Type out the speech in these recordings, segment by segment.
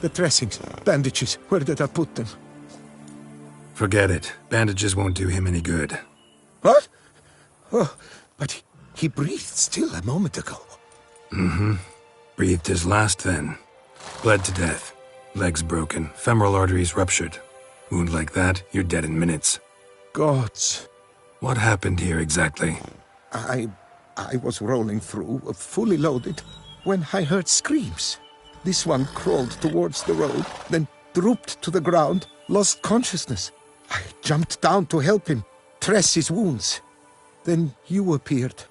The dressings, bandages, where did I put them? Forget it. Bandages won't do him any good. What? Oh, but he breathed still a moment ago. Mm-hmm. Breathed his last then. Bled to death. Legs broken, femoral arteries ruptured. Wound like that, you're dead in minutes. Gods. What happened here exactly? I was rolling through, fully loaded, when I heard screams. This one crawled towards the road, then drooped to the ground, lost consciousness. I jumped down to help him, dress his wounds. Then you appeared.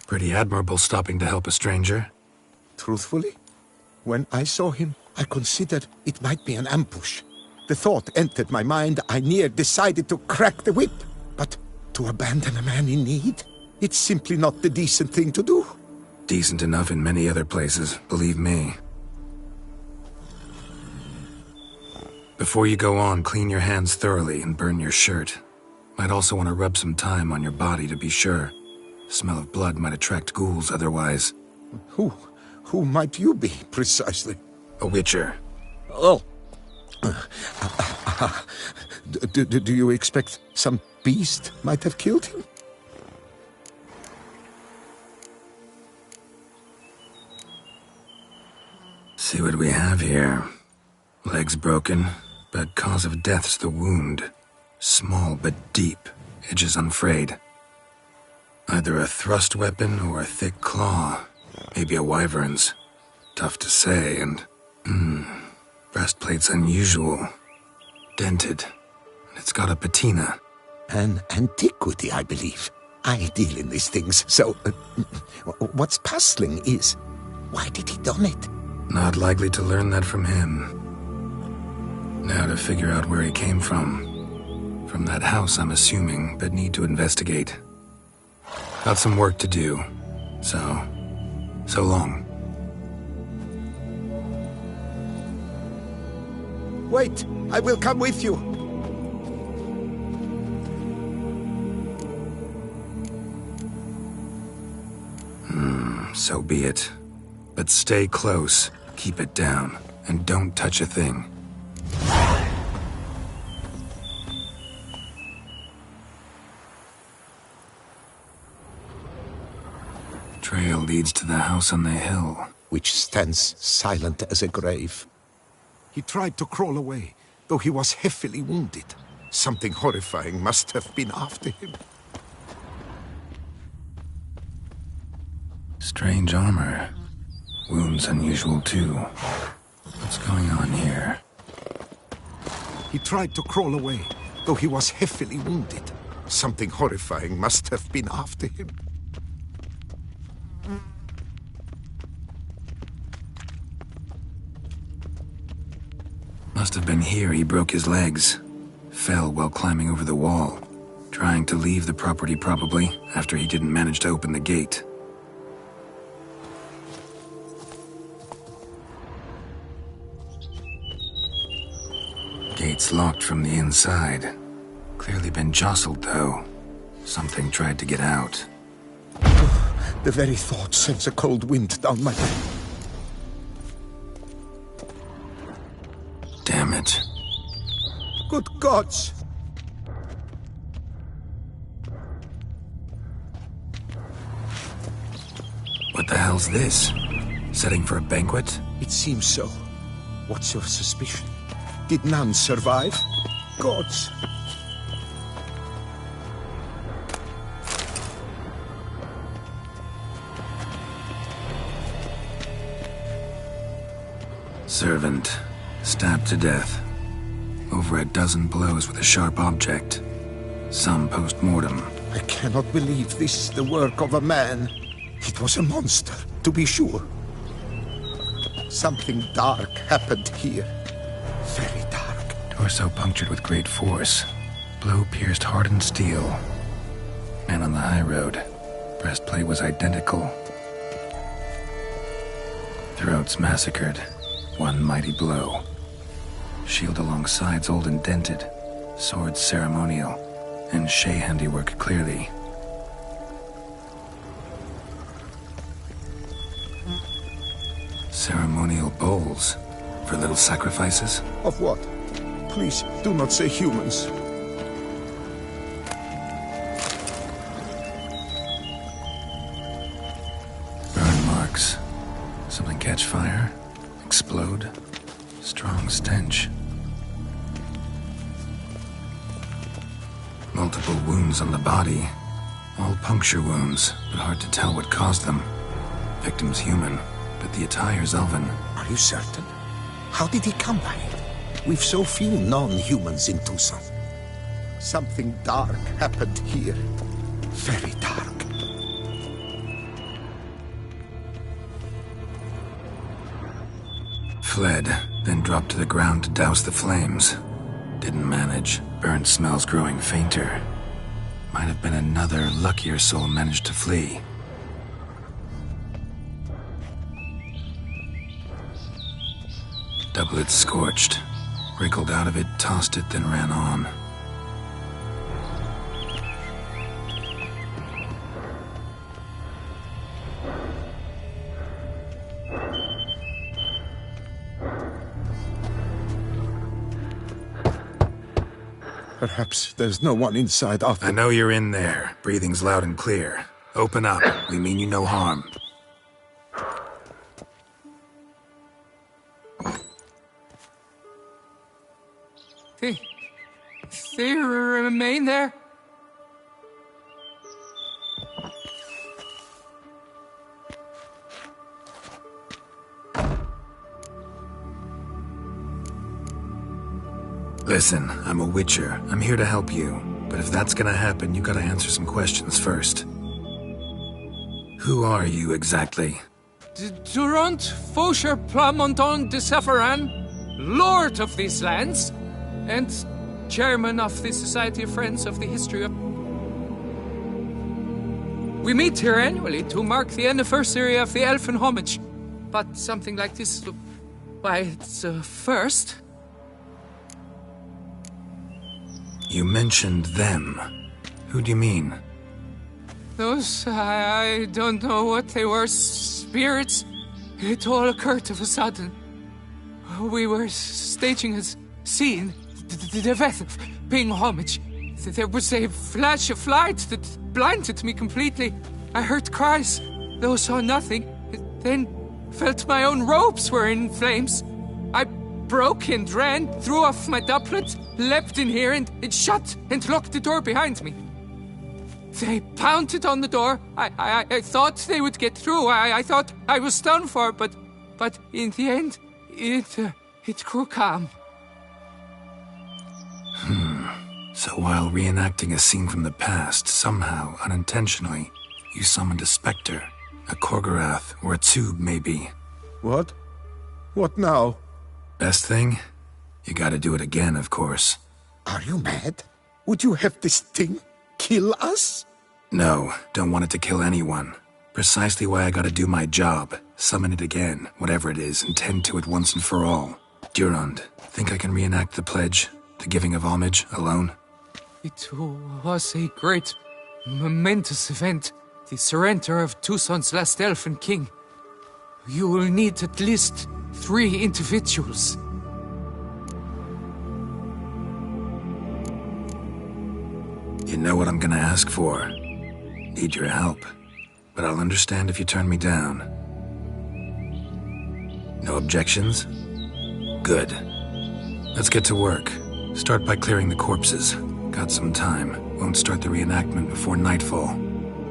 Pretty admirable stopping to help a stranger. Truthfully, when I saw him, I considered it might be an ambush. The thought entered my mind, I near decided to crack the whip. But to abandon a man in need? It's simply not the decent thing to do. Decent enough in many other places, believe me. Before you go on, clean your hands thoroughly and burn your shirt. Might also want to rub some thyme on your body to be sure. Smell of blood might attract ghouls otherwise. Who might you be, precisely? A witcher. Oh. Do you expect some beast might have killed him? See what we have here. Legs broken, but cause of death's the wound. Small but deep, edges unfrayed. Either a thrust weapon or a thick claw. Maybe a wyvern's. Tough to say, and... breastplate's unusual. Dented. And it's got a patina. An antiquity, I believe. I deal in these things, so... what's puzzling is... why did he don it? Not likely to learn that from him. Now to figure out where he came from. From that house, I'm assuming, but need to investigate. Got some work to do. So long. Wait, I will come with you. So be it. But stay close, keep it down, and don't touch a thing. Trail leads to the house on the hill, which stands silent as a grave. He tried to crawl away, though he was heavily wounded. Something horrifying must have been after him. Strange armor. Wounds unusual too. What's going on here? He tried to crawl away, though he was heavily wounded. Something horrifying must have been after him. Must have been here he broke his legs. Fell while climbing over the wall. Trying to leave the property probably, after he didn't manage to open the gate. Gate's locked from the inside. Clearly been jostled, though. Something tried to get out. The very thought sends a cold wind down my back. Damn it. Good gods! What the hell's this? Setting for a banquet? It seems so. What's your suspicion? Did none survive? Gods! Servant. Stabbed to death. Over a dozen blows with a sharp object. Some post-mortem. I cannot believe this is the work of a man. It was a monster, to be sure. Something dark happened here. Very dark. Torso punctured with great force. Blow pierced hardened steel. Man on the high road. Breastplate was identical. Throats massacred. One mighty blow. Shield along sides old and dented. Swords ceremonial. And Shay handiwork clearly. Ceremonial bowls. For little sacrifices? Of what? Please, do not say humans. Burn marks. Something catch fire? Explode? Strong stench. Multiple wounds on the body. All puncture wounds, but hard to tell what caused them. Victim's human, but the attire's elven. Are you certain? How did he come by it? We've so few non-humans in Tucson. Something dark happened here. Very dark. Fled, then dropped to the ground to douse the flames. Didn't manage. Burnt smells growing fainter. Might have been another luckier soul managed to flee. Doublet scorched. Wriggled out of it, tossed it, then ran on. Perhaps there's no one inside after... I know you're in there. Breathing's loud and clear. Open up. We mean you no harm. They remain there? Listen, I'm a witcher. I'm here to help you. But if that's gonna happen, you gotta answer some questions first. Who are you exactly? Durant Faucher Plamonton de Sepharan, Lord of these lands, and Chairman of the Society of Friends of the History of... We meet here annually to mark the anniversary of the Elfin Homage. But something like this, why, it's a first. You mentioned them. Who do you mean? Those, I don't know what they were, spirits. It all occurred of a sudden. We were staging a scene, the death of paying homage. There was a flash of light that blinded me completely. I heard cries, though saw nothing. Then felt my own robes were in flames. I broke and ran, threw off my doublet, leapt in here, and it shut and locked the door behind me. They pounded on the door. I thought they would get through. I thought I was done for, but in the end, it grew calm. So while reenacting a scene from the past, somehow, unintentionally, you summoned a specter, a Korgorath, or a tube, maybe. What? What now? Best thing? You gotta do it again, of course. Are you mad? Would you have this thing kill us? No, don't want it to kill anyone. Precisely why I gotta do my job. Summon it again, whatever it is, and tend to it once and for all. Durand, think I can reenact the pledge? The giving of homage, alone? It was a great, momentous event. The surrender of Tucson's last elfin king. You will need at least 3 individuals. You know what I'm gonna ask for. Need your help. But I'll understand if you turn me down. No objections? Good. Let's get to work. Start by clearing the corpses. Got some time. Won't start the reenactment before nightfall.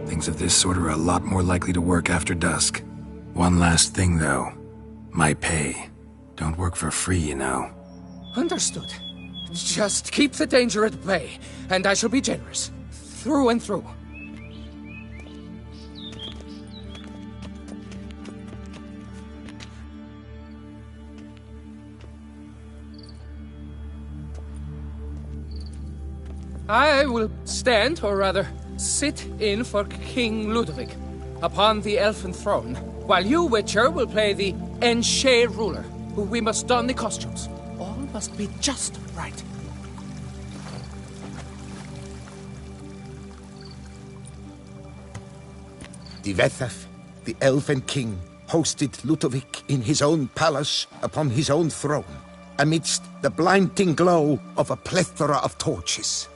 Things of this sort are a lot more likely to work after dusk. One last thing, though. My pay. Don't work for free, you know. Understood. Just keep the danger at bay, and I shall be generous. Through and through. I will stand, or rather, sit in for King Ludovic, upon the elfin throne, while you, Witcher, will play the Enche ruler, who we must don the costumes. All must be just right. Divethaf, the elfin king, hosted Ludovic in his own palace upon his own throne, amidst the blinding glow of a plethora of torches.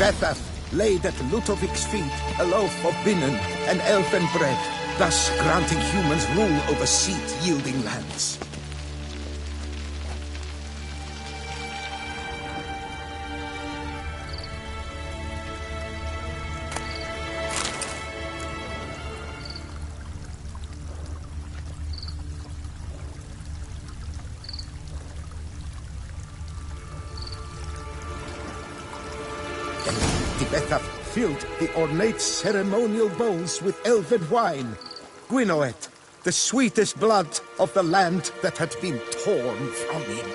Bethaf laid at Ludovic's feet a loaf of binnen and elven bread, thus granting humans rule over seed-yielding lands. Bethaf filled the ornate ceremonial bowls with elven wine. Gwinoet, the sweetest blood of the land that had been torn from him.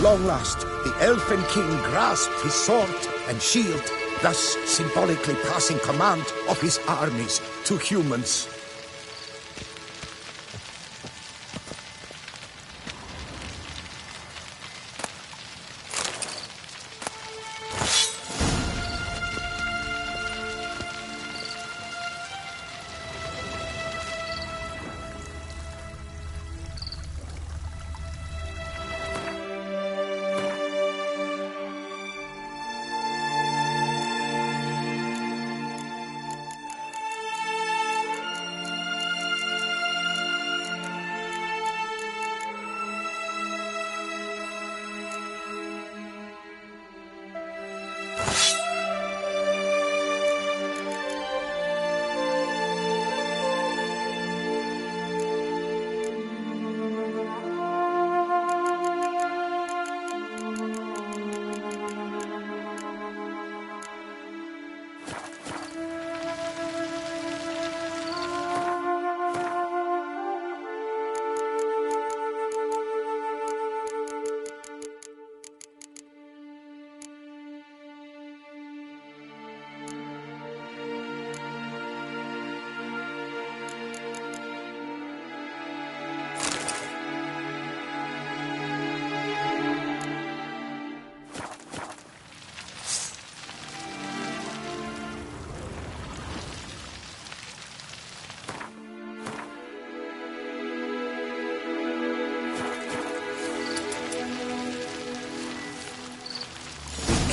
Long last, the Elfin King grasped his sword and shield, thus symbolically passing command of his armies to humans.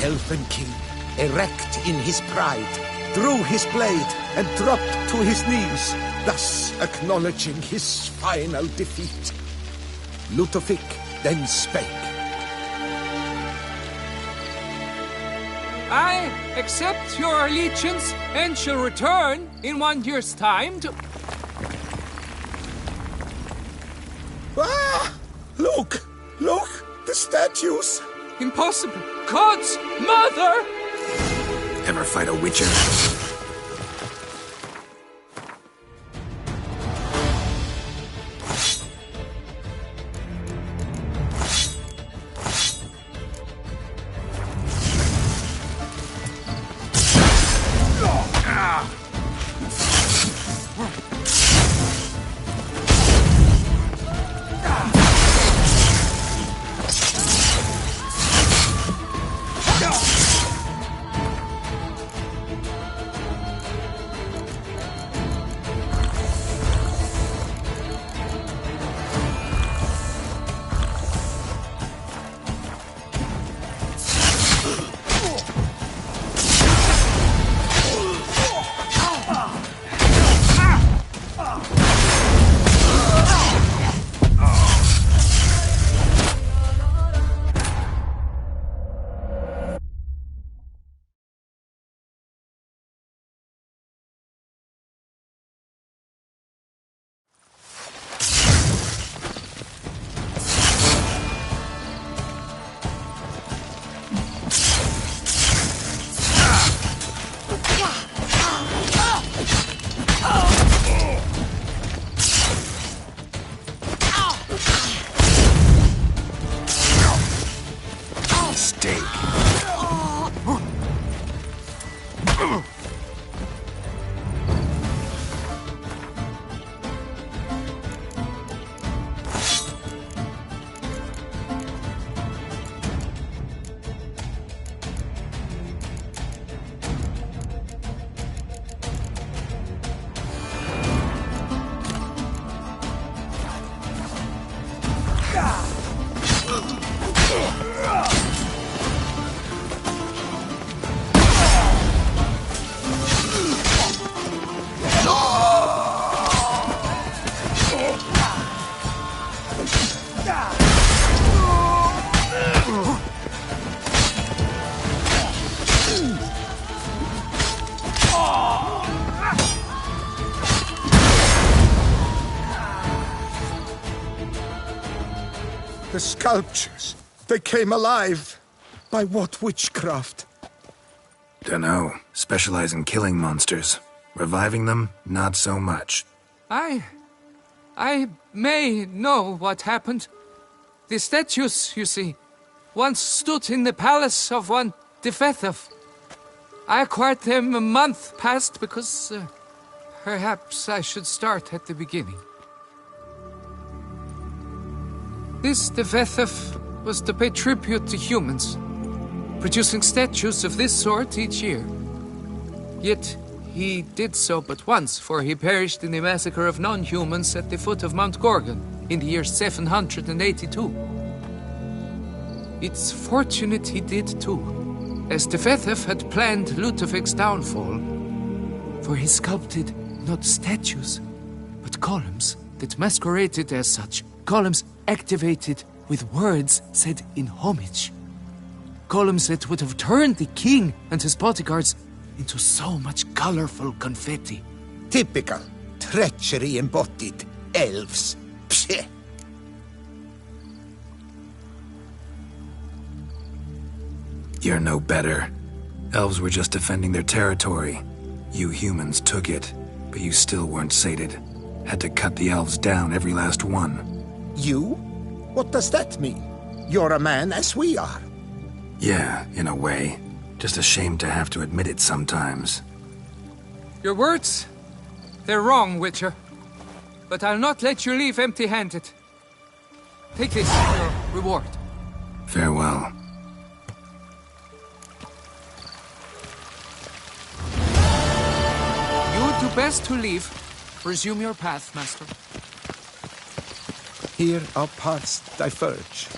Elfin King, erect in his pride, drew his blade and dropped to his knees, thus acknowledging his final defeat. Ludovic then spake. I accept your allegiance and shall return in 1 year's time to... Ah! Look! Look! The statues! Impossible! God's mother! Ever fight a witcher? mistake. The sculptures, they came alive. By what witchcraft? Dunno. Specialize in killing monsters. Reviving them, not so much. I may know what happened. The statues, you see, once stood in the palace of one Defethov. I acquired them a month past because perhaps I should start at the beginning. This Defethov was to pay tribute to humans, producing statues of this sort each year. Yet he did so but once, for he perished in the massacre of non-humans at the foot of Mount Gorgon in the year 782. It's fortunate he did too, as Defethov had planned Ludovic's downfall, for he sculpted not statues, but columns that masqueraded as such. Columns activated with words said in homage. Columns that would have turned the king and his bodyguards into so much colorful confetti. Typical. Treachery embodied. Elves. Psheh. You're no better. Elves were just defending their territory. You humans took it, but you still weren't sated. Had to cut the elves down, every last one. You? What does that mean? You're a man as we are. Yeah, in a way. Just ashamed to have to admit it sometimes. Your words, they're wrong, Witcher. But I'll not let you leave empty-handed. Take this for your reward. Farewell. You would do best to leave. Resume your path, Master. Here our paths diverge.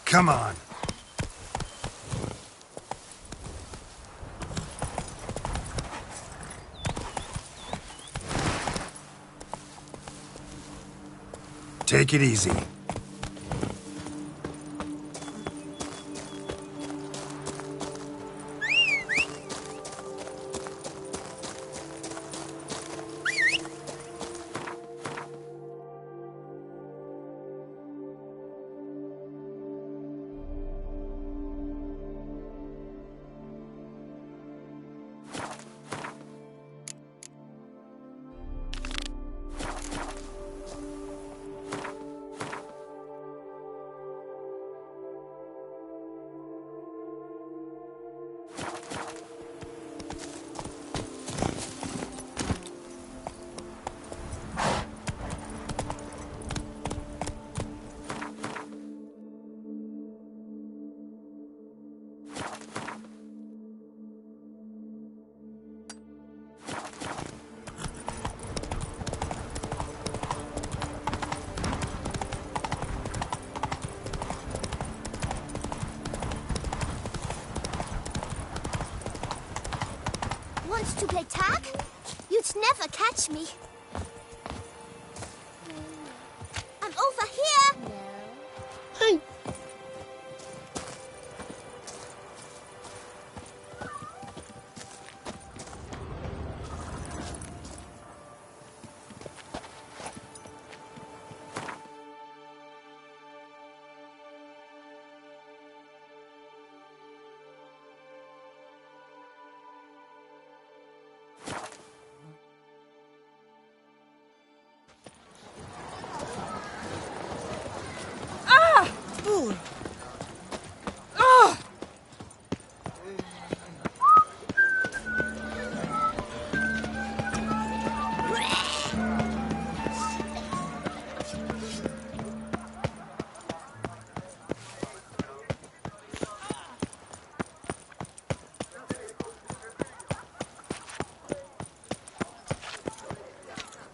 Come on. Take it easy. You'd never catch me. I'm over here. Hey,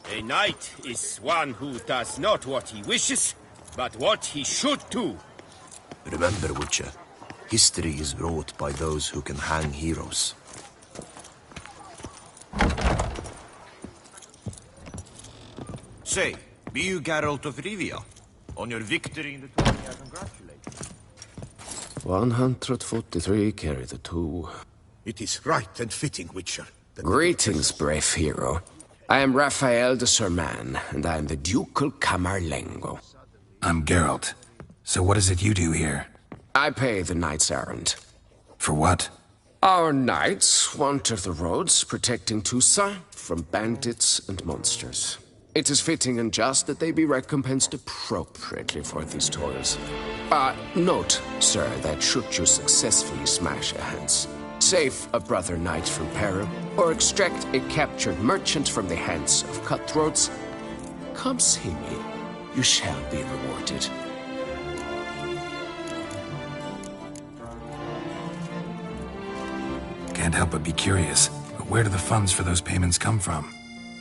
A knight is one who does not what he wishes, but what he should do. Remember, Witcher, history is wrought by those who can hang heroes. Say, be you Geralt of Rivia? On your victory in the tourney, I congratulate you. 143 carry the 2. it is right and fitting, Witcher. Greetings, brave hero. I am Raphael de Serman, and I am the Ducal Camarlengo. I'm Geralt. So what is it you do here? I pay the knight's errand. For what? Our knights wander the roads, protecting Tusa from bandits and monsters. It is fitting and just that they be recompensed appropriately for these toils. Note, sir, that should you successfully smash a Hans, save a brother knight from peril, or extract a captured merchant from the hands of cutthroats, come see me. You shall be rewarded. Can't help but be curious. But where do the funds for those payments come from?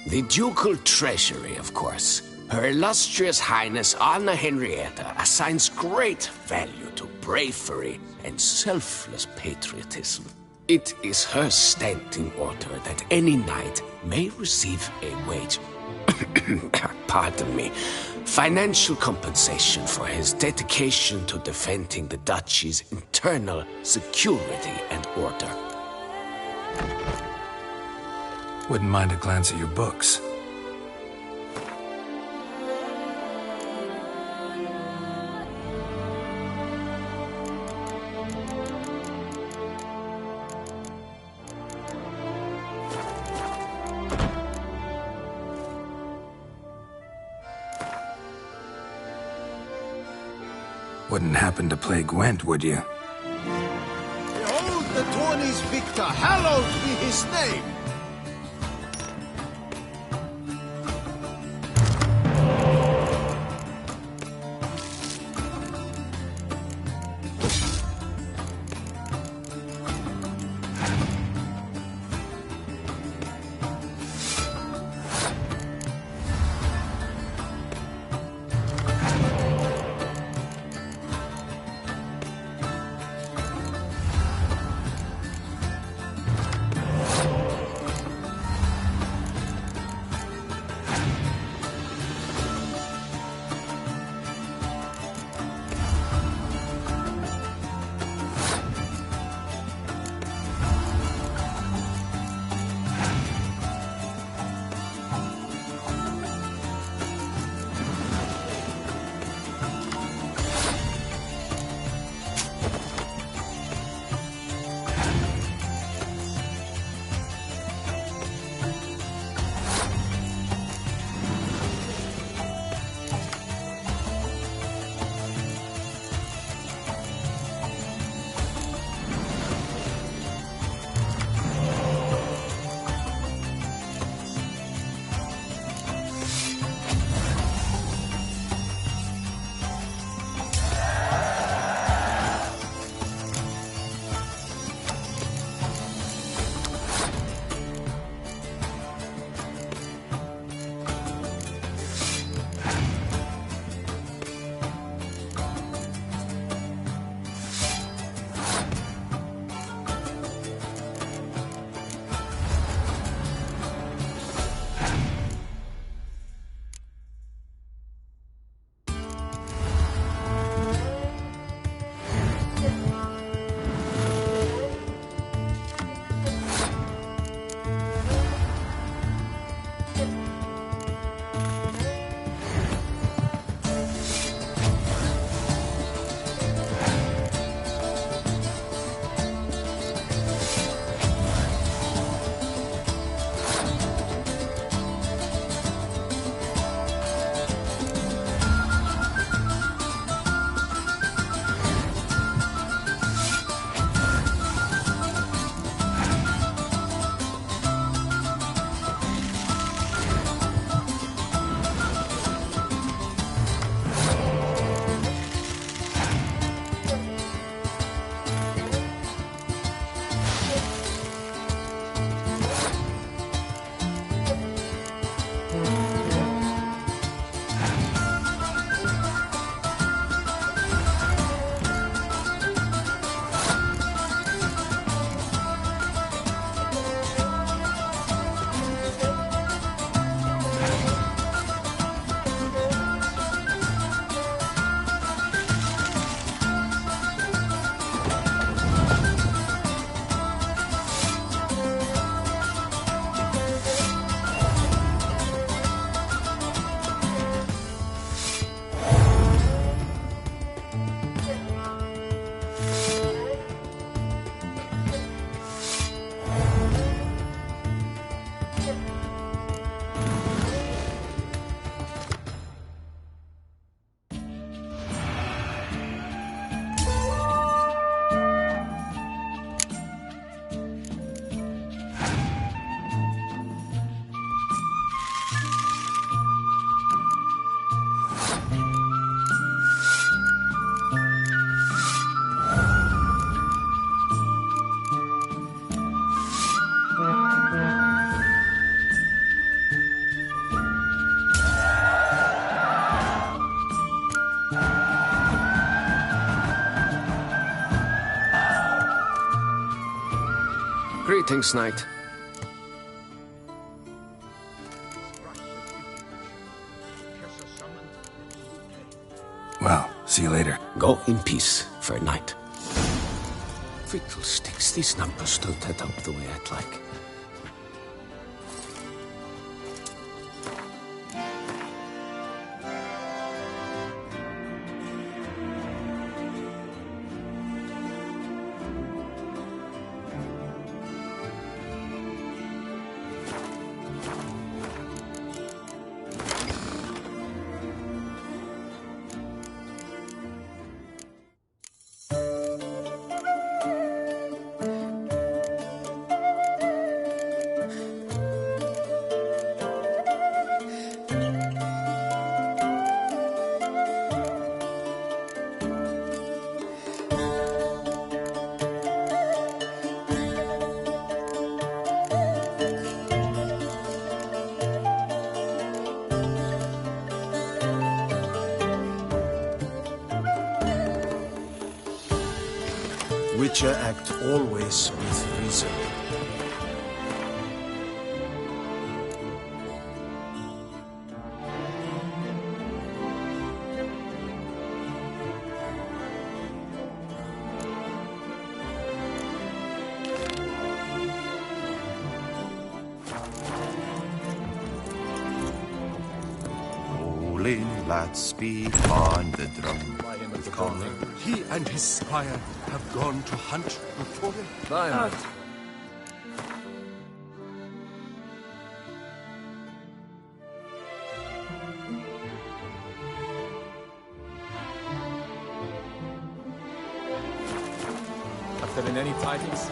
The ducal treasury, of course. Her illustrious highness Anna Henrietta assigns great value to bravery and selfless patriotism. It is her standing order that any knight may receive a wage, pardon me, financial compensation for his dedication to defending the duchy's internal security and order. Wouldn't mind a glance at your books. Wouldn't happen to play Gwent, would you? Behold the tourney's victor, hallowed be his name! Greetings, Knight. Well, see you later. Go in peace, Fair Knight. Fiddlesticks, these numbers don't add up the way I'd like. Witcher act always with reason. Rolling, let's beat on the drum. He and his squire have gone to hunt the Torin. Have there been any tidings?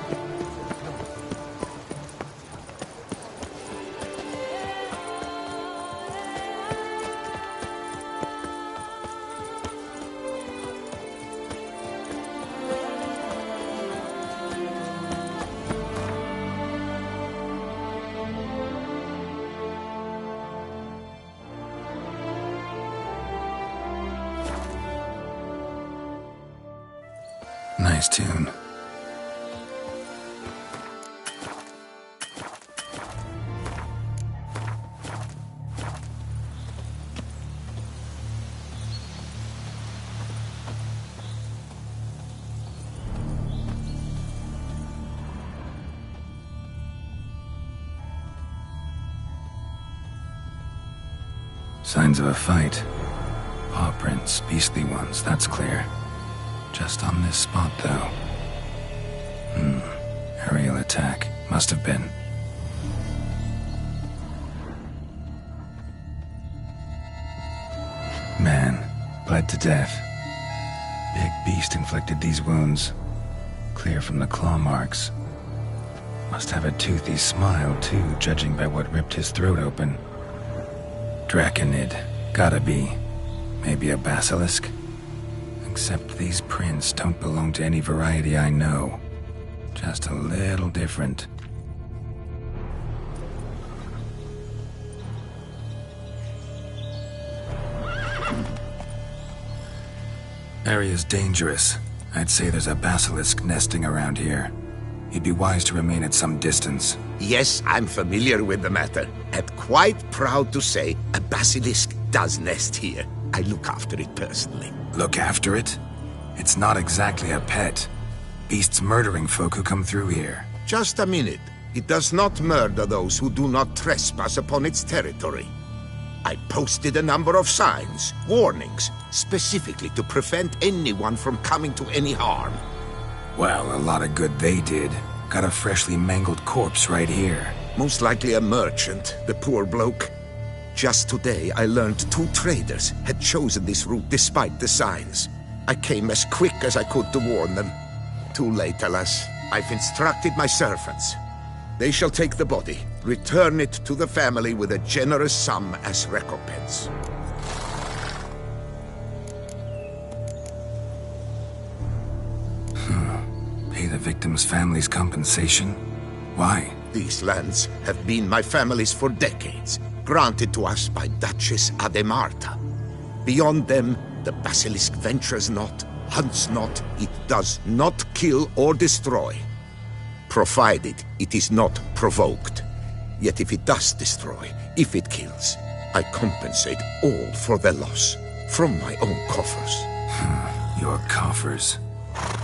Nice tune. Signs of a fight. Paw prints, beastly ones, that's clear. Just on this spot, though. Aerial attack. Must have been. Man, bled to death. Big beast inflicted these wounds. Clear from the claw marks. Must have a toothy smile, too, judging by what ripped his throat open. Draconid. Gotta be. Maybe a basilisk? Except these prints don't belong to any variety I know. Just a little different. Area's dangerous. I'd say there's a basilisk nesting around here. You'd be wise to remain at some distance. Yes, I'm familiar with the matter, and quite proud to say a basilisk does nest here. I look after it personally. Look after it? It's not exactly a pet. Beasts murdering folk who come through here. Just a minute. It does not murder those who do not trespass upon its territory. I posted a number of signs, warnings, specifically to prevent anyone from coming to any harm. Well, a lot of good they did. Got a freshly mangled corpse right here. Most likely a merchant, the poor bloke. Just today, I learned 2 traders had chosen this route despite the signs. I came as quick as I could to warn them. Too late, alas. I've instructed my servants. They shall take the body, return it to the family with a generous sum as recompense. Pay the victim's family's compensation? Why? These lands have been my family's for decades, granted to us by Duchess Ademarta. Beyond them, the basilisk ventures not, hunts not, it does not kill or destroy. provided it is not provoked. Yet if it does destroy, if it kills, I compensate all for the loss, from my own coffers. Your coffers.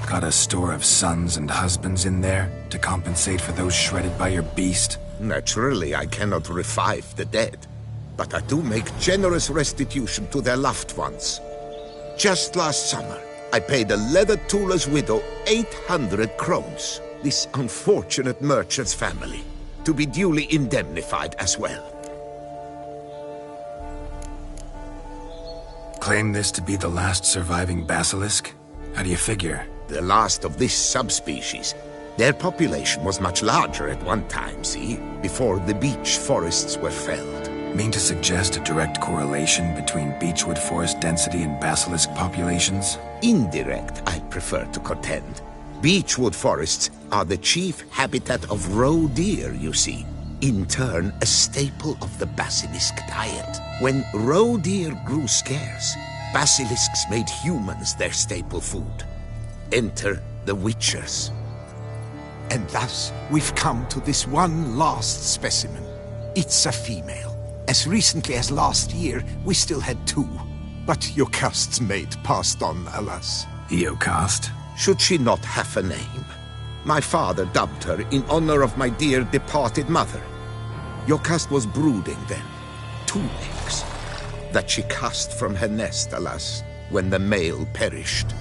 Got a store of sons and husbands in there to compensate for those shredded by your beast? Naturally, I cannot revive the dead, but I do make generous restitution to their loved ones. Just last summer, I paid a leather tooler's widow 800 crowns, this unfortunate merchant's family, to be duly indemnified as well. Claim this to be the last surviving basilisk? How do you figure? The last of this subspecies. Their population was much larger at one time, see? Before the beech forests were felled. Mean to suggest a direct correlation between beechwood forest density and basilisk populations? Indirect, I prefer to contend. Beechwood forests are the chief habitat of roe deer, you see. In turn, a staple of the basilisk diet. When roe deer grew scarce, basilisks made humans their staple food. Enter the witchers. And thus, we've come to this one last specimen. It's a female. As recently as last year, we still had 2. But Jocast's mate passed on, alas. Jocast? Should she not have a name? My father dubbed her in honor of my dear departed mother. Jocast was brooding then. 2 eggs. That she cast from her nest, alas, when the male perished.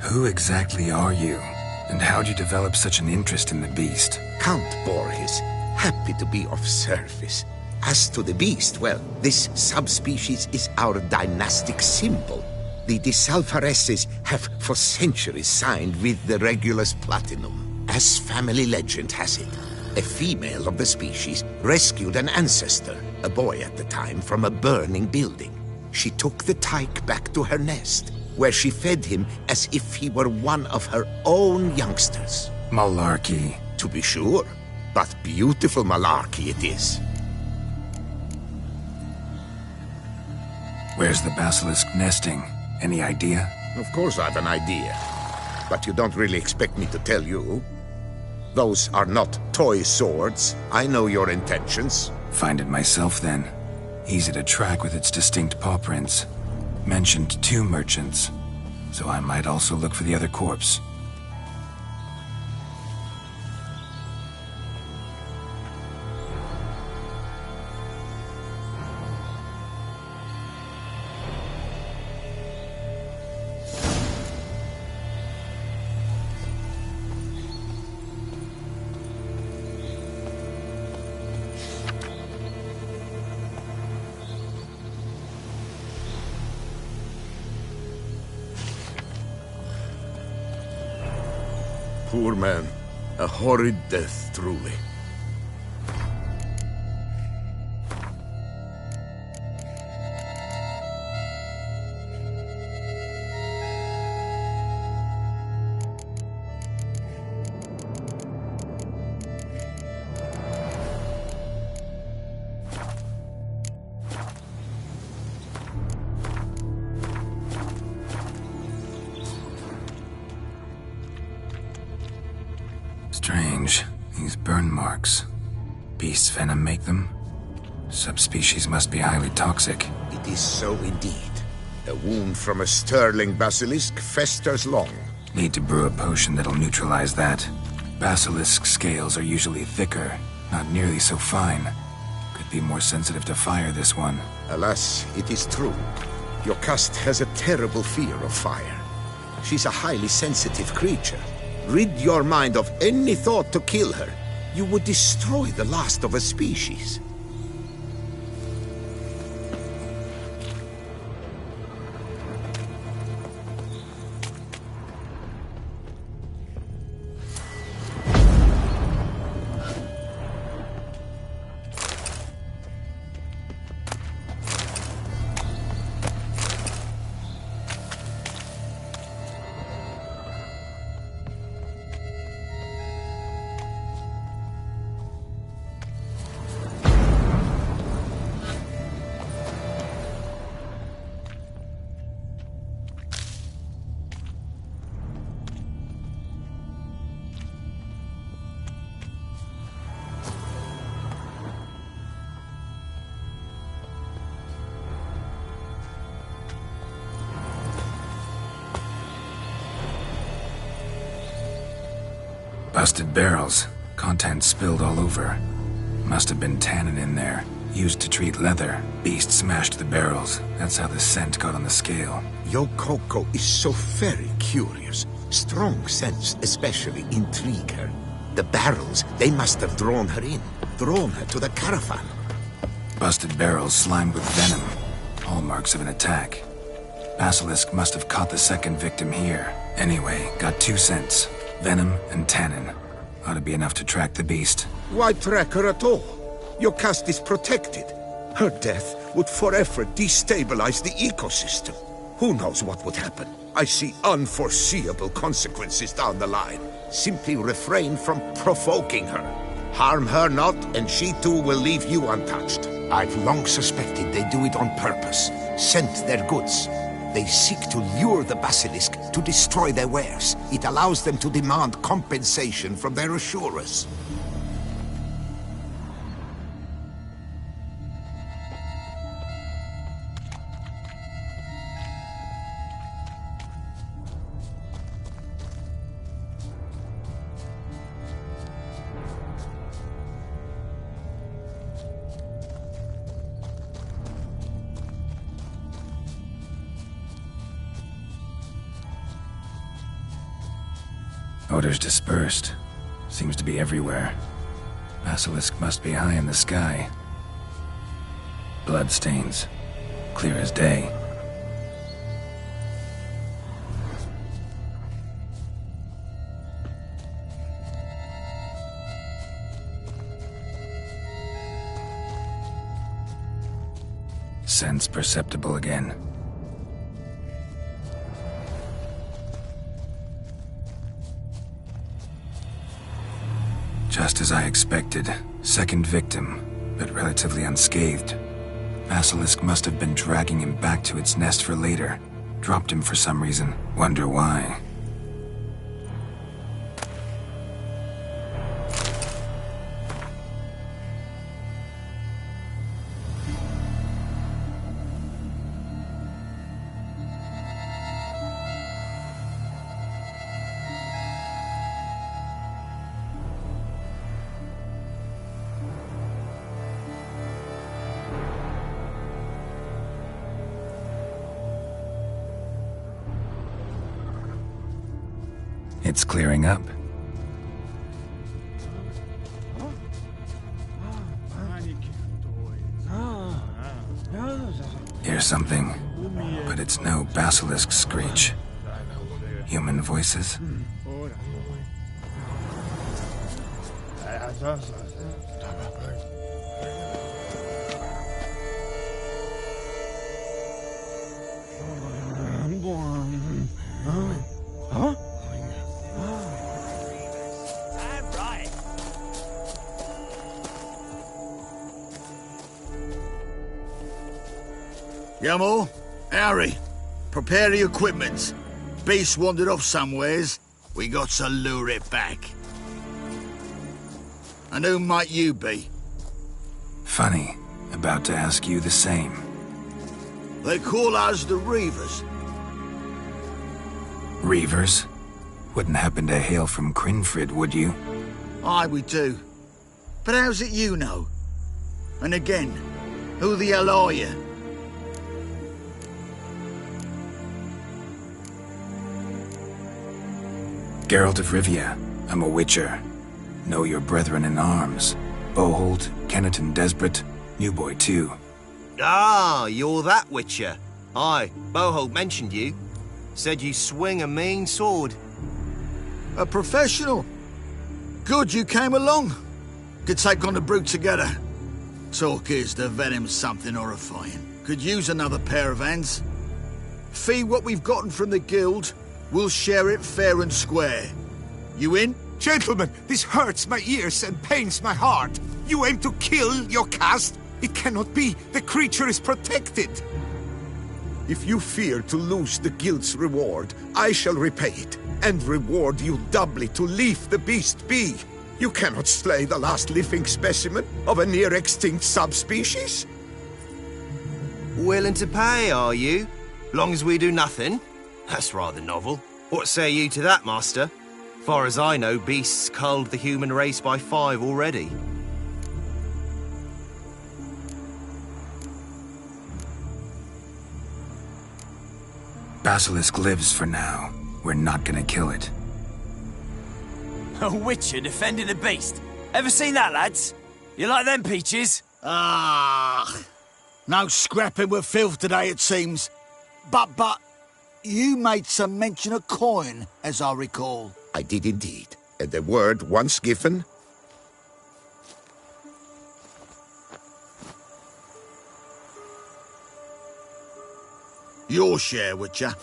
Who exactly are you? And how'd you develop such an interest in the beast? Count Borges, happy to be of service. As to the beast, well, this subspecies is our dynastic symbol. The de Salfareses have for centuries signed with the Regulus Platinum. As family legend has it, a female of the species rescued an ancestor, a boy at the time, from a burning building. She took the tyke back to her nest, where she fed him as if he were one of her own youngsters. Malarkey. To be sure, but beautiful malarkey it is. Where's the basilisk nesting? Any idea? Of course I've an idea, but you don't really expect me to tell you. Those are not toy swords. I know your intentions. Find it myself then. Easy to track with its distinct paw prints. Mentioned 2 merchants, so I might also look for the other corpse. Poor man. A horrid death, truly. Strange. These burn marks. Beast's venom make them? Subspecies must be highly toxic. It is so indeed. A wound from a sterling basilisk festers long. Need to brew a potion that'll neutralize that. Basilisk scales are usually thicker, not nearly so fine. Could be more sensitive to fire, this one. Alas, it is true. Jocast has a terrible fear of fire. She's a highly sensitive creature. Rid your mind of any thought to kill her. You would destroy the last of a species. Busted barrels. Contents spilled all over. Must have been tannin in there. Used to treat leather. Beast smashed the barrels. That's how the scent got on the scale. Yokoko is so very curious. Strong scents especially intrigue her. The barrels, they must have drawn her in. Drawn her to the caravan. Busted barrels slimed with venom. Hallmarks of an attack. Basilisk must have caught the second victim here. Anyway, got 2 scents. Venom and tannin. Ought to be enough to track the beast. Why track her at all? Your caste is protected. Her death would forever destabilize the ecosystem. Who knows what would happen? I see unforeseeable consequences down the line. Simply refrain from provoking her. Harm her not, and she too will leave you untouched. I've long suspected they do it on purpose. Scent their goods. They seek to lure the basilisk to destroy their wares. It allows them to demand compensation from their assurers. Odors dispersed. Seems to be everywhere. Basilisk must be high in the sky. Bloodstains. Clear as day. Sense perceptible again. Just as I expected. Second victim, but relatively unscathed. Basilisk must have been dragging him back to its nest for later. Dropped him for some reason. Wonder why. It's clearing up. Hear something, but it's no basilisk screech. Human voices? Yamo, Harry, prepare the equipment. Beast wandered off somewheres. We got to lure it back. And who might you be? Funny. About to ask you the same. They call us the Reavers. Reavers? Wouldn't happen to hail from Crinfrid, would you? Aye, we do. But how's it you know? And again, who the hell are you? Geralt of Rivia. I'm a witcher. Know your brethren in arms. Boholt, Kenneton Desperate, New Boy too. Ah, you're that witcher. Aye, Boholt mentioned you. Said you swing a mean sword. A professional. Good you came along. Could take on the brute together. Talk is the venom's something horrifying. Could use another pair of hands. Fee what we've gotten from the guild. We'll share it fair and square. You in? Gentlemen, this hurts my ears and pains my heart. You aim to kill your caste? It cannot be. The creature is protected. If you fear to lose the guild's reward, I shall repay it, and reward you doubly to leave the beast be. You cannot slay the last living specimen of a near-extinct subspecies. Willing to pay, are you? Long as we do nothing? That's rather novel. What say you to that, Master? Far as I know, beasts culled the human race by 5 already. Basilisk lives for now. We're not gonna kill it. A witcher defending a beast. Ever seen that, lads? You like them peaches? Ah, no scrapping with filth today, it seems. But, you made some mention of coin, as I recall. I did indeed. And the word once given... Your share, Witcher.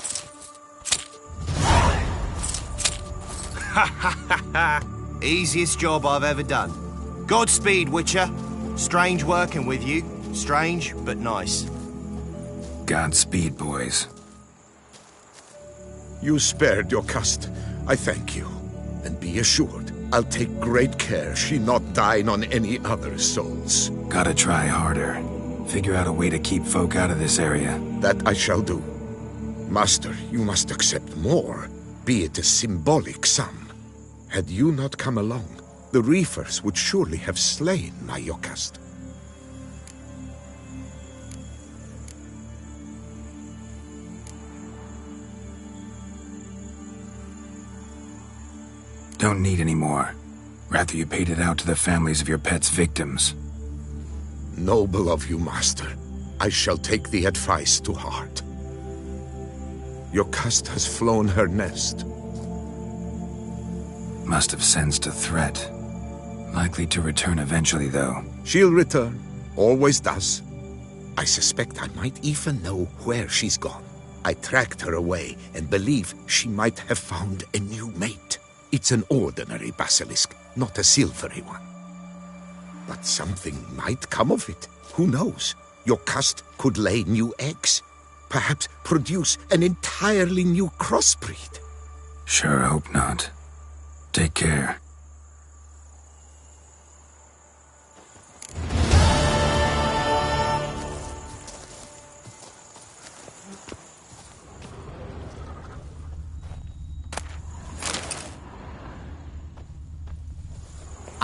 Ha ha ha ha! Easiest job I've ever done. Godspeed, Witcher. Strange working with you. Strange, but nice. Godspeed, boys. You spared your cust. I thank you. And be assured, I'll take great care she not dine on any other souls. Gotta try harder. Figure out a way to keep folk out of this area. That I shall do. Master, you must accept more, be it a symbolic sum. Had you not come along, the reefers would surely have slain my Yokast. Don't need any more. Rather you paid it out to the families of your pet's victims. Noble of you, Master. I shall take the advice to heart. Yokast has flown her nest. Must have sensed a threat. Likely to return eventually, though. She'll return. Always does. I suspect I might even know where she's gone. I tracked her away and believe she might have found a new mate. It's an ordinary basilisk, not a silvery one. But something might come of it. Who knows? Yokast could lay new eggs. Perhaps produce an entirely new crossbreed. Sure hope not. Take care.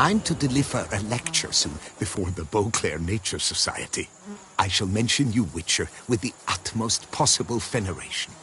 I'm to deliver a lecture soon before the Beauclair Nature Society. I shall mention you, Witcher, with the utmost possible veneration.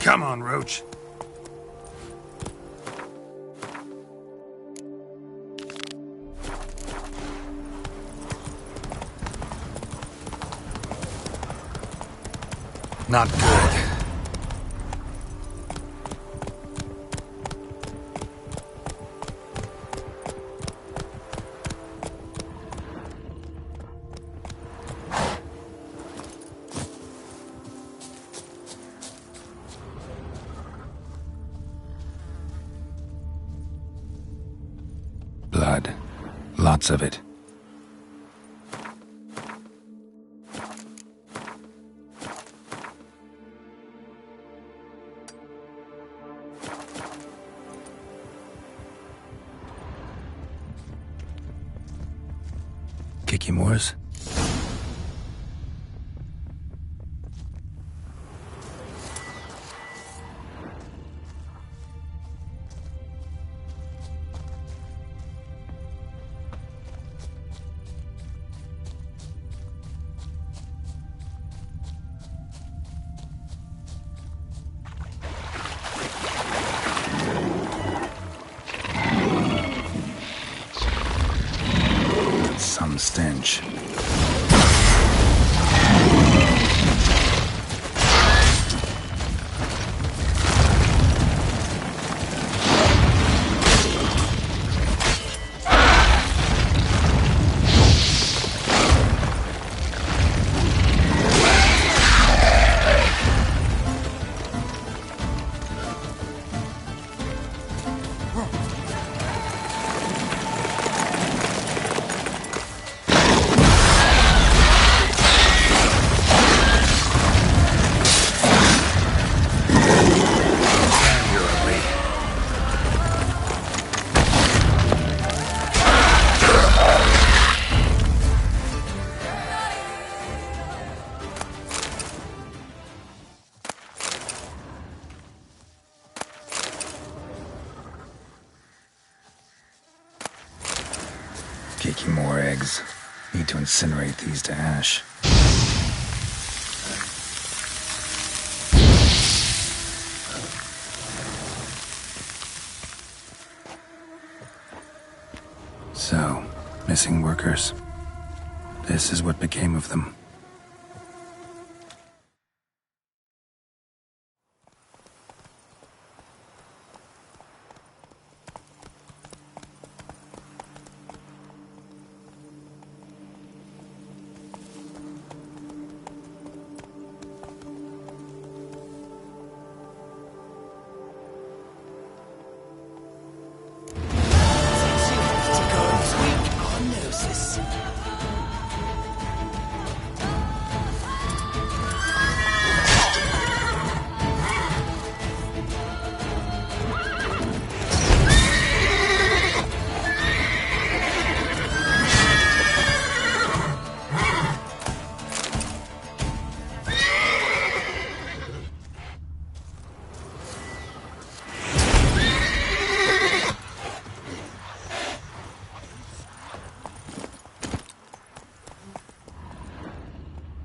Come on, Roach. Not good. Blood. Lots of it. Kicky Moores? stench. Caking more eggs. Need to incinerate these to ash. So, missing workers. This is what became of them.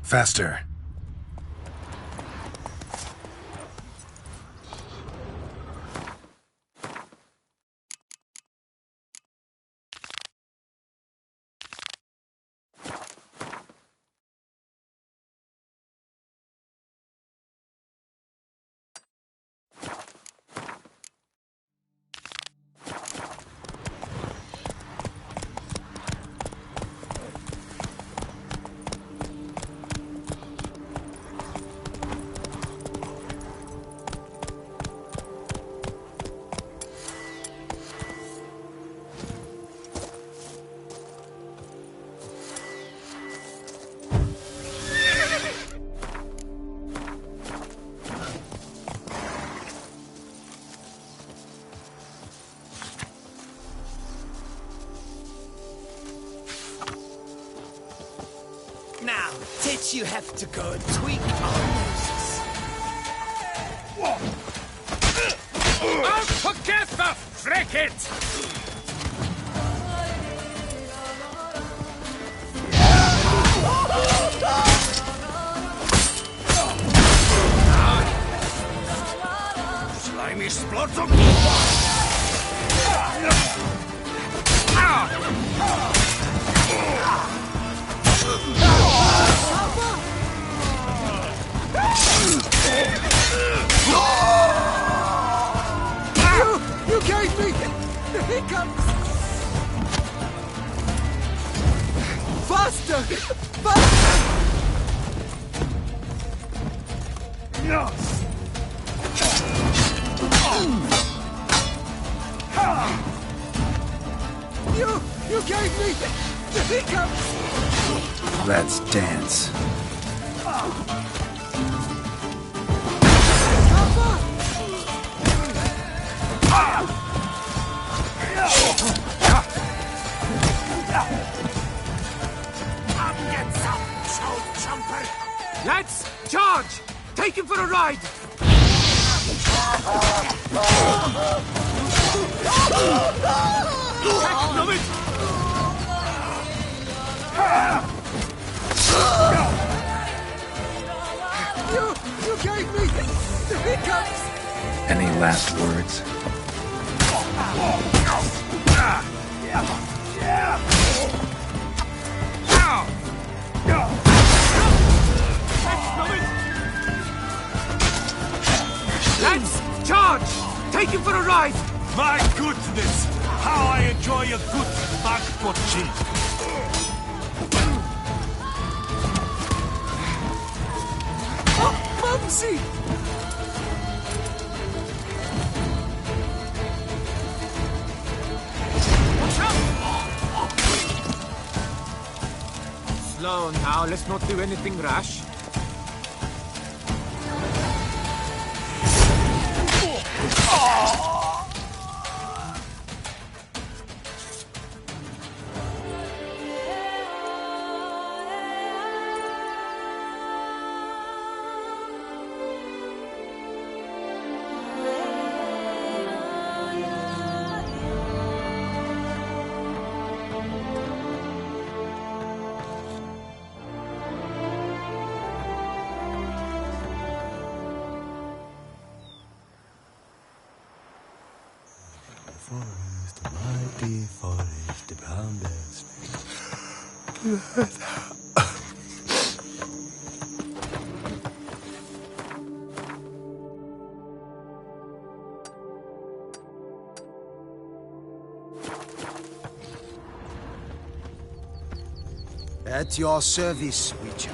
Faster. Now, did you have to go and tweak our noses? Out together, frick it! Slimy splotto! You gave me the hiccups! Faster! Faster! You gave me the hiccups! Let's dance. Lads, charge! Take him for a ride! You gave me the hiccups! Any last words? take you for a ride! My goodness! How I enjoy a good backbutching! Oh, Mumsy! Slow now, let's not do anything rash. Forest, mighty forest, the brown bears. At your service, Witcher.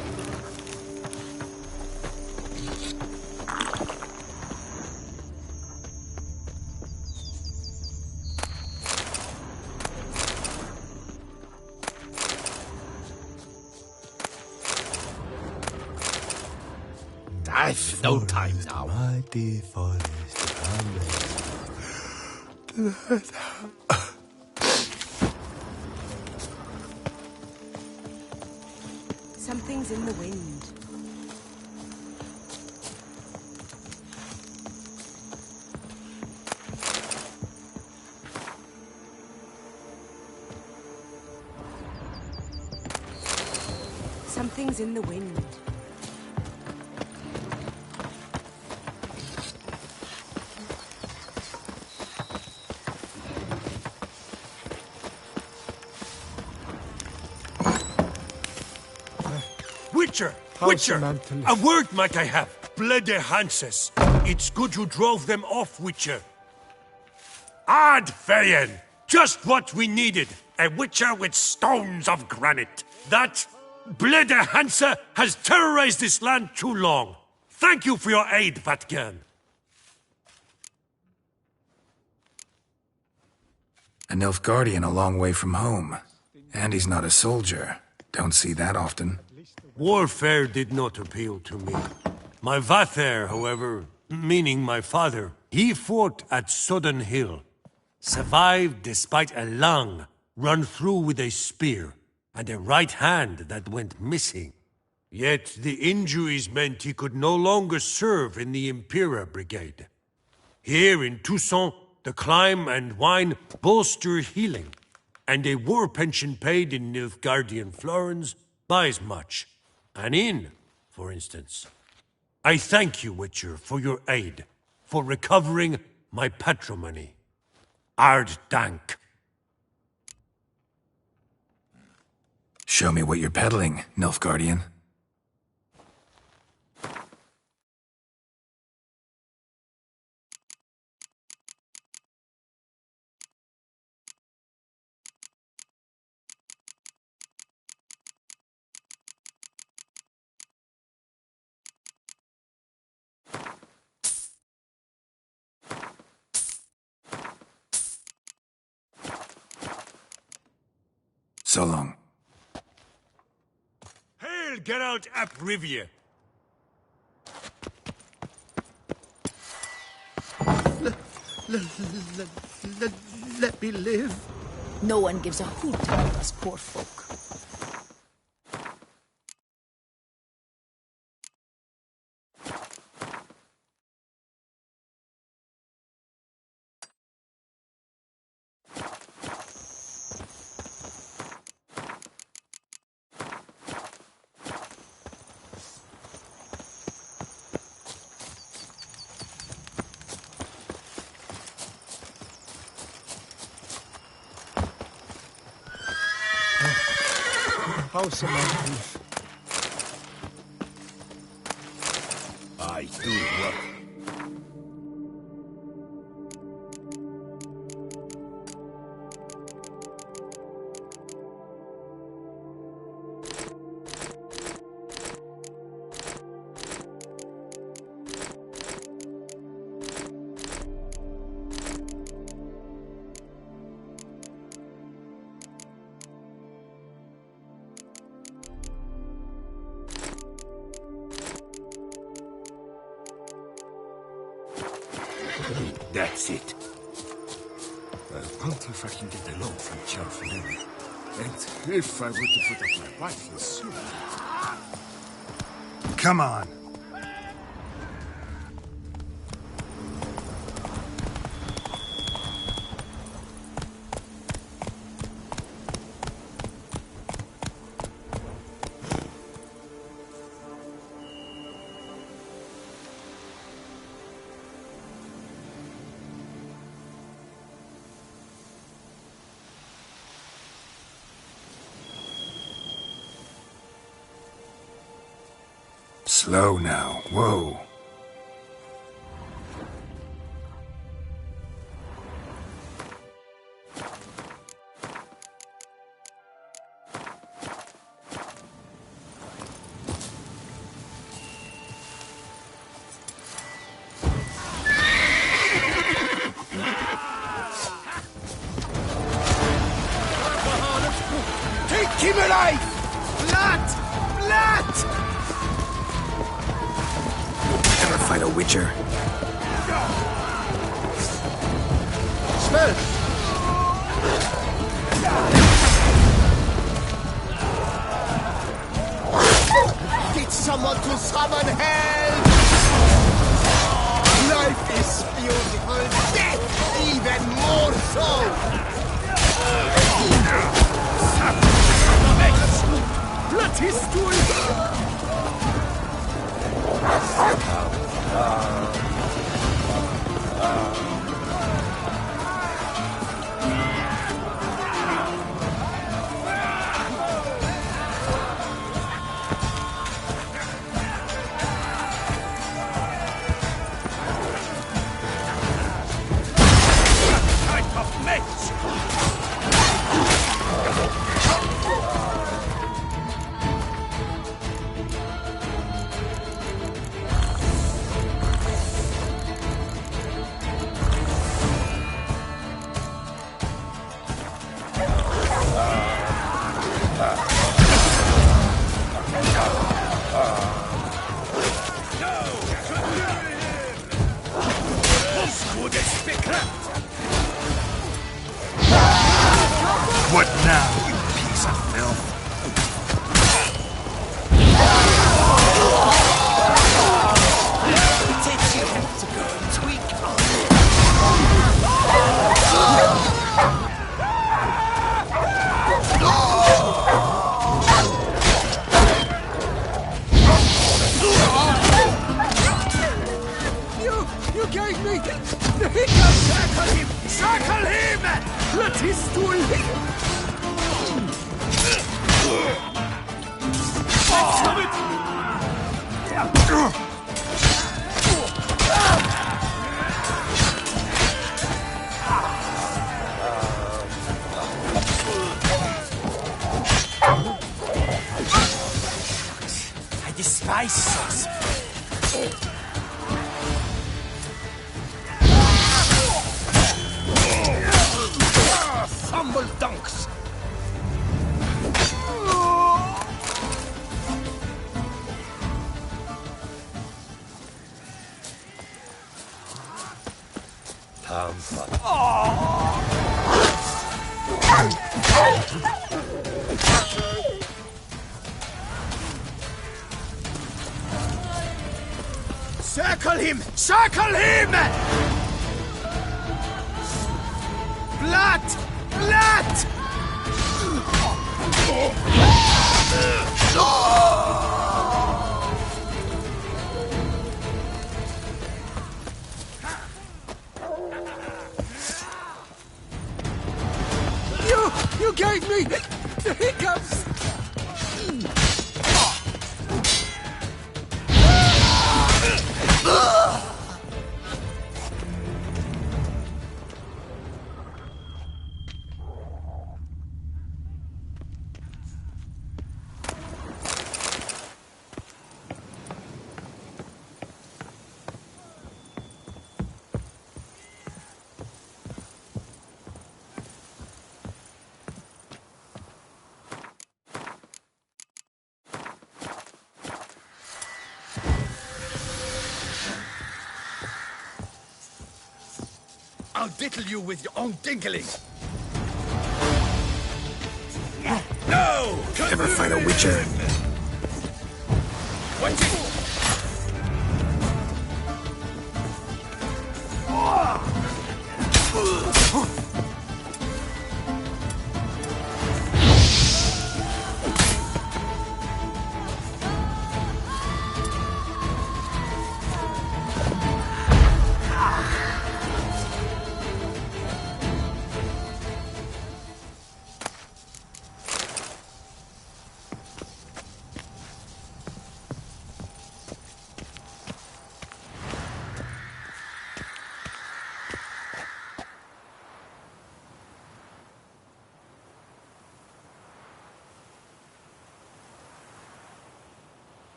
I've no time now. Mighty forest, the brown bears. Something's in the wind. Something's in the wind. Witcher! Witcher! A word might I have. Bloody Hanses. It's good you drove them off, Witcher. Ad Ferien! Just what we needed. A Witcher with stones of granite. That Bloody Hanse has terrorized this land too long. Thank you for your aid, Vatgan. A Nilfgaardian a long way from home. And he's not a soldier. Don't see that often. Warfare did not appeal to me. My Vather, however, meaning my father, he fought at Sodden Hill. Survived despite a lung run through with a spear, and a right hand that went missing. Yet the injuries meant he could no longer serve in the Impera Brigade. Here in Toussaint, the climb and wine bolster healing, and a war pension paid in Nilfgaardian florins buys much. An inn, for instance. I thank you, Witcher, for your aid, for recovering my patrimony. Ard Dank. Show me what you're peddling, Nilfgaardian. So long. Hail Geralt ap Rivia. Let me live. No one gives a hoot about us poor folk. House among I do what? That's it. I wonder if I can get a loan from Charles. And if I were to put up my rifle soon. Come on. Slow now. Whoa. Take him alive! Blood! Blood! Ever fight a witcher? Smell! Get someone to summon help! Life is beautiful, death even more so! Blood is What now, you piece of filth? Did you have to go and tweak on You gave me the hiccup! Circle him! Circle him! Let his stool! I despise sauce. Fumble dunks! Circle him! Circle him! Blood! Blood! You gave me the hiccups! I'll diddle you with your own dinkling. No! Ever fight a witcher? Watch it!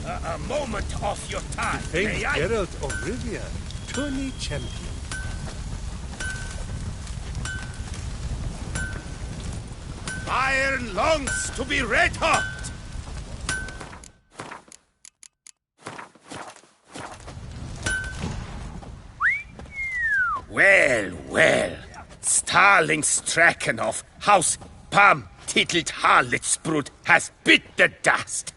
A moment of your time, Thank may I? Geralt of Rivia, tourney champion. Iron longs to be red hot! Well, well. Starling Strakenhoff, House Pam Tittled Harlotsbrud has bit the dust.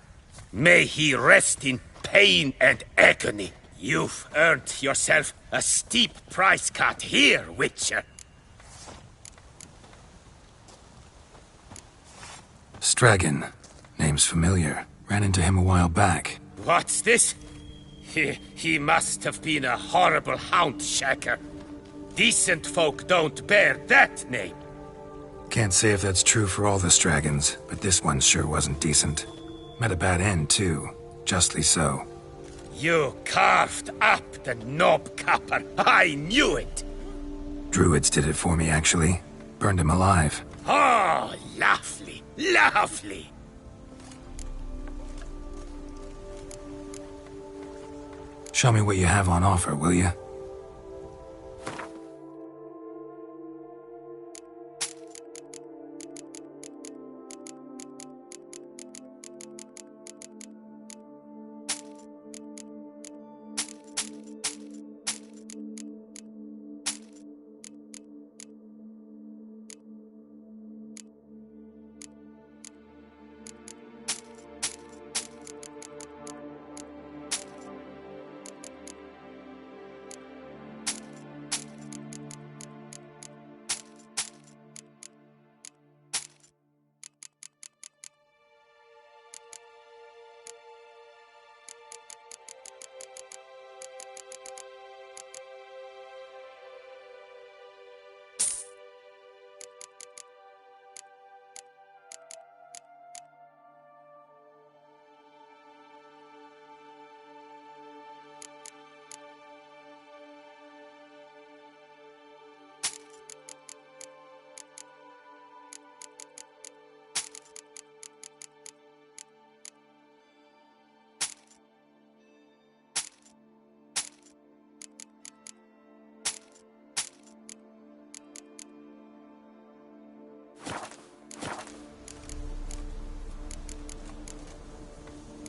May he rest in pain and agony. You've earned yourself a steep price cut here, Witcher. Stragon. Name's familiar. Ran into him a while back. What's this? He must have been a horrible hound shaker. Decent folk don't bear that name. Can't say if that's true for all the Stragons, but this one sure wasn't decent. Met a bad end, too. Justly so. You carved up the knob-capper. I knew it. Druids did it for me, actually. Burned him alive. Oh, lovely, lovely. Show me what you have on offer, will you?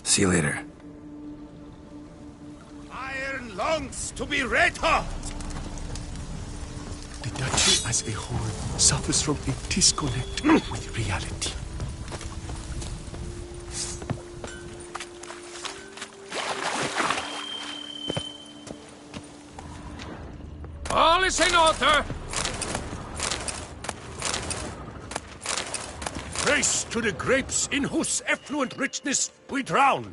See you later. Iron longs to be red hot. The Duchy as a whole suffers from a disconnect with reality. is in order! Race to the grapes in whose effluent richness we drown.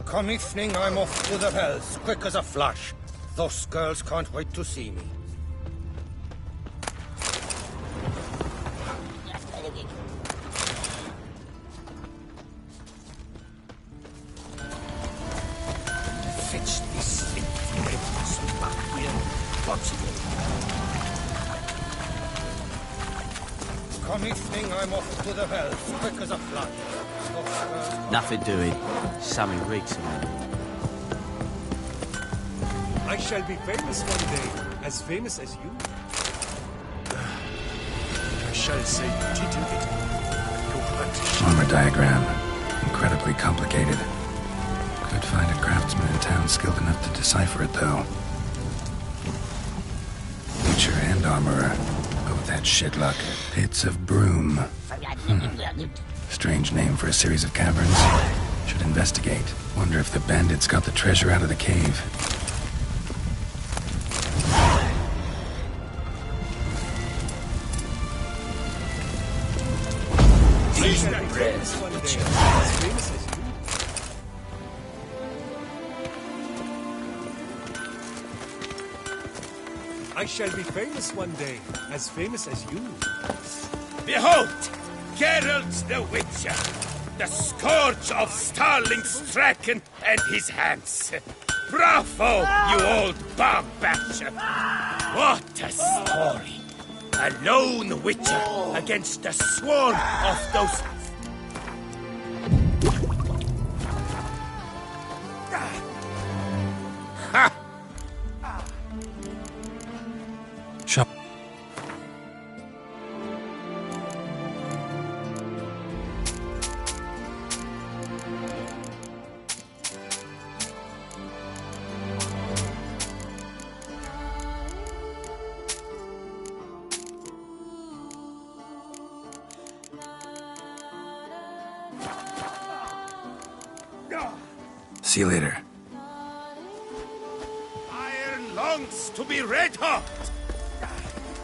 Come evening, I'm off to the hills, quick as a flash. Those girls can't wait to see me. Fetch this infamous back here, possible. Come evening, I'm off to the hills, quick as a flash. Those girls... Nothing doing. Sammy Riggs. I shall be famous one day, as famous as you. I shall say titubit. Armor diagram. Incredibly complicated. Could find a craftsman in town skilled enough to decipher it, though. Butcher and armorer. Both had shit luck. Pits of Broom. Strange name for a series of caverns. Should investigate. Wonder if the bandits got the treasure out of the cave. I shall be famous one day, as famous as you. Behold! Geralt the Witcher! The scourge of Starling Straken and his hands! Bravo, you old bomb-batcher! What a story! A lone Witcher against a swarm of those... Ha! Shop. See you later. Iron longs to be red hot!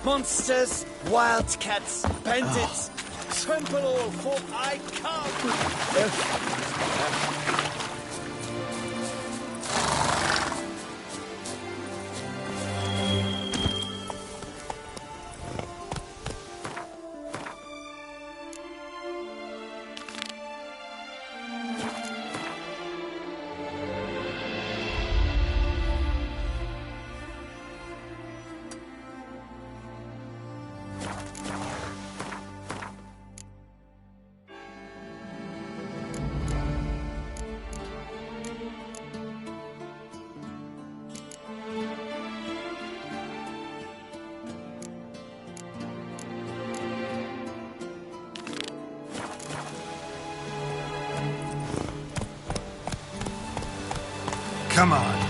Monsters, wildcats, bandits, trample all, for I come. Come on.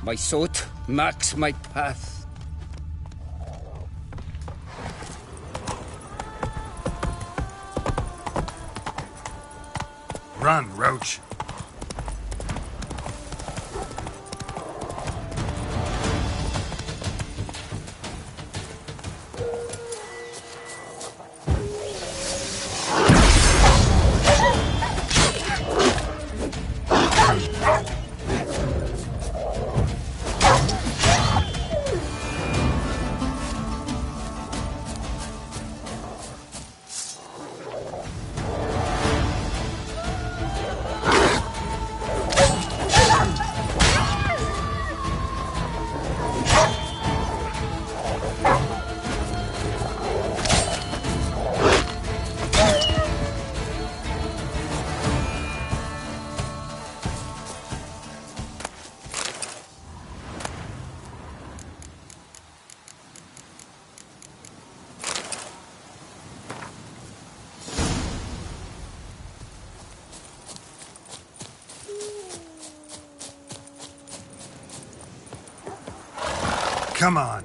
My sword marks my path. Run, Roach. Come on.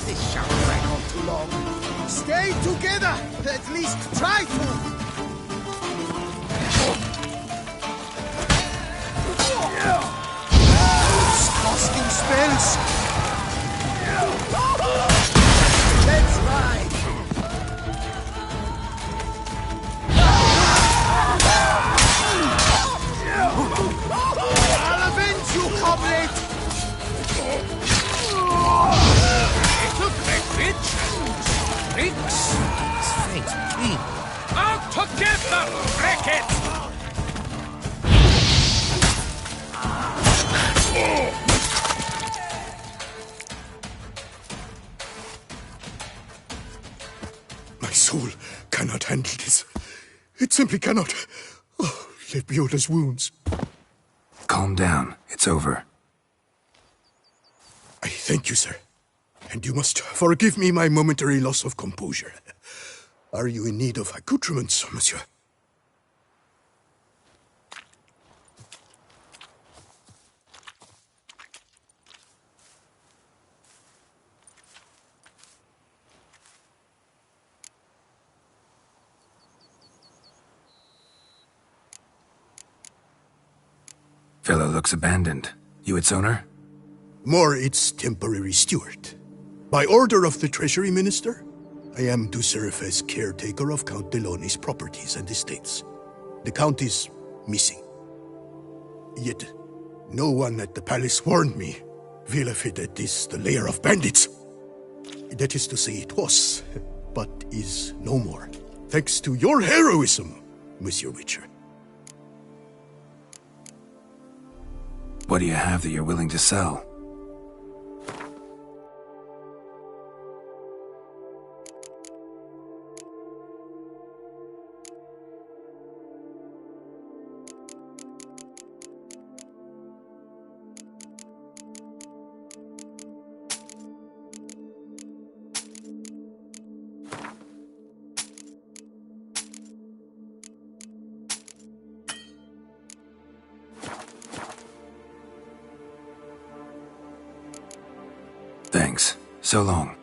This shan't drag on too long. Stay together! At least try to! Casting spells! Let's ride! I'll avenge you, comrade! Little beverage? Drinks? It's faint clean. Out together, wreck it! My soul cannot handle this. It simply cannot. Oh, let me out his wounds. Calm down. It's over. I thank you, sir. And you must forgive me my momentary loss of composure. Are you in need of accoutrements, monsieur? Fellow looks abandoned. You its owner? More its temporary steward. By order of the Treasury Minister, I am to serve as caretaker of Count Deloni's properties and estates. The Count is missing. Yet, no one at the palace warned me. Villafedet is the lair of bandits. That is to say, it was, but is no more. Thanks to your heroism, Monsieur Witcher. What do you have that you're willing to sell? Thanks. So long.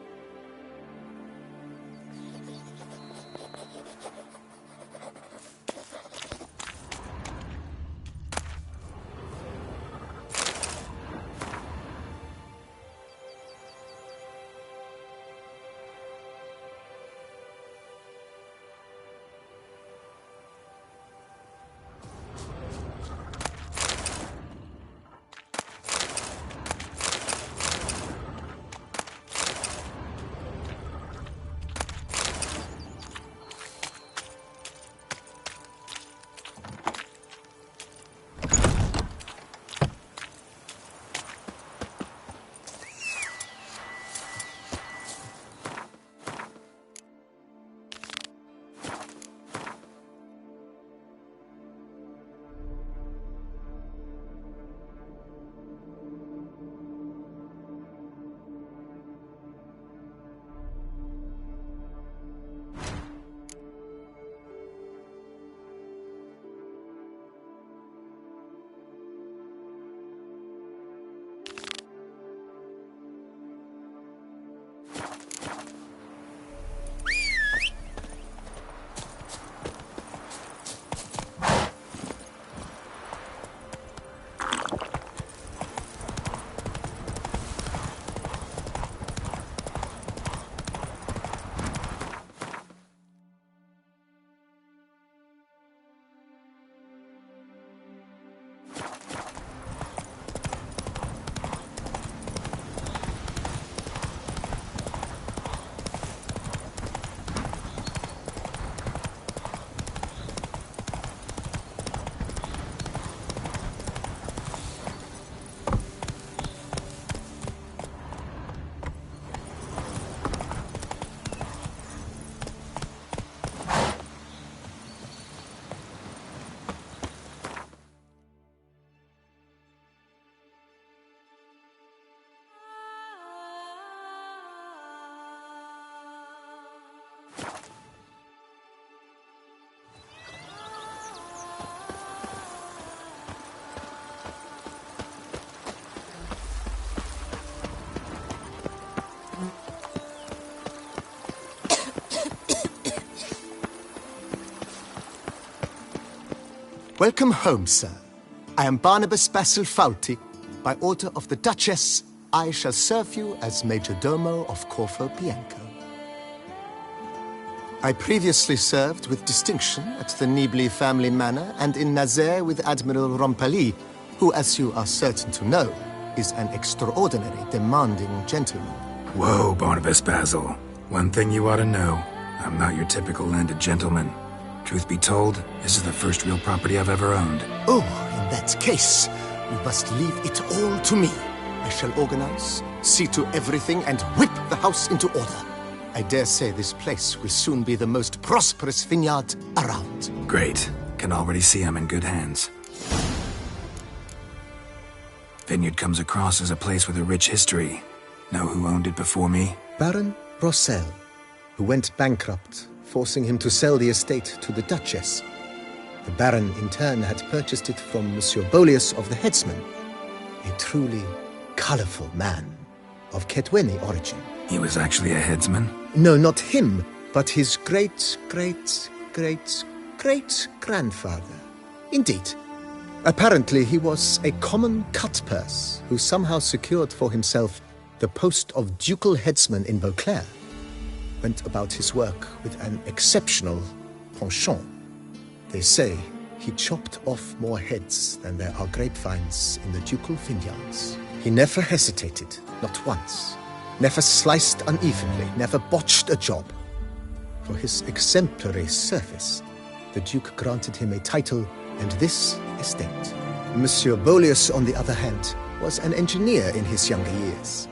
Welcome home, sir. I am Barnabas Basil Fauti. By order of the Duchess, I shall serve you as Major Domo of Corvo Bianco. I previously served with distinction at the Nibli family manor and in Nazaire with Admiral Rompali, who, as you are certain to know, is an extraordinary, demanding gentleman. Whoa, Barnabas Basil. One thing you ought to know. I'm not your typical landed gentleman. Truth be told, this is the first real property I've ever owned. Oh, in that case, you must leave it all to me. I shall organize, see to everything, and whip the house into order. I dare say this place will soon be the most prosperous vineyard around. Great. Can already see I'm in good hands. Vineyard comes across as a place with a rich history. Know who owned it before me? Baron Rossel, who went bankrupt, forcing him to sell the estate to the Duchess. The Baron, in turn, had purchased it from Monsieur Bolius of the Headsman, a truly colorful man of Ketweni origin. He was actually a headsman? No, not him, but his great-great-great-great-grandfather. Indeed. Apparently, he was a common cut-purse who somehow secured for himself the post of ducal headsman in Beauclair. Went about his work with an exceptional penchant. They say he chopped off more heads than there are grapevines in the ducal vineyards. He never hesitated, not once. Never sliced unevenly, never botched a job. For his exemplary service, the Duke granted him a title and this estate. Monsieur Bolius, on the other hand, was an engineer in his younger years.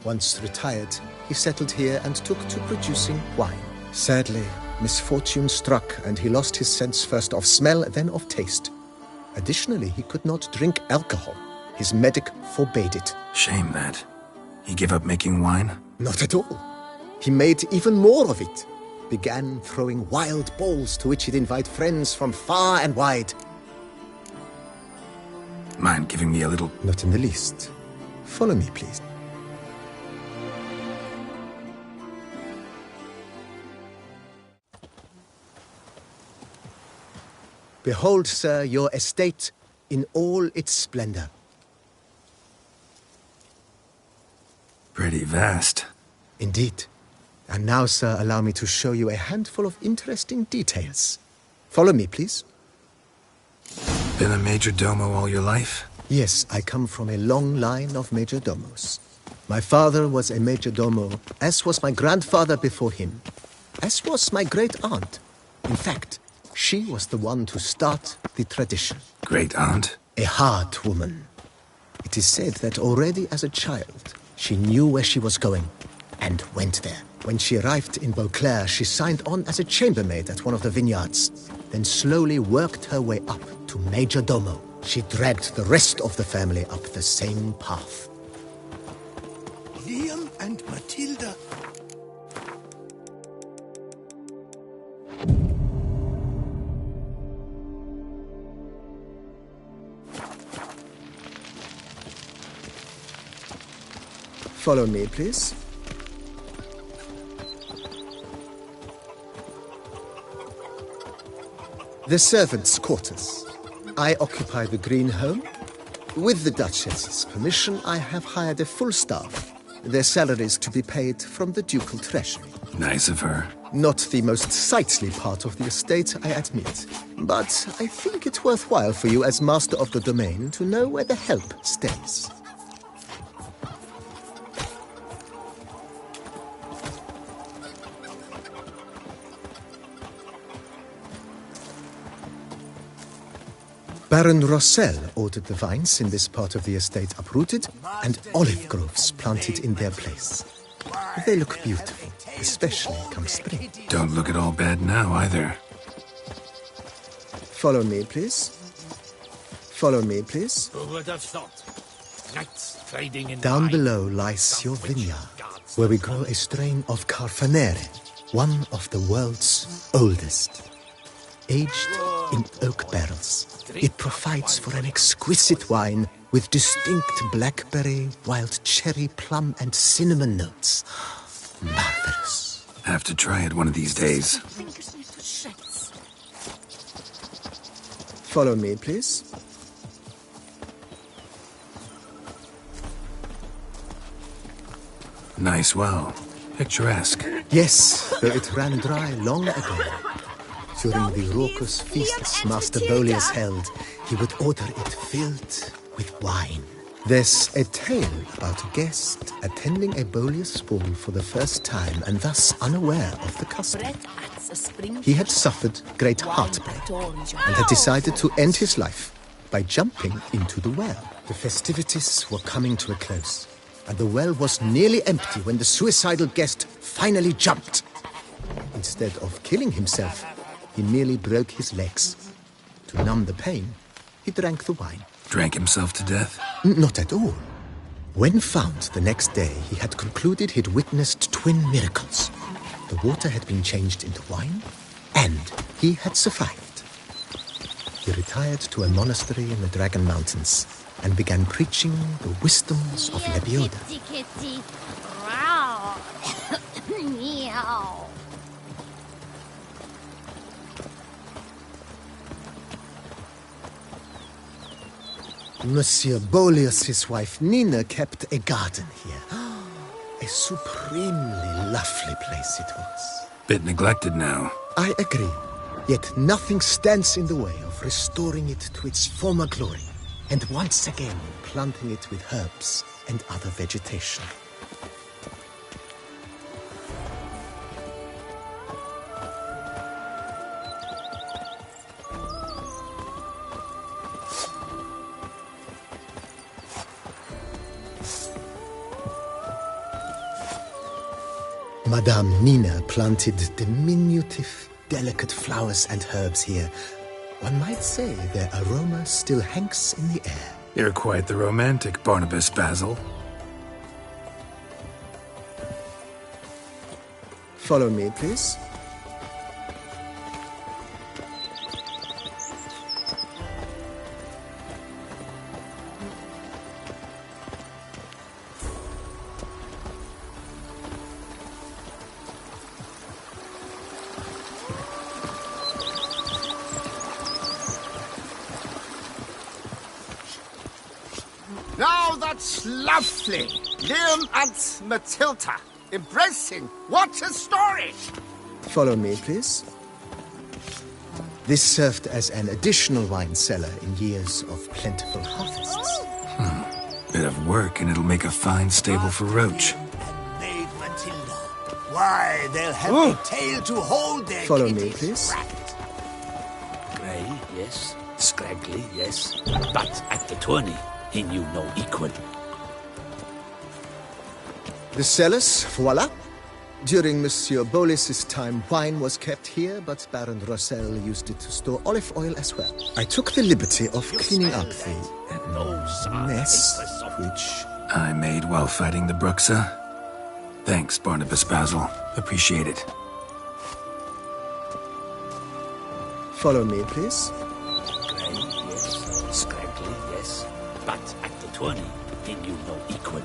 Once retired, he settled here and took to producing wine. Sadly, misfortune struck and he lost his sense first of smell, then of taste. Additionally, he could not drink alcohol. His medic forbade it. Shame that. He gave up making wine? Not at all. He made even more of it. Began throwing wild balls to which he'd invite friends from far and wide. Mind giving me a little? Not in the least. Follow me, please. Behold, sir, your estate in all its splendor. Pretty vast. Indeed. And now, sir, allow me to show you a handful of interesting details. Follow me, please. Been a major domo all your life? Yes, I come from a long line of major domos. My father was a major domo, as was my grandfather before him, as was my great-aunt. In fact, she was the one to start the tradition. Great-aunt? A hard woman. It is said that already as a child, she knew where she was going and went there. When she arrived in Beauclair, she signed on as a chambermaid at one of the vineyards, then slowly worked her way up to major domo. She dragged the rest of the family up the same path. Liam and Matilda. Follow me, please. The servants' quarters. I occupy the green home. With the Duchess's permission, I have hired a full staff. Their salaries to be paid from the ducal treasury. Nice of her. Not the most sightly part of the estate, I admit. But I think it worthwhile for you as master of the domain to know where the help stays. Baron Rossel ordered the vines in this part of the estate uprooted and olive groves planted in their place. They look beautiful, especially come spring. Don't look at all bad now, either. Follow me, please. Follow me, please. Who would have thought? Knights trading in Down below lies your vineyard, where we grow a strain of Carfanere, one of the world's oldest. Aged in oak barrels, it provides for an exquisite wine with distinct blackberry, wild cherry, plum, and cinnamon notes. Marvelous. Have to try it one of these days. Follow me, please. Nice well. Picturesque. Yes, though it ran dry long ago. During the raucous feasts Master Bolius held, he would order it filled with wine. There's a tale about a guest attending a Bolius ball for the first time and thus unaware of the custom. He had suffered great heartbreak and had decided to end his life by jumping into the well. The festivities were coming to a close, and the well was nearly empty when the suicidal guest finally jumped. Instead of killing himself, he merely broke his legs. To numb the pain, he drank the wine. Drank himself to death? Not at all. When found the next day, he had concluded he'd witnessed twin miracles. The water had been changed into wine, and he had survived. He retired to a monastery in the Dragon Mountains and began preaching the wisdoms of Lebioda. Kitty. Wow. Meow. Monsieur Bolius' wife Nina kept a garden here. A supremely lovely place it was. Bit neglected now. I agree. Yet nothing stands in the way of restoring it to its former glory, and once again planting it with herbs and other vegetation. Madame Nina planted diminutive, delicate flowers and herbs here. One might say their aroma still hangs in the air. You're quite the romantic, Barnabas Basil. Follow me, please. Now that's lovely. Liam and Matilda embracing. What a story! Follow me, please. This served as an additional wine cellar in years of plentiful harvests. Bit of work, and it'll make a fine stable for Roach. Maid Matilda. Why, they'll have a tail to hold their Follow kitty me, please. wrapped. Grey, yes. Scraggly, yes. But at the tourney, he knew no equal. The cellars, voila. During Monsieur Bolis's time, wine was kept here, but Baron Rossel used it to store olive oil as well. I took the liberty of cleaning up the mess, which I made while fighting the Bruxa. Thanks, Barnabas Basil. Appreciate it. Follow me, please. Grey, yes. Scraggly, yes. But at the tourney, he knew no equal.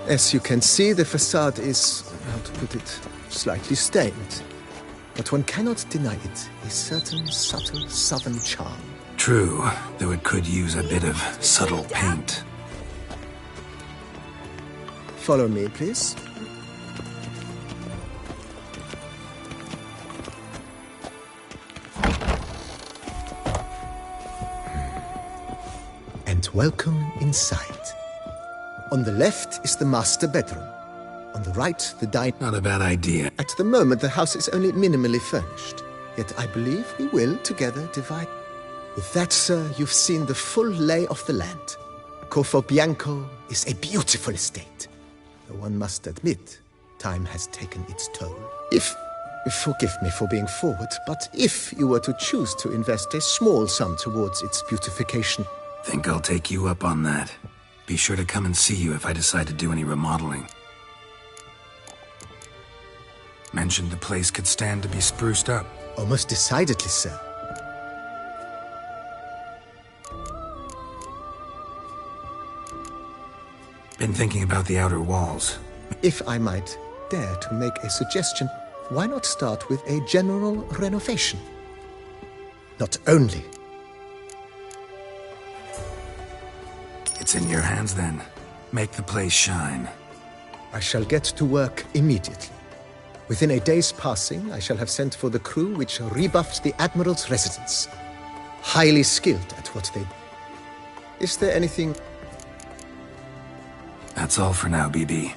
As you can see, the facade is, how to put it, slightly stained. But one cannot deny it, a certain subtle southern charm. True, though it could use a bit of subtle paint. Follow me, please. And welcome inside. On the left is the master bedroom. On the right, the dining... Not a bad idea. At the moment, the house is only minimally furnished. Yet I believe we will, together, divide... With that, sir, you've seen the full lay of the land. Corfo Bianco is a beautiful estate. Though one must admit, time has taken its toll. Forgive me for being forward, but if you were to choose to invest a small sum towards its beautification... Think I'll take you up on that. Be sure to come and see you if I decide to do any remodeling. Mentioned the place could stand to be spruced up. Oh, most decidedly, sir. Been thinking about the outer walls. If I might dare to make a suggestion, why not start with a general renovation? Not only. It's in your hands then. Make the place shine. I shall get to work immediately. Within a day's passing, I shall have sent for the crew which rebuffed the Admiral's residence. Highly skilled at what they do. Is there anything... That's all for now, BB.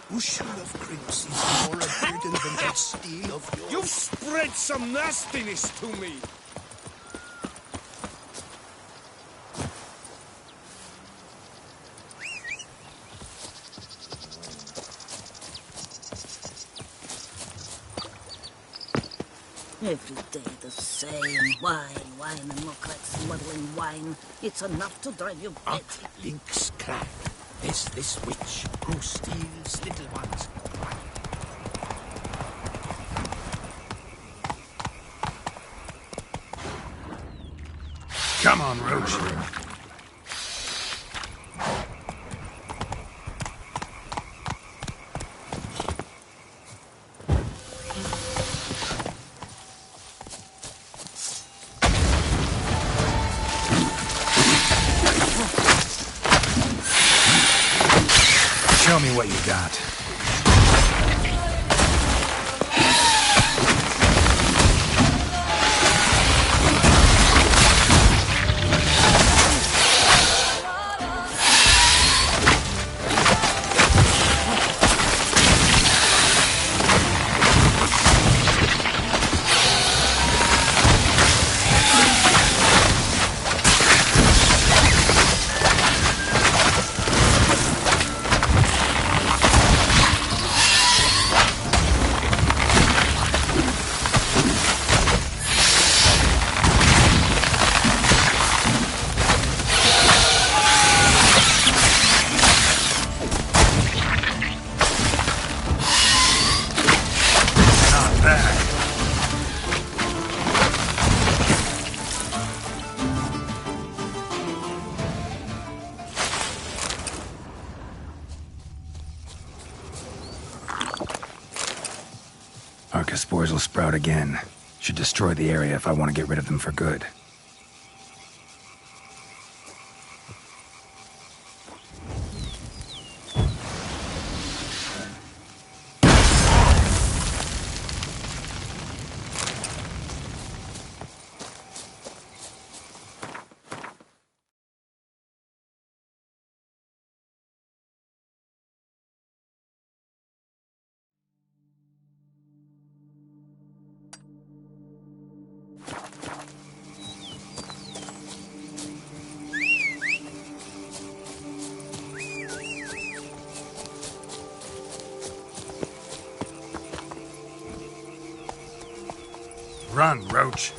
Bushel of crimson is more a burden than that steel of yours. You've spread some nastiness to me. Every day the same. Wine and more cracks muddling wine. It's enough to drive you batty. Link's crag. This witch who steals little ones. Come on, Roach. Show me what you got. The spores will sprout again. Should destroy the area if I want to get rid of them for good. Run, Roach.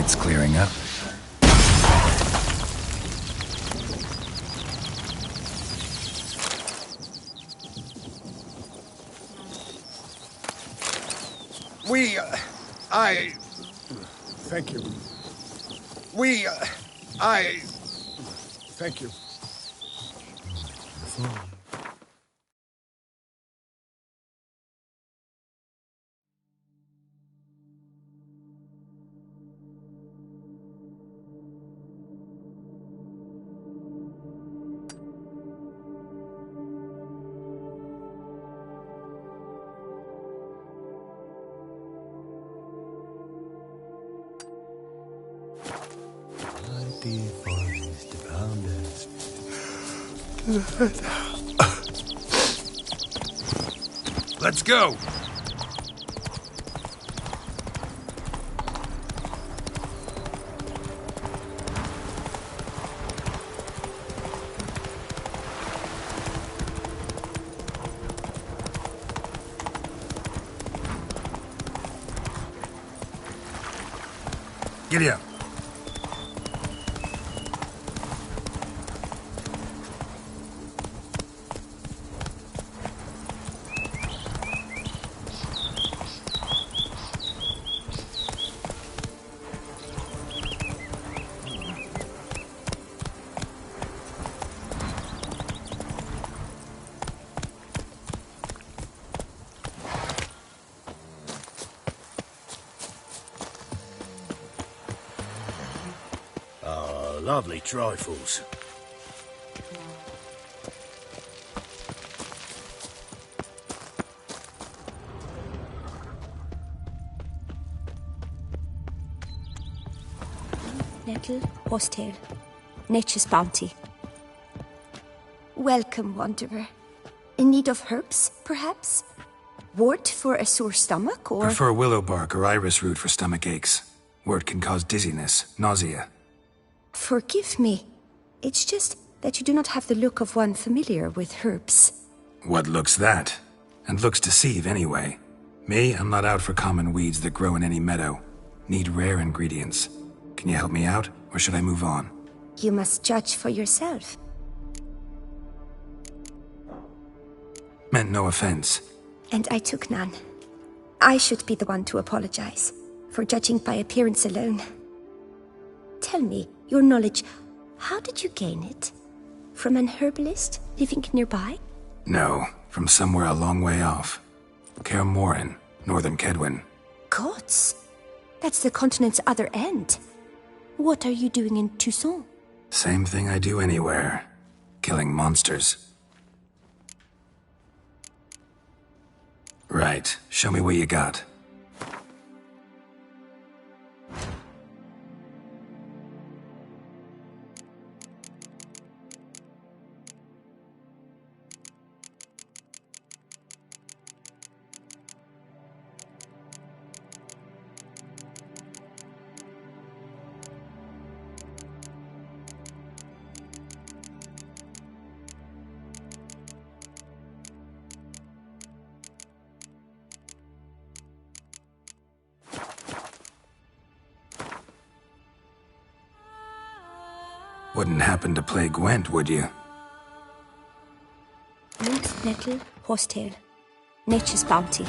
It's clearing up. Thank you. Thank you. Let's go! Giddy up. Lovely trifles. Nettle, horsetail, nature's bounty. Welcome, wanderer. In need of herbs, perhaps? Wort for a sore stomach, or... Prefer willow bark or iris root for stomach aches. Wort can cause dizziness, nausea. Forgive me. It's just that you do not have the look of one familiar with herbs. What looks that? And looks deceive anyway. Me, I'm not out for common weeds that grow in any meadow. Need rare ingredients. Can you help me out, or should I move on? You must judge for yourself. Meant no offense. And I took none. I should be the one to apologize for judging by appearance alone. Tell me, your knowledge, how did you gain it? From an herbalist living nearby? No, from somewhere a long way off. Kaer Morhen, northern Kedwin. Gods! That's the continent's other end. What are you doing in Toussaint? Same thing I do anywhere. Killing monsters. Right. Show me what you got. Wouldn't happen to play Gwent, would you? Mint, nettle, horsetail. Nature's bounty.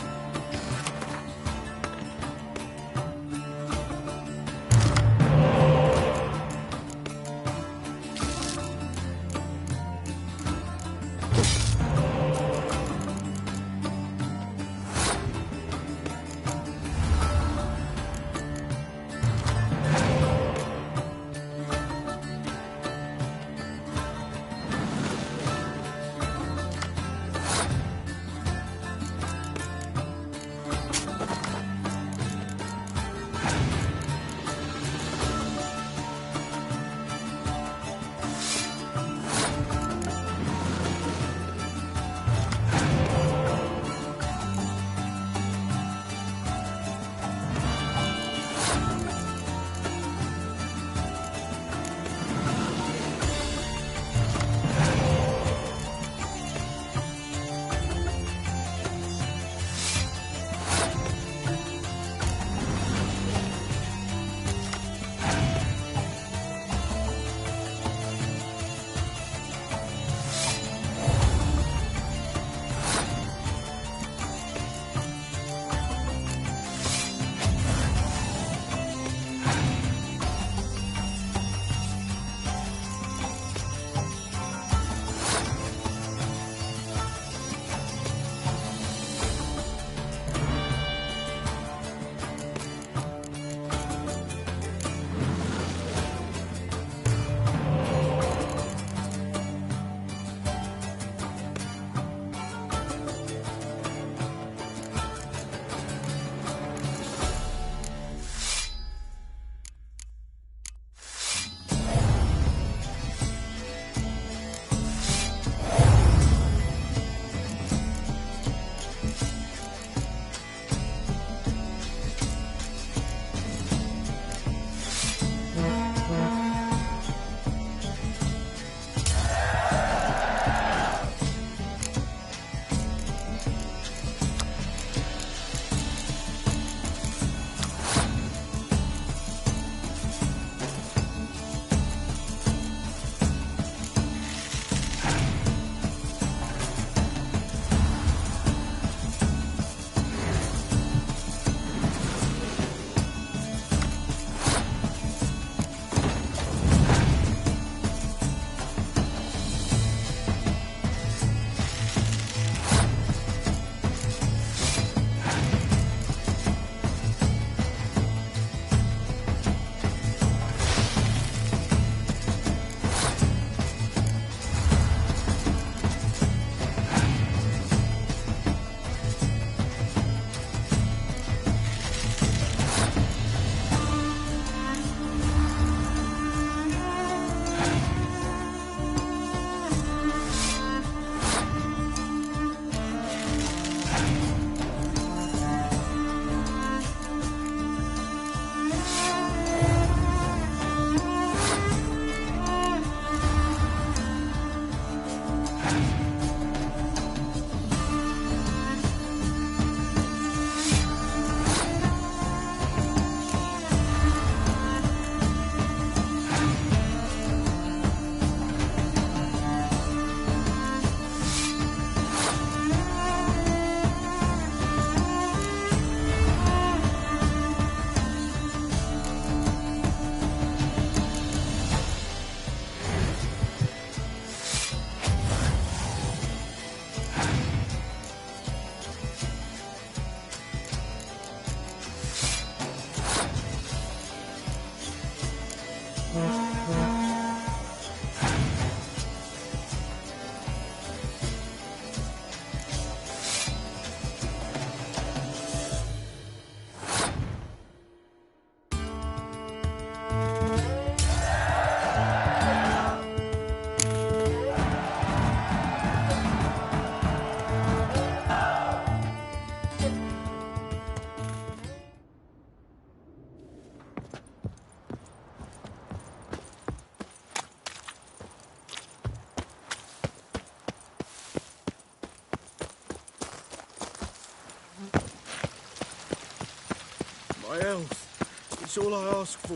My health. It's all I ask for.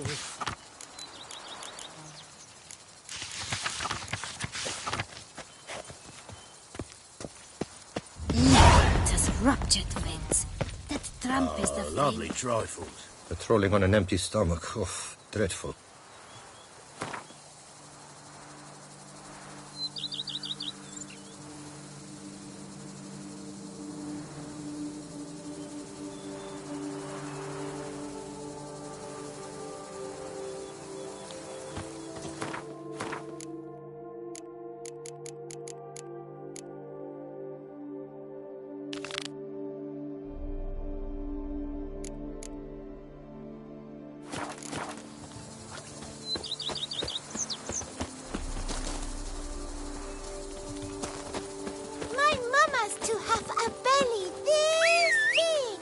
It has ruptured wings. That tramp is the Lovely trifles. Patrolling on an empty stomach. Oh, dreadful. My mama's to have a belly this big.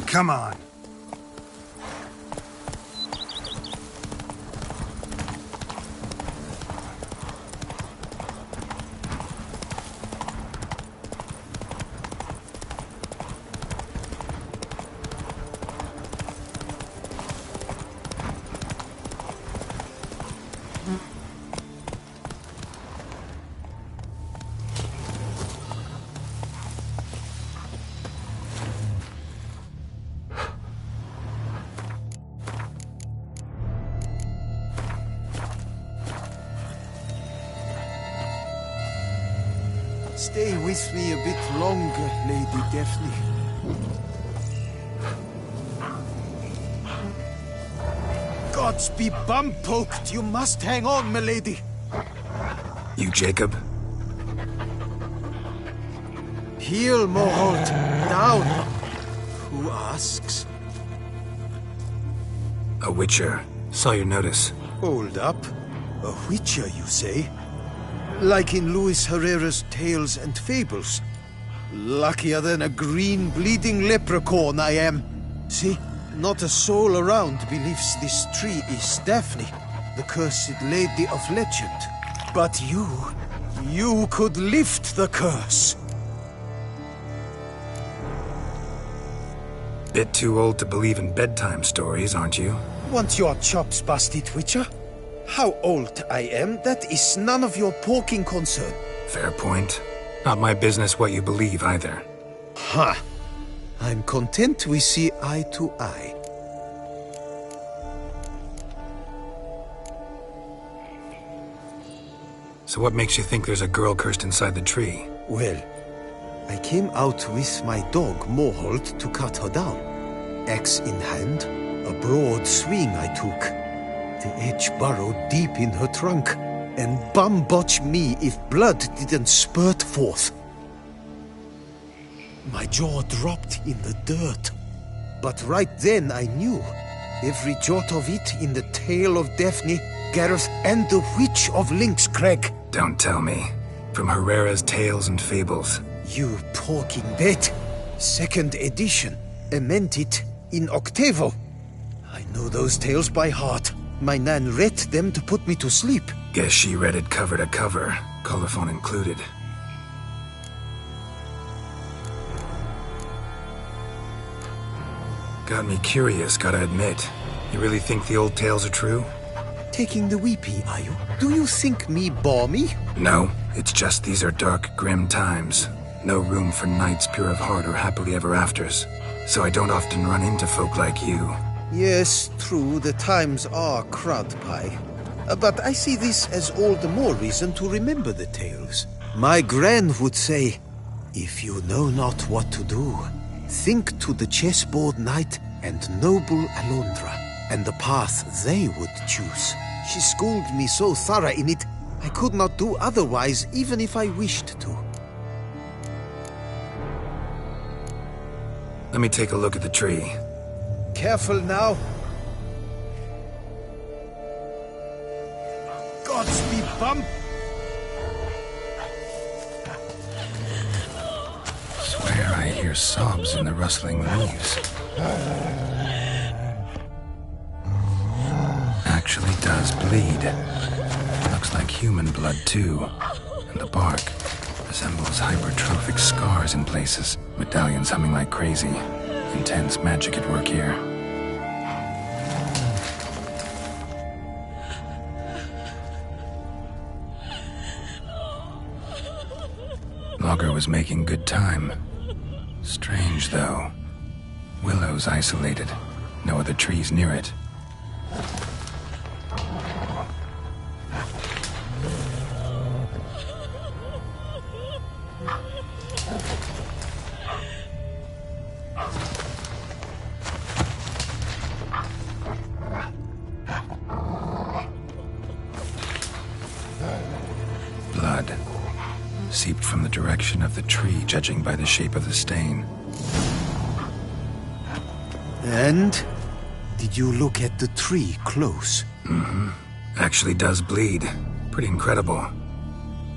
Come on. Stay with me a bit longer, Lady Daphne. Gods be bum-poked! You must hang on, milady! You Jacob? Heel, Moholt! Down! Who asks? A witcher. Saw your notice. Hold up. A witcher, you say? Like in Luis Herrera's Tales and Fables. Luckier than a green bleeding leprechaun I am. See, not a soul around believes this tree is Daphne, the cursed lady of legend. But you could lift the curse. Bit too old to believe in bedtime stories, aren't you? Want your chops busted, witcher? How old I am, that is none of your poking concern. Fair point. Not my business what you believe, either. Ha! I'm content we see eye to eye. So what makes you think there's a girl cursed inside the tree? Well, I came out with my dog, Moholt, to cut her down. Axe in hand, a broad swing I took. The edge burrowed deep in her trunk, and bum-botch me if blood didn't spurt forth. My jaw dropped in the dirt. But right then I knew. Every jot of it in the tale of Daphne, Gareth, and the Witch of Lynxcrag. Don't tell me. From Herrera's Tales and Fables. You talking bet. 2nd edition. Amended in octavo. I know those tales by heart. My nan read them to put me to sleep. Guess she read it cover to cover, colophon included. Got me curious, gotta admit. You really think the old tales are true? Taking the weepy, are you? Do you think me balmy? No, it's just these are dark, grim times. No room for knights pure of heart or happily ever afters. So I don't often run into folk like you. Yes, true, the times are crud pie. But I see this as all the more reason to remember the tales. My gran would say, if you know not what to do, think to the chessboard knight and noble Alondra, and the path they would choose. She schooled me so thorough in it, I could not do otherwise even if I wished to. Let me take a look at the tree. Careful now. Godspeed, bump! Swear I hear sobs in the rustling leaves. Actually does bleed. Looks like human blood, too. The bark resembles hypertrophic scars in places. Medallions humming like crazy. Intense magic at work here. Logger was making good time. Strange, though. Willow's isolated. No other trees near it. Blood seeped from the direction of the tree, judging by the shape of the stain. And? Did you look at the tree close? Mm-hmm. Actually does bleed. Pretty incredible.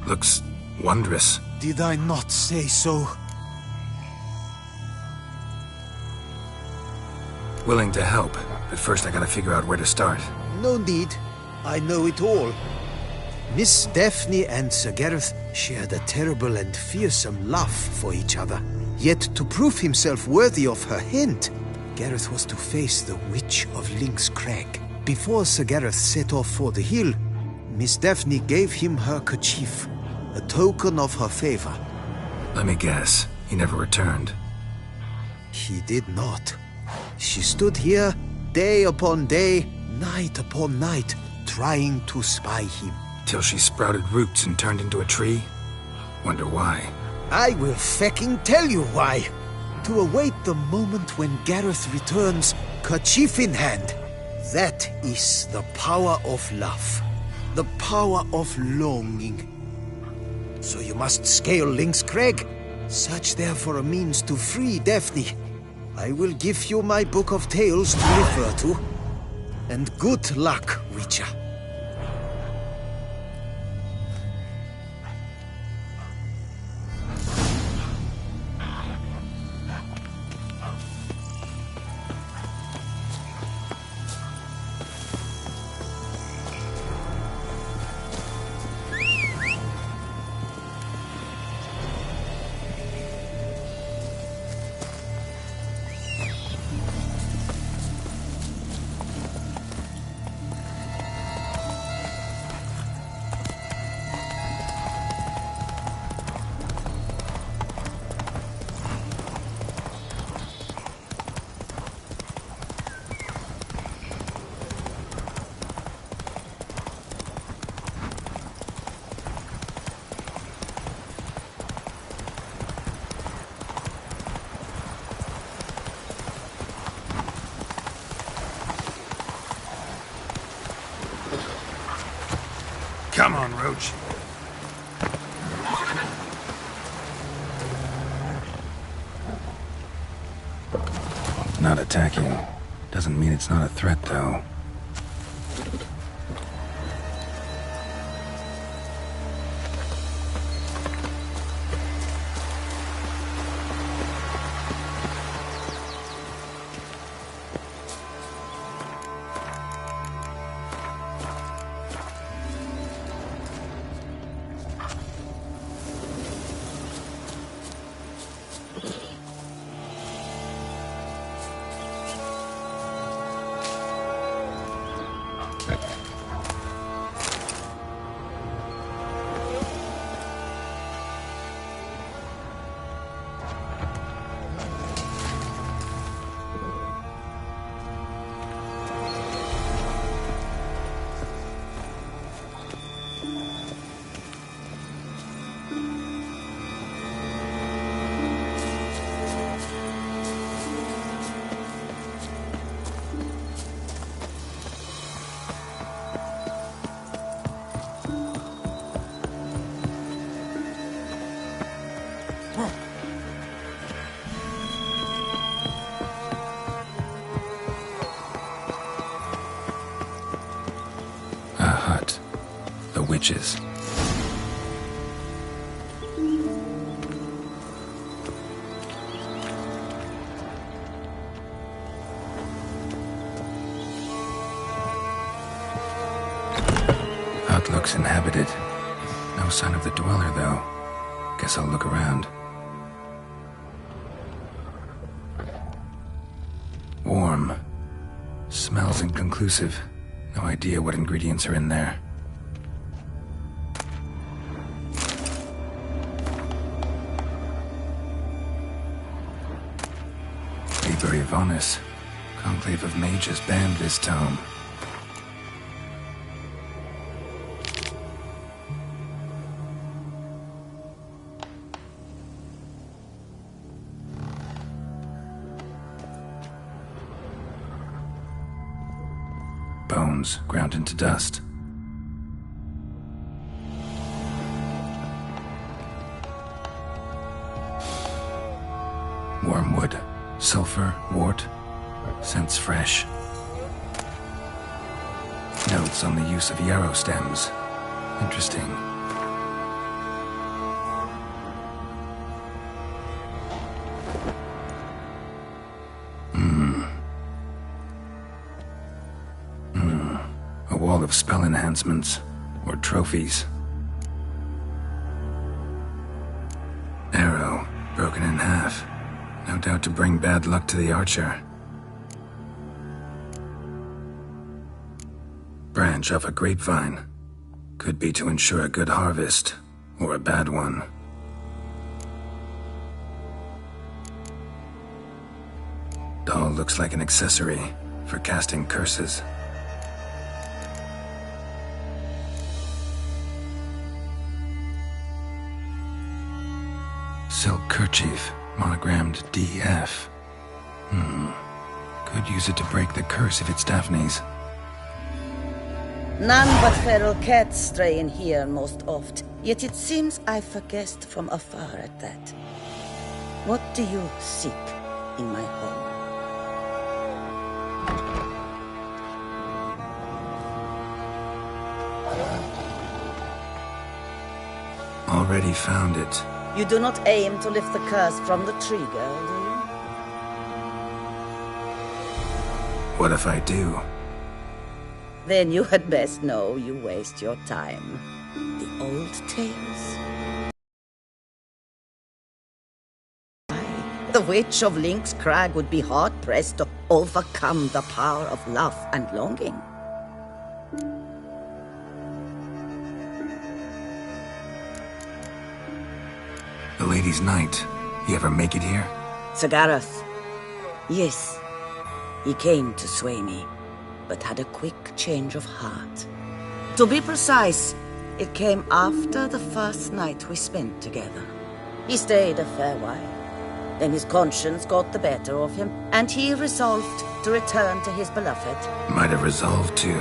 Looks wondrous. Did I not say so? Willing to help, but first I gotta figure out where to start. No need. I know it all. Miss Daphne and Sir Gareth shared a terrible and fearsome love for each other. Yet to prove himself worthy of her hint, Gareth was to face the Witch of Lynx Crag. Before Sir Gareth set off for the hill, Miss Daphne gave him her kerchief, a token of her favor. Let me guess, he never returned. He did not. She stood here, day upon day, night upon night, trying to spy him. Till she sprouted roots and turned into a tree? Wonder why. I will fecking tell you why. To await the moment when Gareth returns, kerchief in hand. That is the power of love. The power of longing. So you must scale Lynx Crag. Search there for a means to free Daphne. I will give you my book of tales to refer to. And good luck, Witcher. Come on, Roach. Not attacking. Doesn't mean it's not a threat, though. Witches. Hut looks inhabited. No sign of the dweller, though. Guess I'll look around. Warm. Smells inconclusive. No idea what ingredients are in there. Liber Ivanis. Conclave of Mages banned this tome. Bones ground into dust. Wormwood, sulfur, wart, scents fresh. Notes on the use of yarrow stems. Interesting. A wall of spell enhancements, or trophies. Arrow, broken in half. No doubt to bring bad luck to the archer. Branch off a grapevine. Could be to ensure a good harvest, or a bad one. Doll looks like an accessory for casting curses. Silk kerchief, monogrammed DF. Could use it to break the curse if it's Daphne's. None but feral cats stray in here most oft, yet it seems I've guessed from afar at that. What do you seek in my home? Already found it. You do not aim to lift the curse from the tree, girl, do you? What if I do? Then you had best know you waste your time. The old tales? The Witch of Lynx Crag would be hard-pressed to overcome the power of love and longing. The Lady's Knight. He ever make it here? Sagarath. Yes. He came to sway me, but had a quick change of heart. To be precise, it came after the first night we spent together. He stayed a fair while. Then his conscience got the better of him, and he resolved to return to his beloved. Might have resolved to,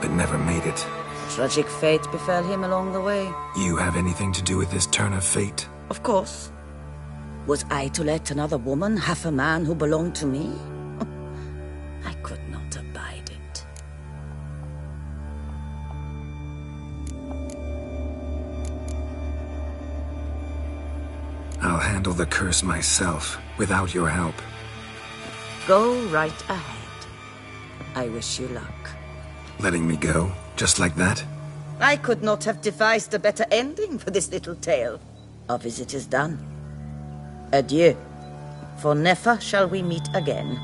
but never made it. Tragic fate befell him along the way. You have anything to do with this turn of fate? Of course. Was I to let another woman have a man who belonged to me? I could not abide it. I'll handle the curse myself, without your help. Go right ahead. I wish you luck. Letting me go, just like that? I could not have devised a better ending for this little tale. Our visit is done. Adieu. For never shall we meet again.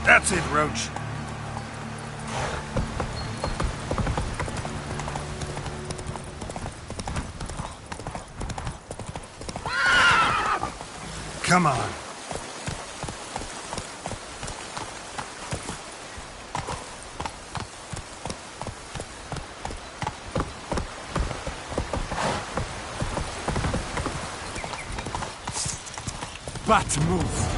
That's it, Roach. Come on. Bat move.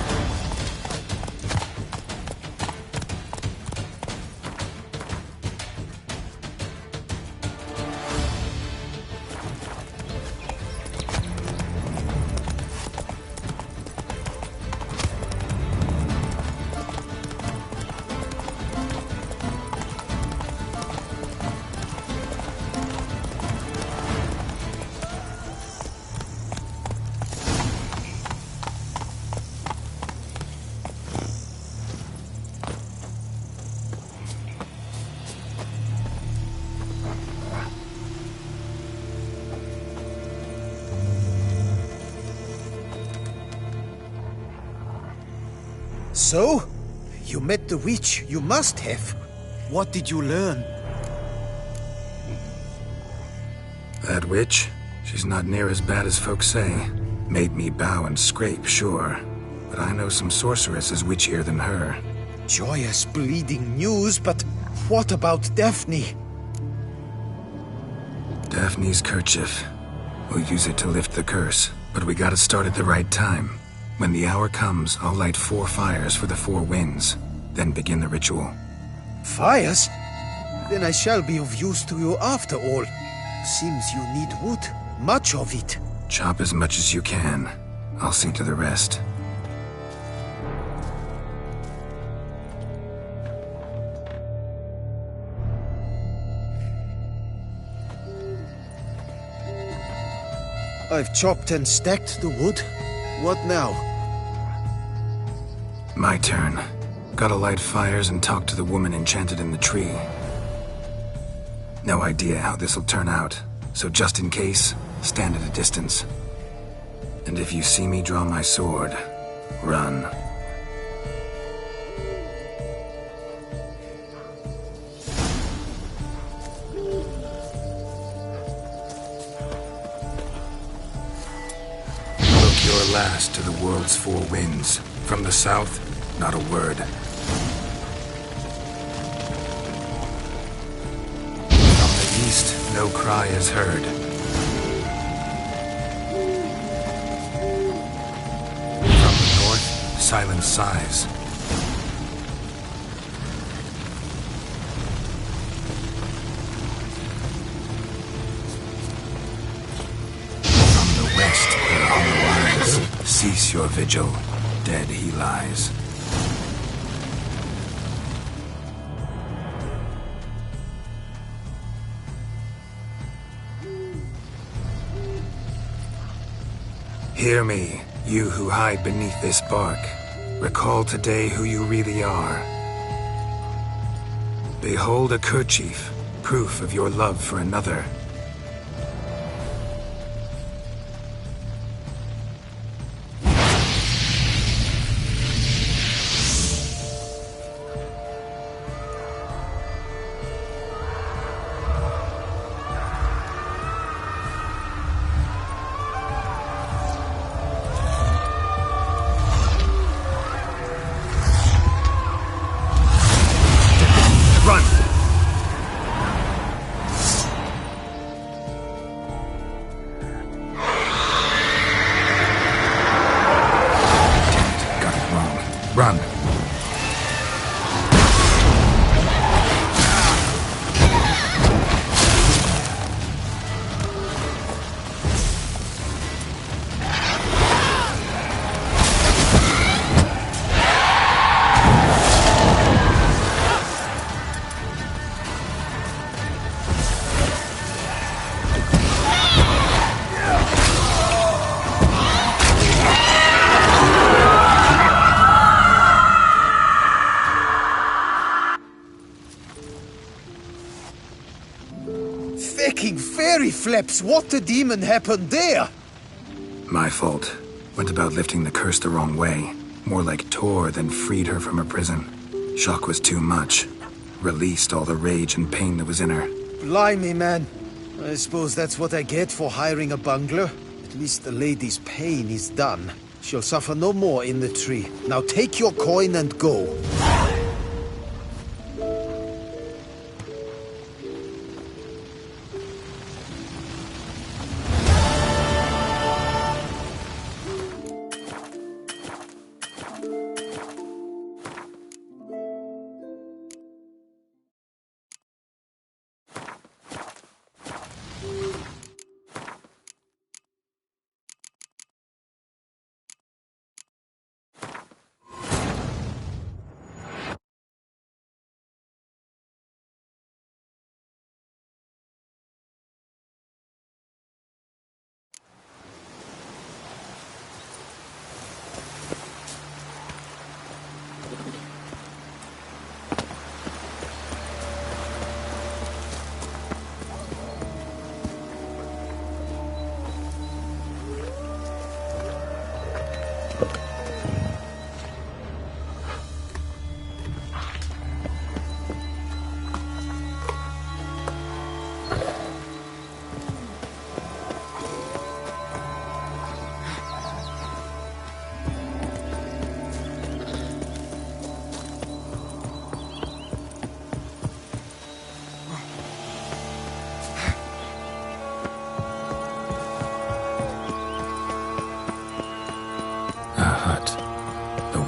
So? You met the witch. You must have. What did you learn? That witch? She's not near as bad as folks say. Made me bow and scrape, sure. But I know some sorceresses witchier than her. Joyous bleeding news, but what about Daphne? Daphne's kerchief. We'll use it to lift the curse, but we gotta start at the right time. When the hour comes, I'll light 4 fires for the 4 winds, then begin the ritual. Fires? Then I shall be of use to you after all. Seems you need wood. Much of it. Chop as much as you can. I'll see to the rest. I've chopped and stacked the wood. What now? My turn. Gotta light fires and talk to the woman enchanted in the tree. No idea how this'll turn out, so just in case, stand at a distance. And if you see me draw my sword, run. Look your last to the world's 4 winds. From the south, not a word. From the east, no cry is heard. From the north, silence sighs. From the west, her home lies. Cease your vigil. Dead he lies. Hear me, you who hide beneath this bark. Recall today who you really are. Behold a kerchief, proof of your love for another. Run. Fecking fairy flaps! What the demon happened there? My fault. Went about lifting the curse the wrong way. More like tore than freed her from her prison. Shock was too much. Released all the rage and pain that was in her. Blimey, man. I suppose that's what I get for hiring a bungler. At least the lady's pain is done. She'll suffer no more in the tree. Now take your coin and go.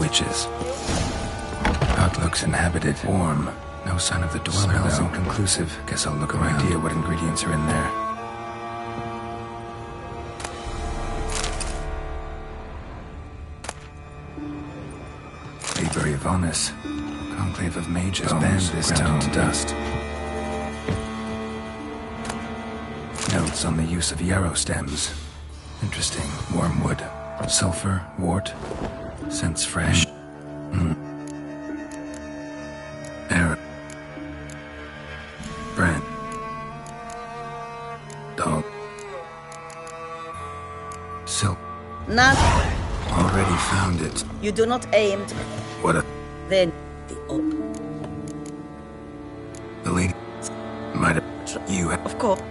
witches. Hut looks inhabited. Warm. No sign of the dweller. Smells inconclusive. Guess I'll look around. Idea what ingredients are in there. Library of Honest. Conclave of Mages banned this town to dust. Notes on the use of yarrow stems. Interesting. Wormwood. Sulfur. Wort. Scents fresh. Air. Brand. Dog. Silk. Nothing. Already found it. You do not aim to... What a... Then the oak. The lady... Might have... You have... Of course.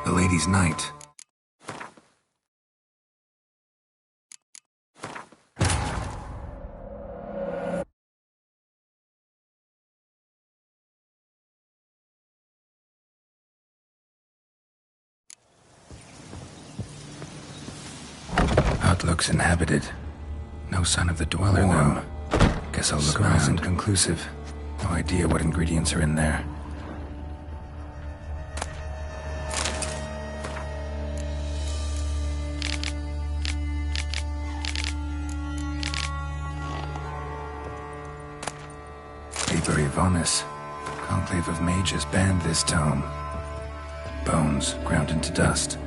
The lady's night. Hut looks inhabited. No sign of the dweller, though. Guess I'll look around. Smells inconclusive. No idea what ingredients are in there. Library of Honest. Conclave of Mages banned this tome. Bones ground into dust.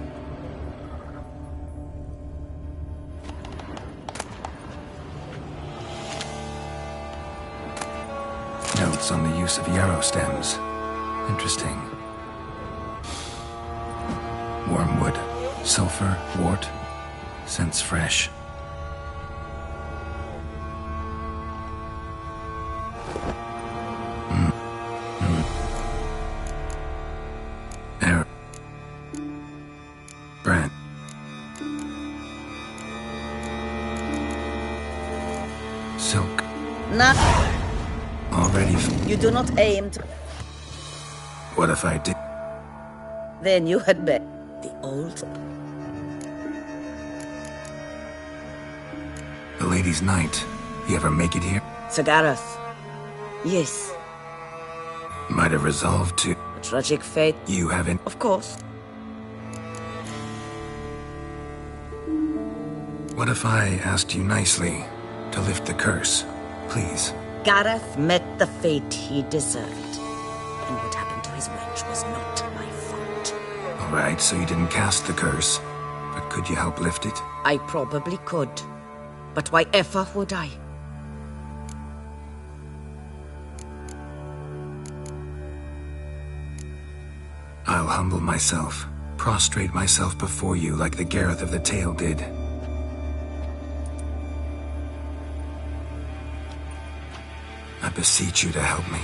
Notes on the use of yarrow stems. Interesting. Wormwood. Sulfur. Wort. Scents fresh. Air. Brand. Silk. Nothing. Already. You do not aim to... What if I did? Then you had better... The old... The lady's night. You ever make it here? Sir Gareth. Yes. Might have resolved to... A tragic fate. You haven't... Of course. What if I asked you nicely to lift the curse? Please. Gareth met the fate he deserved. And what happened to his wench was not my fault. Alright, so you didn't cast the curse. But could you help lift it? I probably could. But why ever would I? I'll humble myself. Prostrate myself before you like the Gareth of the tale did. I beseech you to help me.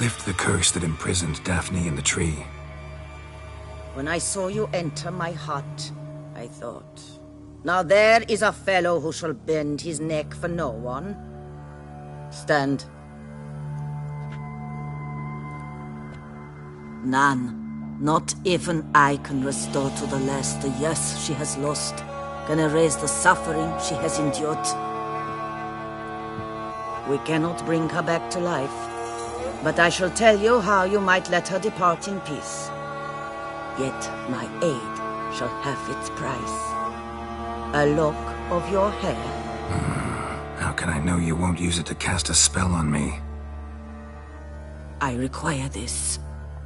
Lift the curse that imprisoned Daphne in the tree. When I saw you enter my heart, I thought, now there is a fellow who shall bend his neck for no one. Stand. None, not even I can restore to the last the years she has lost, can erase the suffering she has endured. We cannot bring her back to life, but I shall tell you how you might let her depart in peace. Yet my aid shall have its price. A lock of your hair. How can I know you won't use it to cast a spell on me? I require this.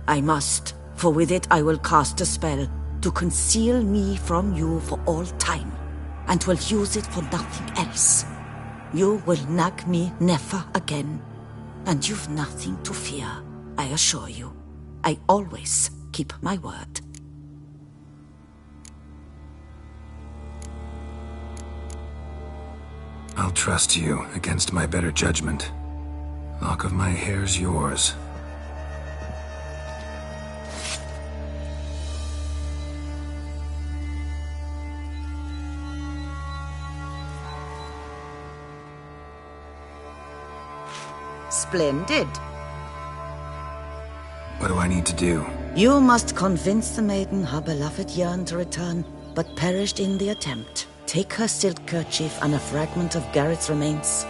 I must, for with it I will cast a spell to conceal me from you for all time, and will use it for nothing else. You will nag me never again, and you've nothing to fear, I assure you. I always keep my word. I'll trust you against my better judgment. Lock of my hair's yours. Splendid. What do I need to do? You must convince the maiden her beloved yearned to return, but perished in the attempt. Take her silk kerchief and a fragment of Gareth's remains.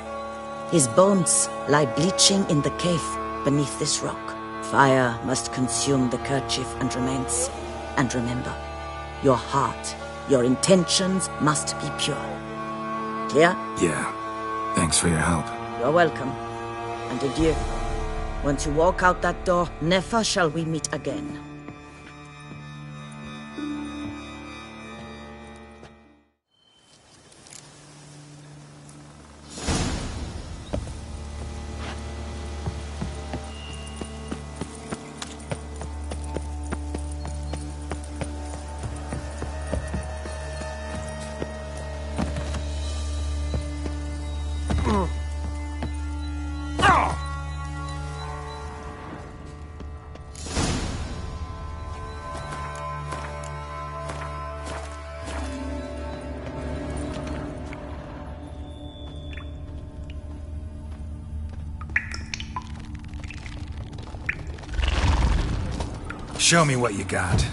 His bones lie bleaching in the cave beneath this rock. Fire must consume the kerchief and remains. And remember, your heart, your intentions must be pure. Clear? Yeah. Thanks for your help. You're welcome. And adieu. Once you walk out that door, never shall we meet again. Show me what you got.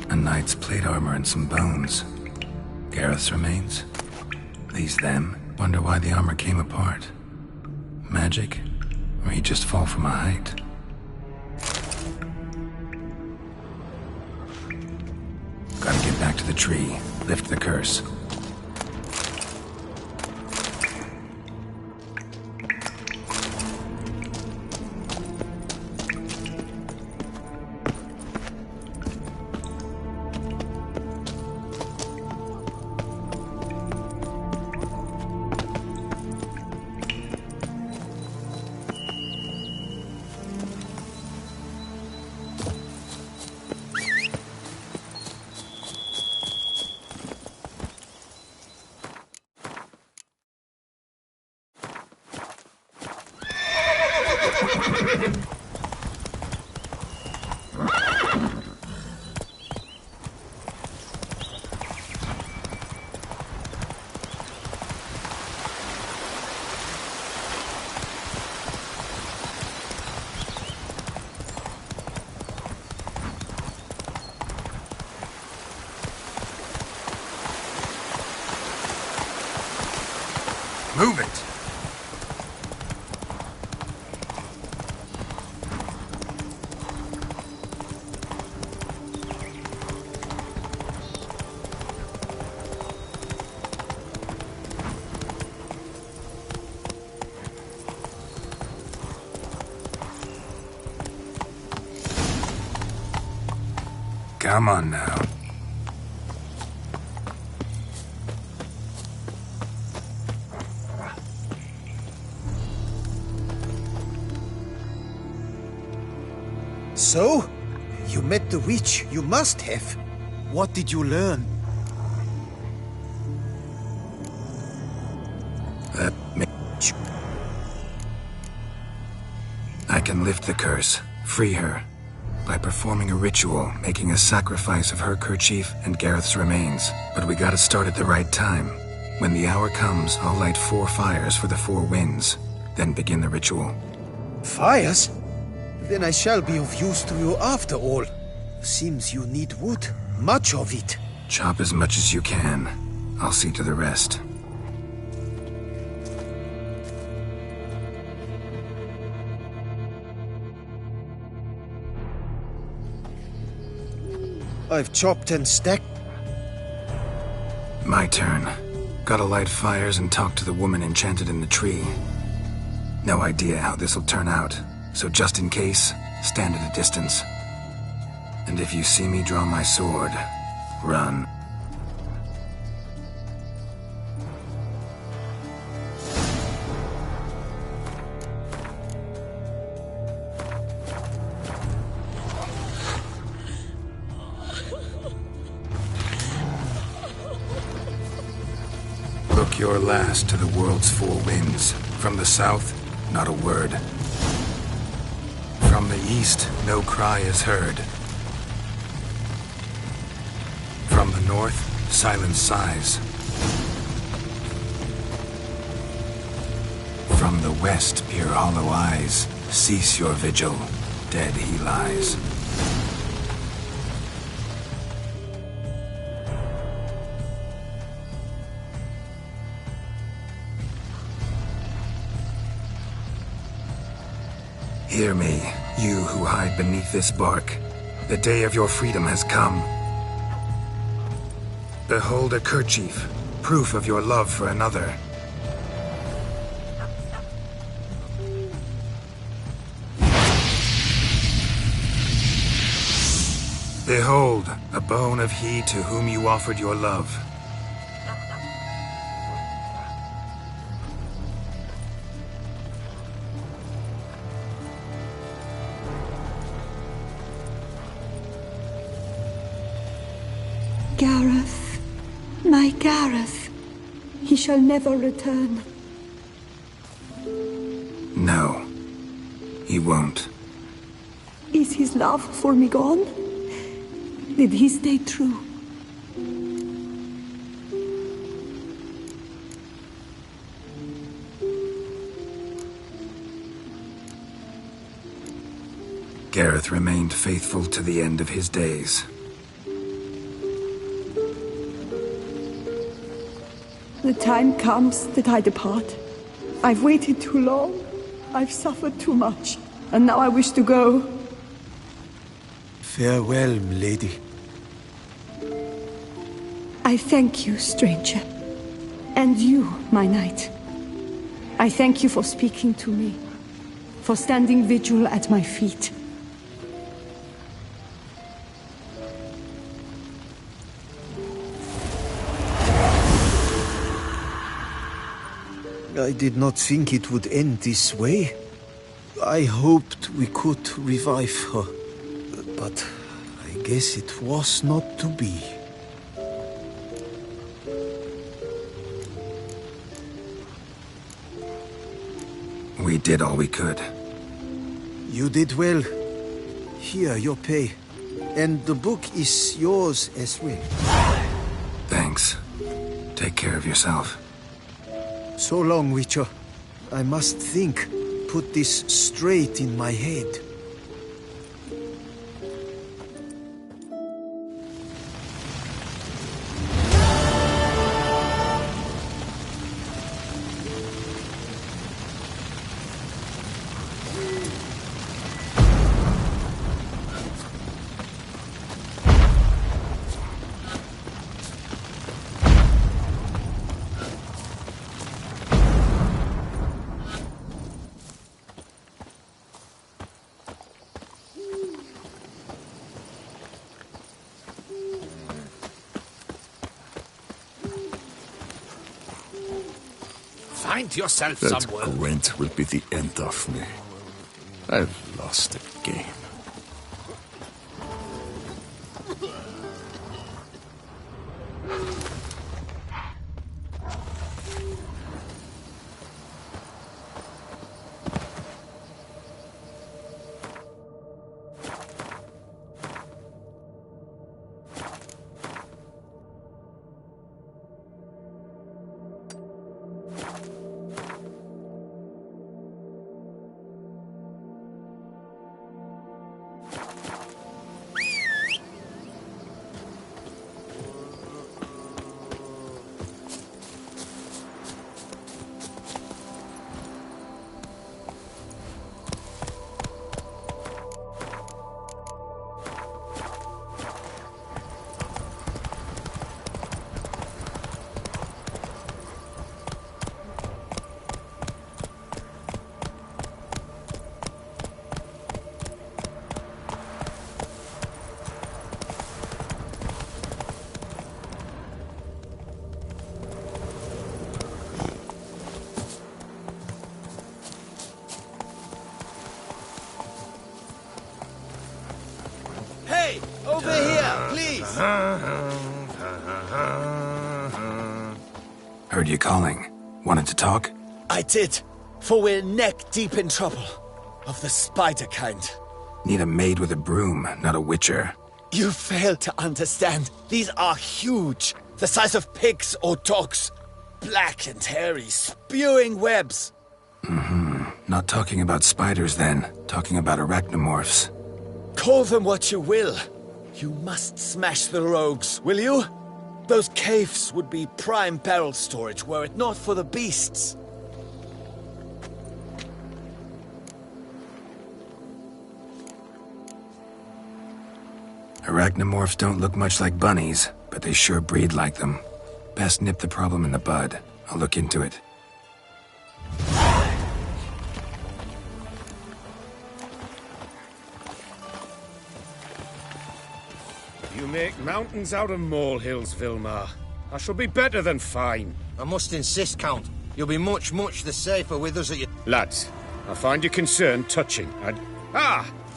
A knight's plate armor and some bones. Gareth's remains? These them? Wonder why the armor came apart. Magic? Or he'd just fall from a height? Gotta get back to the tree. Lift the curse. Move it! Come on now. So? You met the witch. You must have. What did you learn? I can lift the curse, free her, by performing a ritual, making a sacrifice of her kerchief and Gareth's remains. But we gotta start at the right time. When the hour comes, I'll light 4 fires for the 4 winds, then begin the ritual. Fires? Then I shall be of use to you after all. Seems you need wood. Much of it. Chop as much as you can. I'll see to the rest. I've chopped and stacked. My turn. Gotta light fires and talk to the woman enchanted in the tree. No idea how this'll turn out, so just in case, stand at a distance. And if you see me draw my sword, run. Look your last to the world's four winds. From the south, not a word. From the east, no cry is heard. From the north, silence sighs. From the west, peer hollow eyes. Cease your vigil, dead he lies. Hear me, you who hide beneath this bark. The day of your freedom has come. Behold a kerchief, proof of your love for another. Behold, a bone of he to whom you offered your love. Gareth, my Gareth, he shall never return. No, he won't. Is his love for me gone? Did he stay true? Gareth remained faithful to the end of his days. The time comes that I depart. I've waited too long. I've suffered too much. And now I wish to go. Farewell, milady. I thank you, stranger. And you, my knight. I thank you for speaking to me. For standing vigil at my feet. I did not think it would end this way. I hoped we could revive her. But I guess it was not to be. We did all we could. You did well. Here, your pay. And the book is yours as well. Thanks. Take care of yourself. So long, Witcher. I must think. Put this straight in my head. Find yourself That somewhere. Gwent will be the end of me. I've lost the game. Over here, please! Heard you calling. Wanted to talk? I did, for we're neck deep in trouble. Of the spider kind. Need a maid with a broom, not a witcher. You fail to understand. These are huge. The size of pigs or dogs. Black and hairy, spewing webs. Not talking about spiders then. Talking about arachnomorphs. Call them what you will. You must smash the rogues, will you? Those caves would be prime barrel storage were it not for the beasts. Arachnomorphs don't look much like bunnies, but they sure breed like them. Best nip the problem in the bud. I'll look into it. You make mountains out of molehills, Vilmar. I shall be better than fine. I must insist, Count. You'll be much, much the safer with us at your... Lads, I find your concern touching.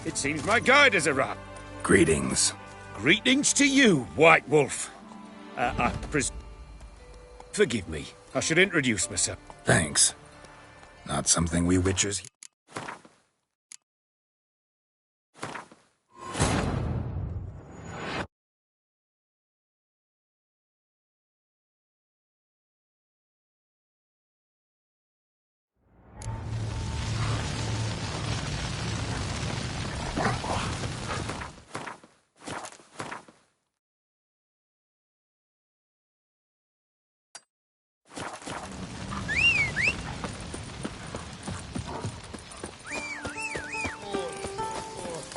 It seems my guide has arrived. Greetings. Greetings to you, White Wolf. Forgive me. I should introduce myself. Thanks. Not something we witchers...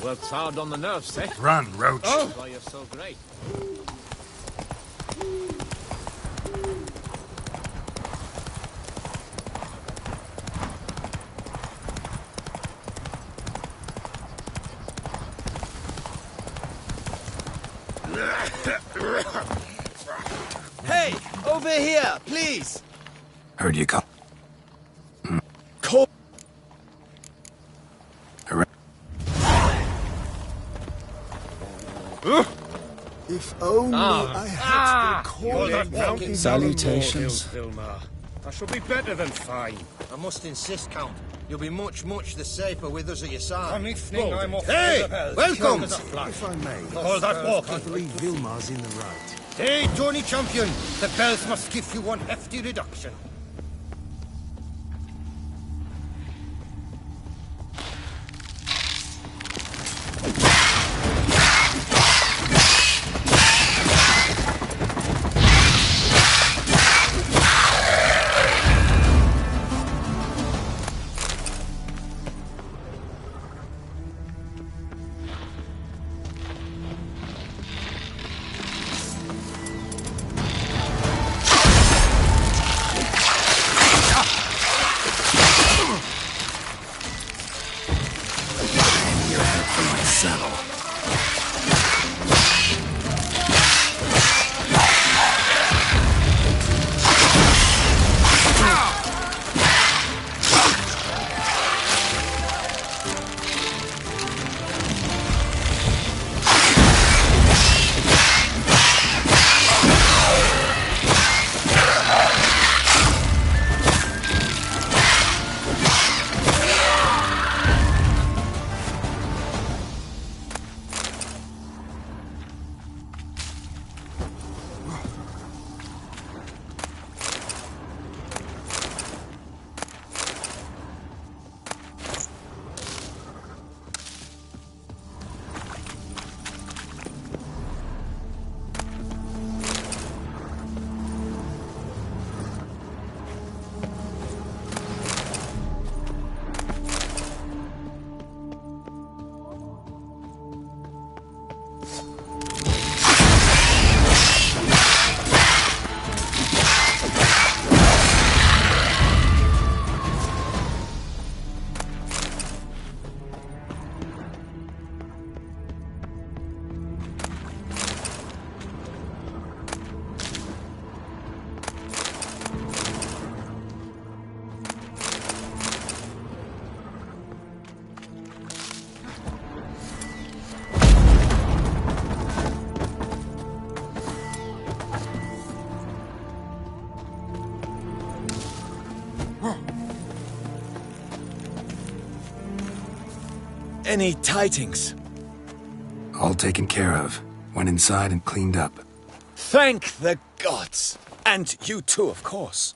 Well, it's hard on the nerves, eh? Run, Roach. Oh! That's why you're so great. Hey, over here, please! Heard you call. Call... If only I had the Salutations. Vilmar. I shall be better than fine. I must insist, Count. You'll be much, much the safer with us at your side. I'm evening, I'm off. Hey! Welcome! If I may, Hold that walking. I believe Vilmar's in the right. Hey, Tony Champion! The bells must give you one hefty reduction. Any tidings? All taken care of. Went inside and cleaned up. Thank the gods! And you too, of course.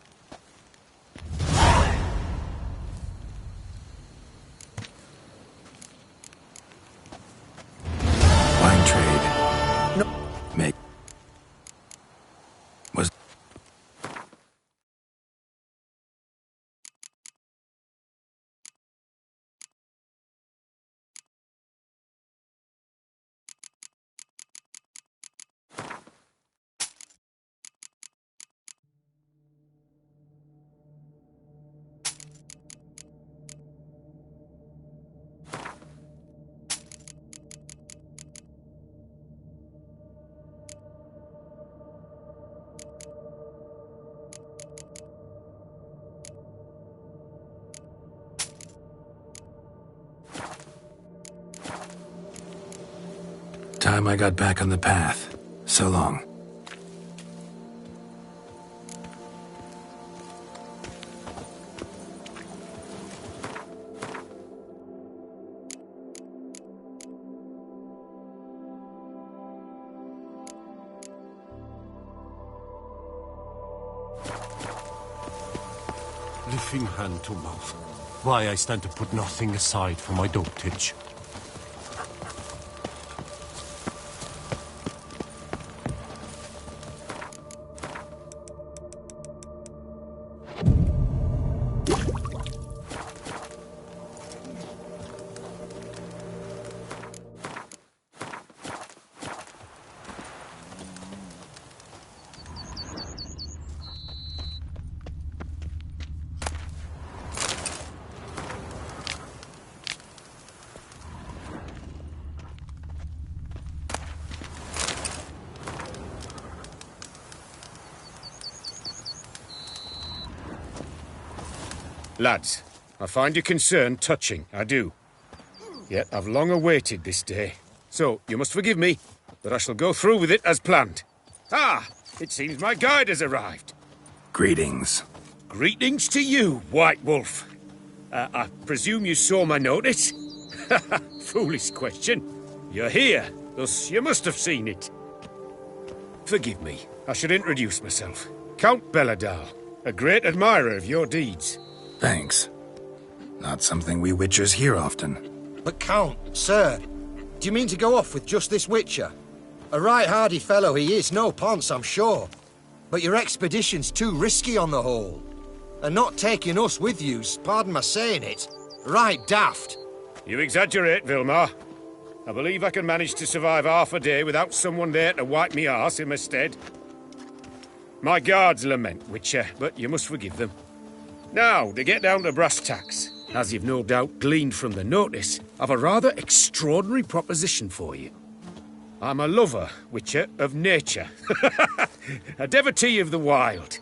Wine trade. No. Make. Was. Time I got back on the path. So long. Lifting hand to mouth. Why I stand to put nothing aside for my dotage. Lads, I find your concern touching, I do. Yet I've long awaited this day. So, you must forgive me, but I shall go through with it as planned. Ah, it seems my guide has arrived. Greetings. Greetings to you, White Wolf. I presume you saw my notice? Foolish question. You're here, thus you must have seen it. Forgive me, I should introduce myself. Count Belladal, a great admirer of your deeds. Thanks. Not something we Witchers hear often. But Count, sir, do you mean to go off with just this Witcher? A right hardy fellow he is, no ponce, I'm sure. But your expedition's too risky on the whole. And not taking us with you's, pardon my saying it, right daft. You exaggerate, Vilmar. I believe I can manage to survive half a day without someone there to wipe me arse in my stead. My guards lament, Witcher, but you must forgive them. Now, to get down to brass tacks, as you've no doubt gleaned from the notice, I've a rather extraordinary proposition for you. I'm a lover, Witcher, of nature. A devotee of the wild.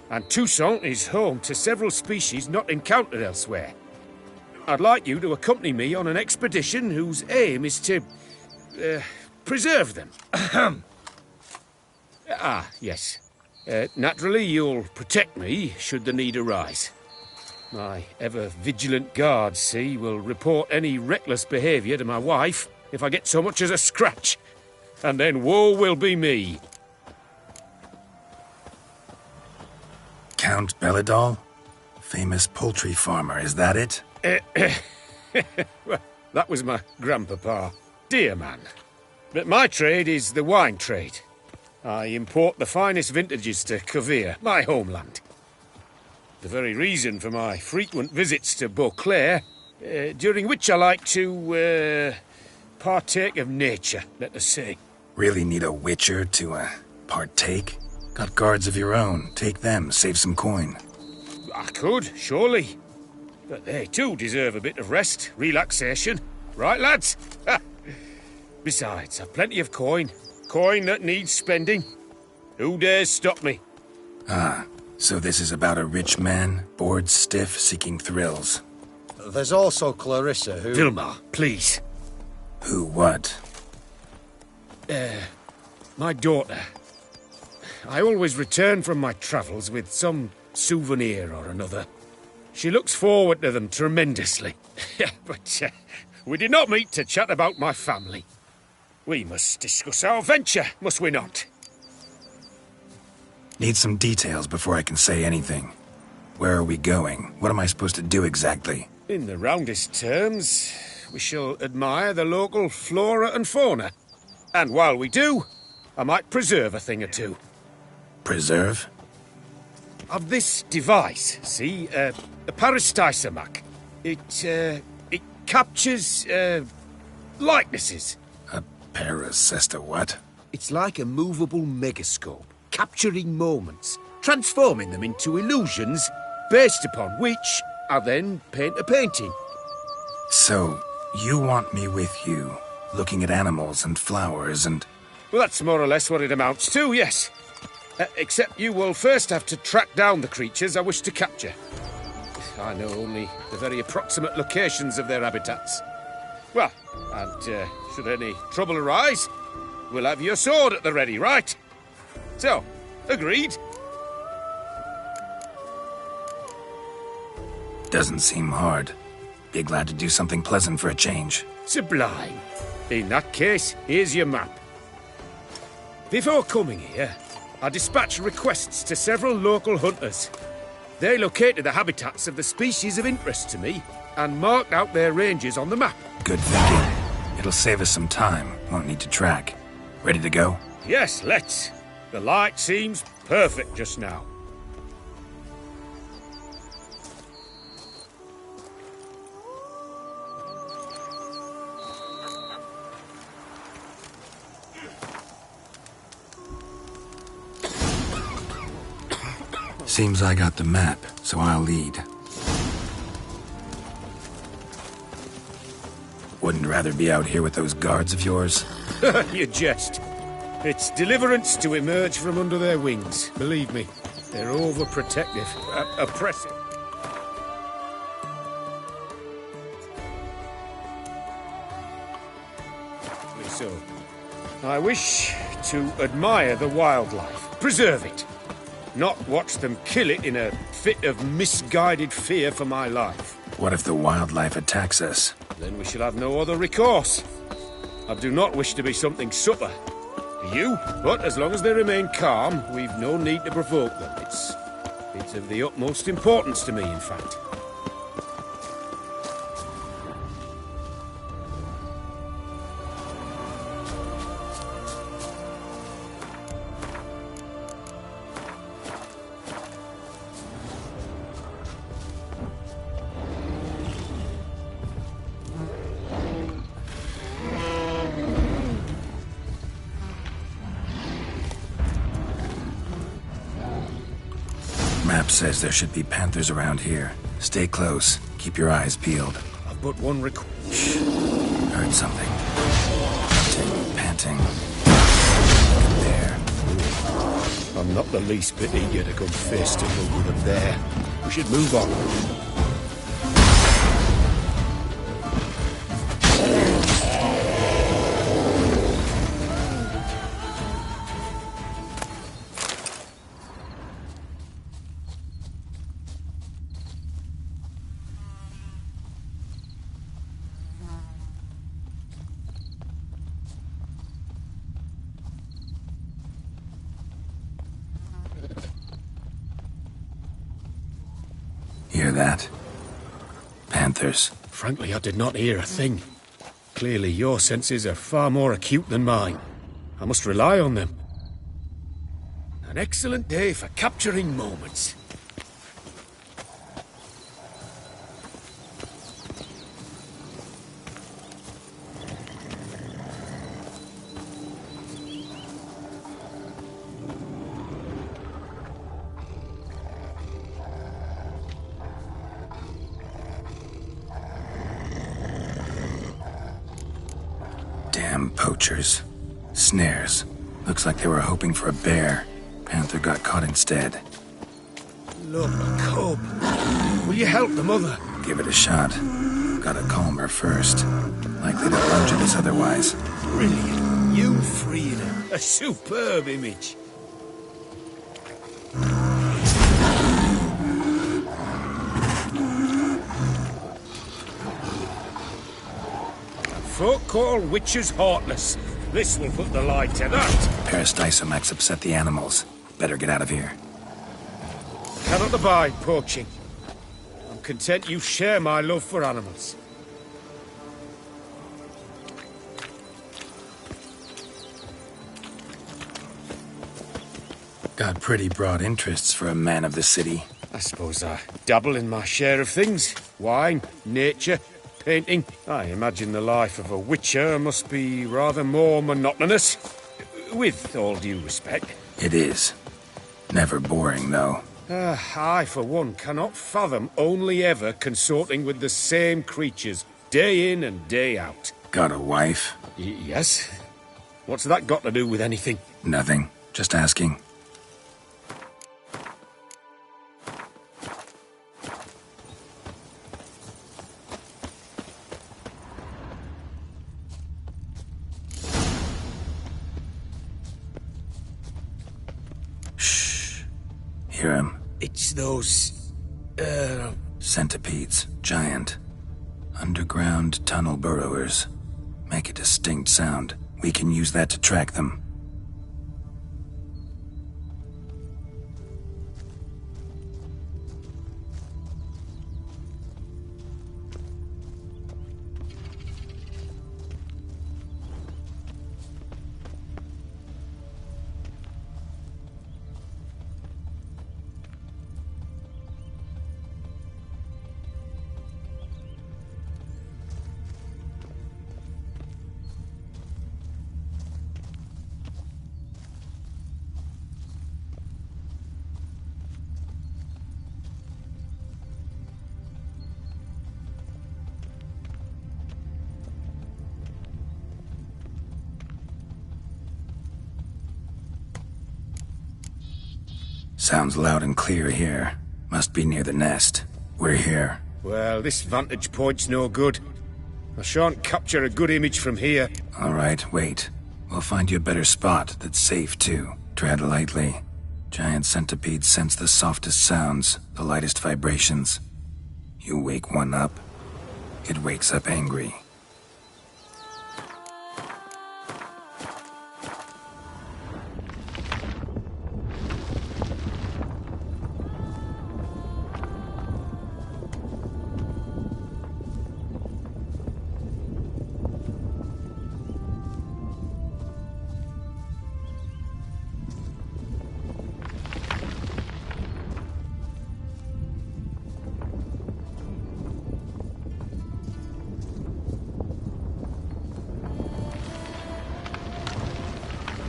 And Toussaint is home to several species not encountered elsewhere. I'd like you to accompany me on an expedition whose aim is to... preserve them. Yes. Naturally, you'll protect me should the need arise. My ever-vigilant guards, see, will report any reckless behaviour to my wife if I get so much as a scratch. And then woe will be me. Count Belladal? Famous poultry farmer, is that it? Well, that was my grandpapa. Dear man. But my trade is the wine trade. I import the finest vintages to Covere, my homeland. The very reason for my frequent visits to Beauclair, during which I like to, partake of nature, let us say. Really need a Witcher to, partake? Got guards of your own. Take them, save some coin. I could, surely. But they too deserve a bit of rest, relaxation. Right, lads? Besides, I've plenty of coin. Coin that needs spending. Who dares stop me? Ah, so this is about a rich man, bored stiff, seeking thrills. There's also Clarissa, who... Vilmar, please. Who what? My daughter. I always return from my travels with some souvenir or another. She looks forward to them tremendously. But we did not meet to chat about my family. We must discuss our venture, must we not? Need some details before I can say anything. Where are we going? What am I supposed to do exactly? In the roundest terms, we shall admire the local flora and fauna. And while we do, I might preserve a thing or two. Preserve? Of this device, see, a parastisomac. It captures, likenesses. A parasesta what? It's like a movable megascope, capturing moments, transforming them into illusions, based upon which I then paint a painting. So, you want me with you, looking at animals and flowers and... Well, that's more or less what it amounts to, yes. Except you will first have to track down the creatures I wish to capture. I know only the very approximate locations of their habitats. Well, and should any trouble arise, we'll have your sword at the ready, right? So, agreed? Doesn't seem hard. Be glad to do something pleasant for a change. Sublime. In that case, here's your map. Before coming here, I dispatched requests to several local hunters. They located the habitats of the species of interest to me and marked out their ranges on the map. Good thinking. It'll save us some time. Won't need to track. Ready to go? Yes, let's. The light seems perfect just now. Seems I got the map, so I'll lead. Wouldn't rather be out here with those guards of yours? You jest. It's deliverance to emerge from under their wings. Believe me, they're overprotective, oppressive. So, I wish to admire the wildlife, preserve it. Not watch them kill it in a fit of misguided fear for my life. What if the wildlife attacks us? Then we shall have no other recourse. I do not wish to be something supper to you, but as long as they remain calm, we've no need to provoke them. It's of the utmost importance to me, in fact. Map says there should be panthers around here. Stay close. Keep your eyes peeled. I've but one request. Heard something. Panting. There. I'm not the least bit eager to come face to face with them there. We should move on. Hear that? Panthers. Frankly, I did not hear a thing. Clearly, your senses are far more acute than mine. I must rely on them. An excellent day for capturing moments. Damn poachers. Snares. Looks like they were hoping for a bear. Panther got caught instead. Look, cub. Will you help the mother? Give it a shot. Gotta calm her first. Likely to lunge at us otherwise. Brilliant. You freed her. A superb image. folk call witches heartless. This will put the lie to that. Peristysomax upset the animals. Better get out of here. Cannot abide poaching. I'm content you share my love for animals. Got pretty broad interests for a man of the city. I suppose I dabble in my share of things. Wine, nature, painting. I imagine the life of a witcher must be rather more monotonous. With all due respect. It is. Never boring, though. I, for one, cannot fathom only ever consorting with the same creatures, day in and day out. Got a wife? Yes. What's that got to do with anything? Nothing. Just asking. Hear him? It's those... Centipedes. Giant. Underground tunnel burrowers. Make a distinct sound. We can use that to track them. Sounds loud and clear here. Must be near the nest. We're here. Well, this vantage point's no good. I shan't capture a good image from here. All right, wait. We'll find you a better spot that's safe, too. Tread lightly. Giant centipedes sense the softest sounds, the lightest vibrations. You wake one up, it wakes up angry.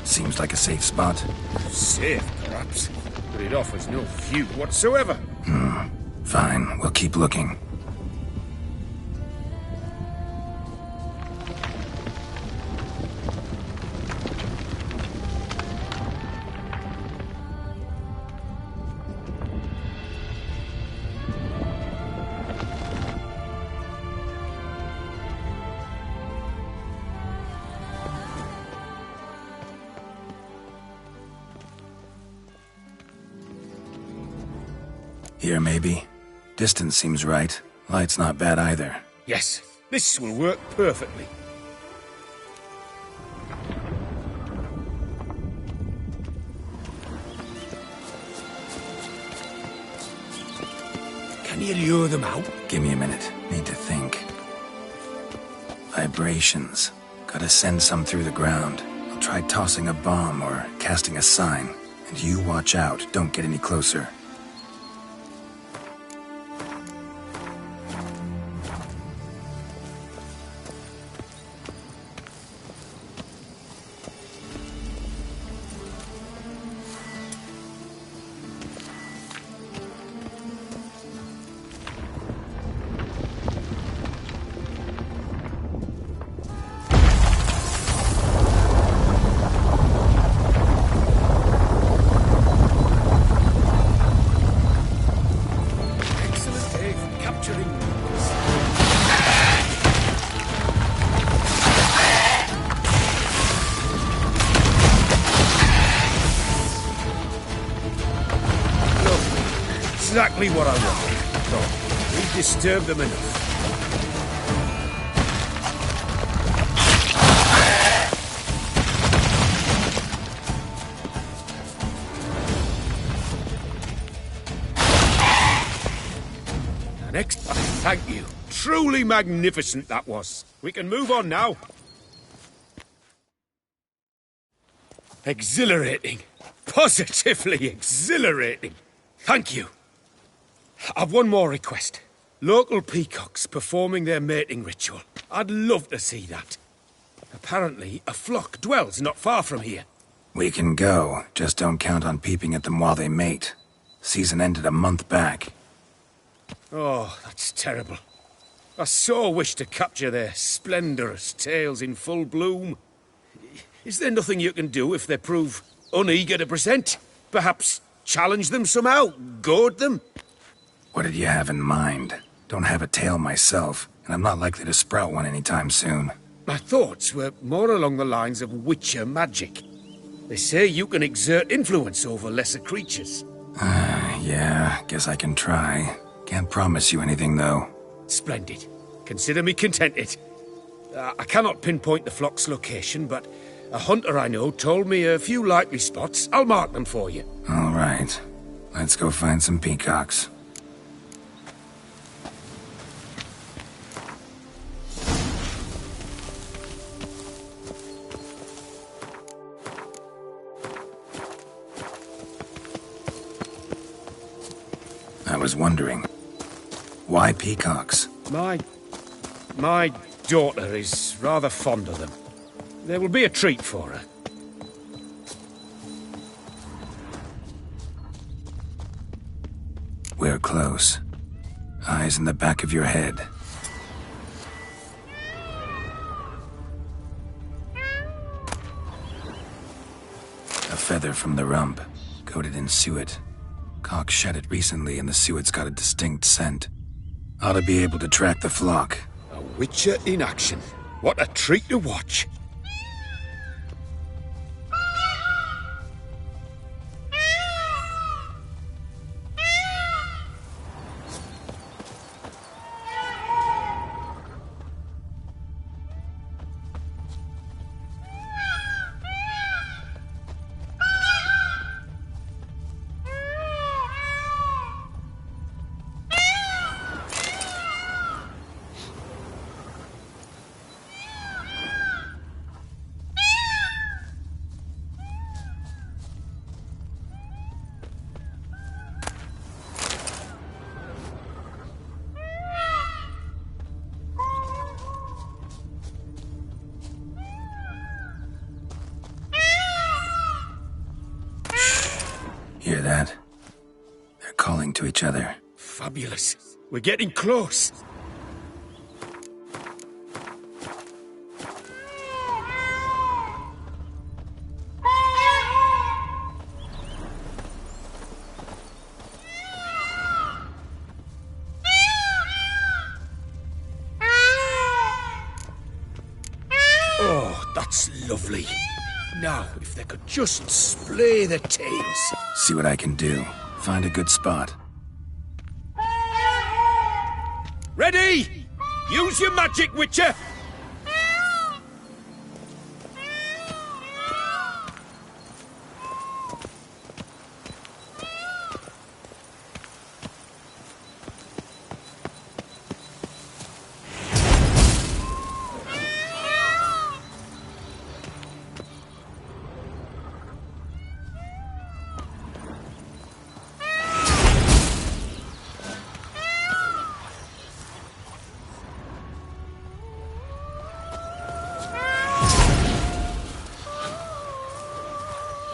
Seems like a safe spot. Safe, perhaps, but it offers no view whatsoever. Fine, we'll keep looking. Here, maybe. Distance seems right. Light's not bad either. Yes, this will work perfectly. Can you lure them out? Give me a minute. Need to think. Vibrations. Gotta send some through the ground. I'll try tossing a bomb or casting a sign. And you watch out. Don't get any closer. Exactly what I want. So, we've disturbed them enough. Truly magnificent, that was. We can move on now. Exhilarating. Positively exhilarating. Thank you. I've one more request. Local peacocks performing their mating ritual. I'd love to see that. Apparently, a flock dwells not far from here. We can go, just don't count on peeping at them while they mate. Season ended a month back. Oh, that's terrible. I so wish to capture their splendorous tails in full bloom. Is there nothing you can do if they prove uneager to present? Perhaps challenge them somehow? Goad them? What did you have in mind? Don't have a tail myself, and I'm not likely to sprout one anytime soon. My thoughts were more along the lines of witcher magic. They say you can exert influence over lesser creatures. Yeah, guess I can try. Can't promise you anything, though. Splendid. Consider me contented. I cannot pinpoint the flock's location, but a hunter I know told me a few likely spots. I'll mark them for you. All right. Let's go find some peacocks. I was wondering, why peacocks? My daughter is rather fond of them. There will be a treat for her. We're close. Eyes in the back of your head. A feather from the rump, coated in suet. Cock shed it recently and the suet's got a distinct scent. Ought to be able to track the flock. A witcher in action. What a treat to watch. Hear that? They're calling to each other. Fabulous. We're getting close. Oh, that's lovely. Now, if they could just splay their tails. See what I can do. Find a good spot. Ready? Use your magic, Witcher!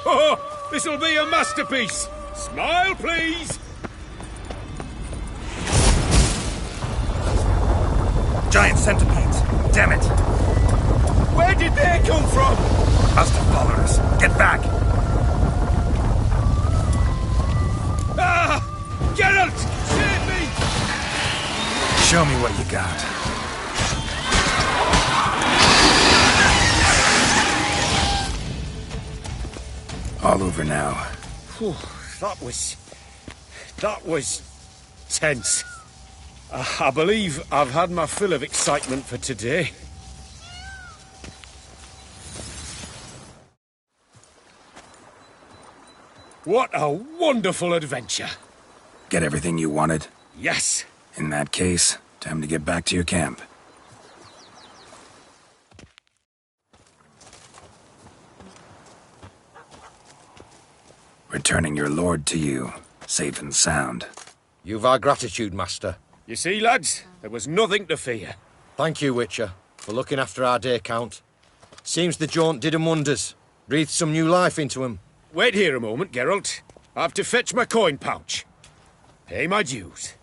Oh, this'll be a masterpiece! Smile, please! Giant centipedes! Damn it! Where did they come from? Must have followed us. Get back! Ah! Geralt! Save me! Show me what you got. All over now. Whew, that was tense. I believe I've had my fill of excitement for today. What a wonderful adventure. Get everything you wanted? Yes. In that case, Time to get back to your camp. Returning your lord to you, safe and sound. You've our gratitude, Master. You see, lads, there was nothing to fear. Thank you, Witcher, for looking after our day count. Seems the jaunt did 'em wonders. Breathed some new life into 'em. Wait here a moment, Geralt. I have to fetch my coin pouch. Pay my dues.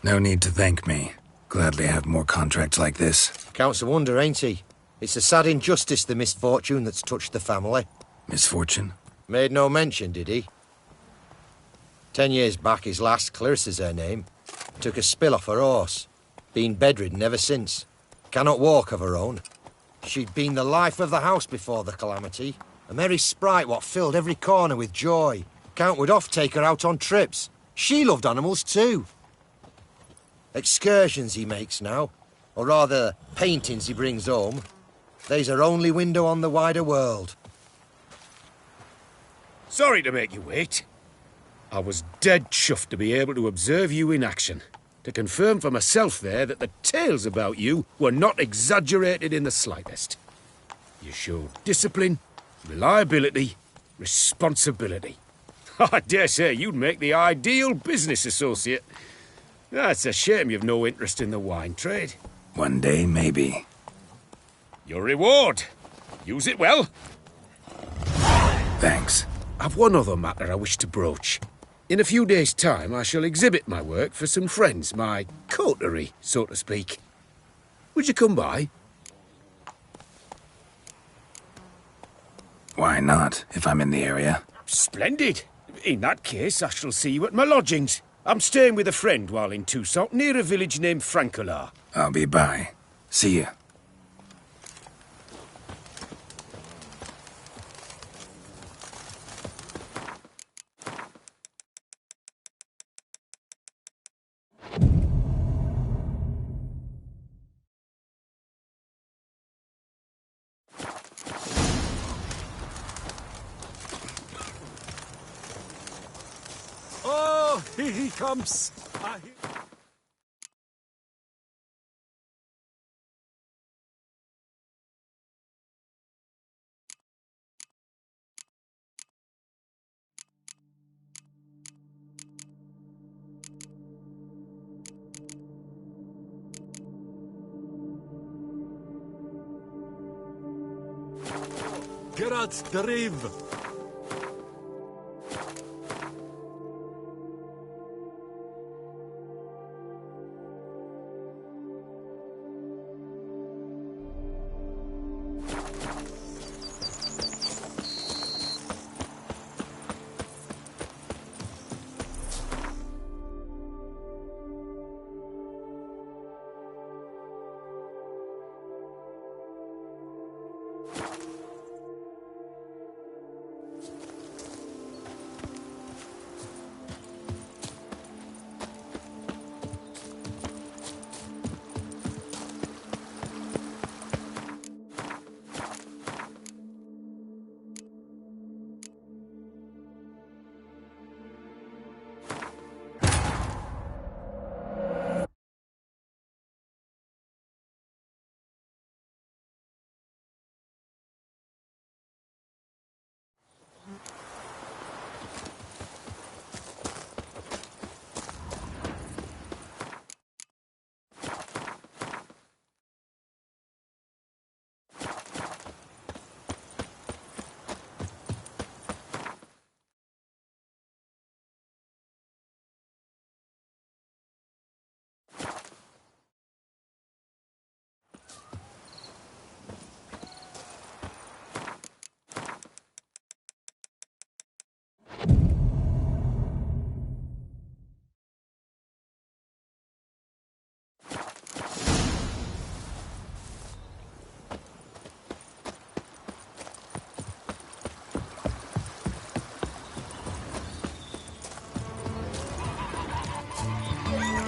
No need to thank me. Gladly have more contracts like this. Counts a wonder, ain't he? It's a sad injustice, the misfortune that's touched the family. Misfortune? Made no mention, did he? 10 years back, his lass, Clarissa's her name, took a spill off her horse. Been bedridden ever since. Cannot walk of her own. She'd been the life of the house before the calamity. A merry sprite what filled every corner with joy. Count would oft take her out on trips. She loved animals too. Excursions he makes now, or rather, paintings he brings home. They's her only window on the wider world. Sorry to make you wait. I was dead chuffed to be able to observe you in action. To confirm for myself there that the tales about you were not exaggerated in the slightest. You showed discipline, reliability, responsibility. I dare say you'd make the ideal business associate. It's a shame you've no interest in the wine trade. One day, maybe. Your reward. Use it well. Thanks. I've one other matter I wish to broach. In a few days' time, I shall exhibit my work for some friends, my coterie, so to speak. Would you come by? Why not, if I'm in the area? Splendid. In that case, I shall see you at my lodgings. I'm staying with a friend while in Toussaint, near a village named Francolar. I'll be by. See you. Oh, here he comes. Geralt the Rive.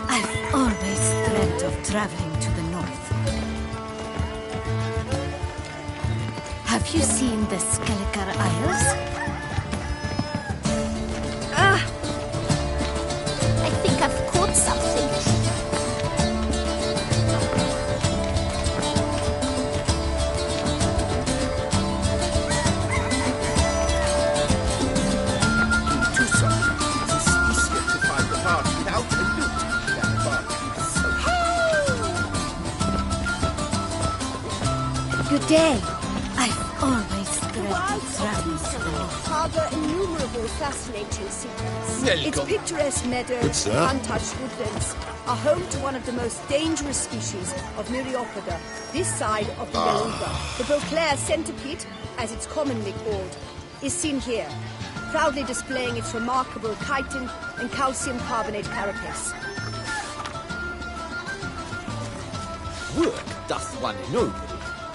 I've always dreamt of traveling to the north. Have you seen the Skelliger Isles? day. I've always dreaded traveling school. Harbour innumerable fascinating secrets. Welcome. Its picturesque meadows Good, sir. and untouched woodlands are home to one of the most dangerous species of Myriapoda, this side of the Yaruga. The Beauclair centipede, as it's commonly called, is seen here, proudly displaying its remarkable chitin and calcium carbonate carapace. Work doth one ennoble,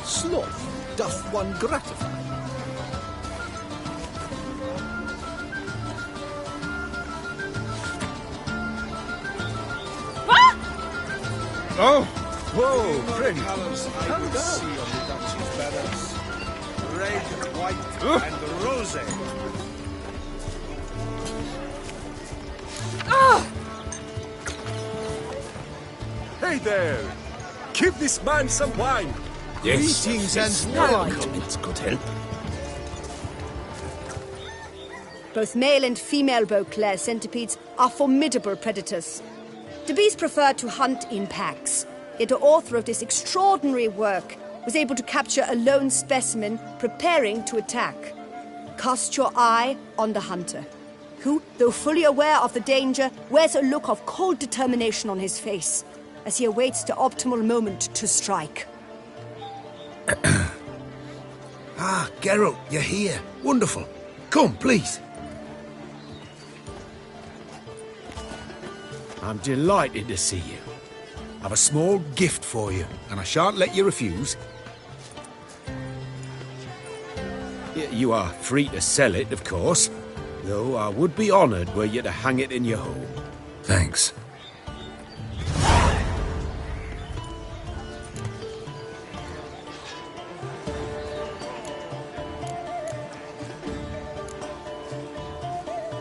sloth doth one gratify. Oh! Whoa, Prince! colours I Calm would down. see on the Duchy's banners. Red, white, and rose. Hey there! Give this man some wine! Greetings and welcome. It could help. Both male and female Beauclair centipedes are formidable predators. The bees prefer to hunt in packs, yet the author of this extraordinary work was able to capture a lone specimen preparing to attack. Cast your eye on the hunter, who, though fully aware of the danger, wears a look of cold determination on his face as he awaits the optimal moment to strike. Ah, Geralt, you're here. Wonderful. Come, please. I'm delighted to see you. I've a small gift for you, and I shan't let you refuse. You are free to sell it, of course, though I would be honoured were you to hang it in your home. Thanks.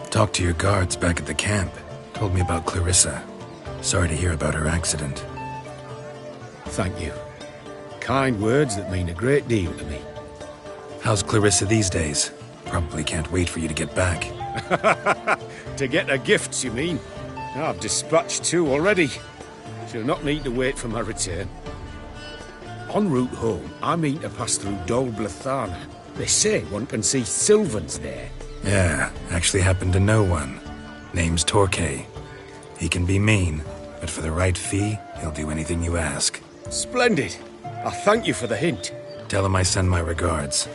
Talked to your guards back at the camp. Told me about Clarissa. Sorry to hear about her accident. Thank you. Kind words that mean a great deal to me. How's Clarissa these days? Probably can't wait for you to get back. To get her gifts, you mean? I've dispatched 2 already. She'll not need to wait for my return. En route home, I mean to pass through Dol Blathana. They say one can see Sylvans there. Yeah, actually happen to know one. Name's Torquay. He can be mean, but for the right fee, he'll do anything you ask. Splendid. I thank you for the hint. Tell him I send my regards.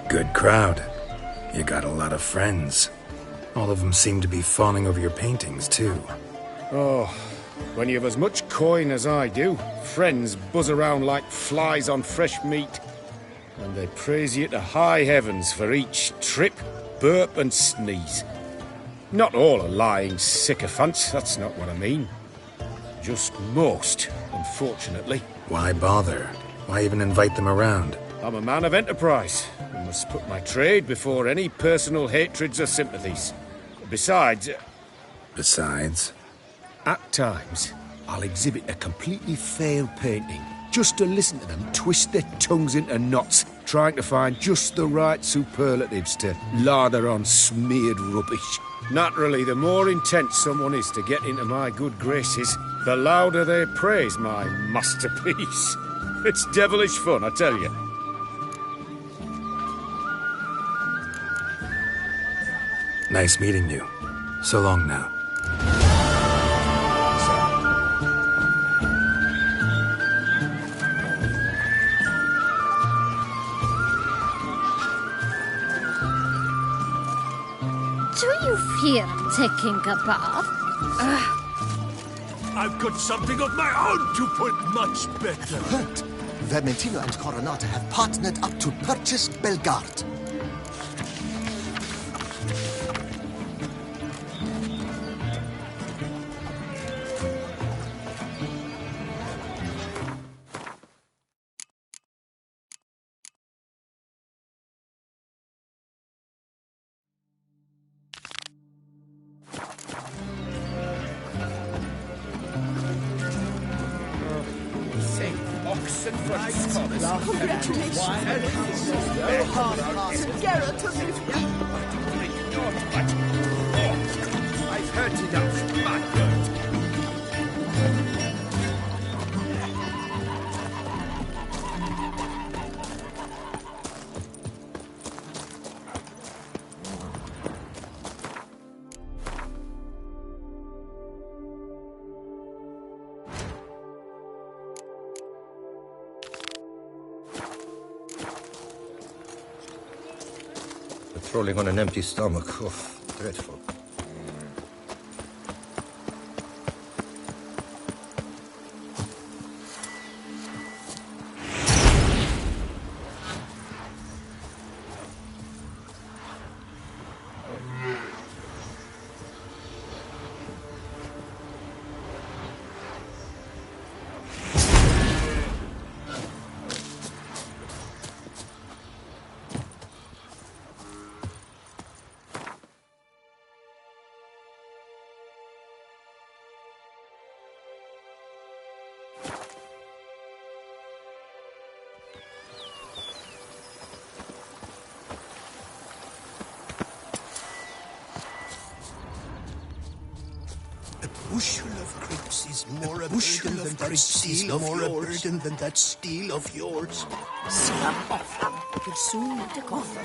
Good crowd. You got a lot of friends. All of them seem to be fawning over your paintings, too. Oh, when you have as much coin as I do, friends buzz around like flies on fresh meat. And they praise you to high heavens for each trip, burp and sneeze. Not all are lying sycophants, that's not what I mean. Just most, unfortunately. Why bother? Why even invite them around? I'm a man of enterprise. I must put my trade before any personal hatreds or sympathies. Besides... Besides? At times, I'll exhibit a completely failed painting, just to listen to them twist their tongues into knots, trying to find just the right superlatives to lather on smeared rubbish. Naturally, the more intent someone is to get into my good graces, the louder they praise my masterpiece. It's devilish fun, I tell you. Nice meeting you. So long now. Do you fear taking a bath? I've got something of my own to put much better. Heard. Vermentino and Coronata have partnered up to purchase Bellegarde. Congratulations. No hard task. Geralt took it. I've heard enough. My Patrolling on an empty stomach. Oh, dreadful. Bushel of grapes is more a burden than that steel of yours. Than that steel of yours. Will soon take off.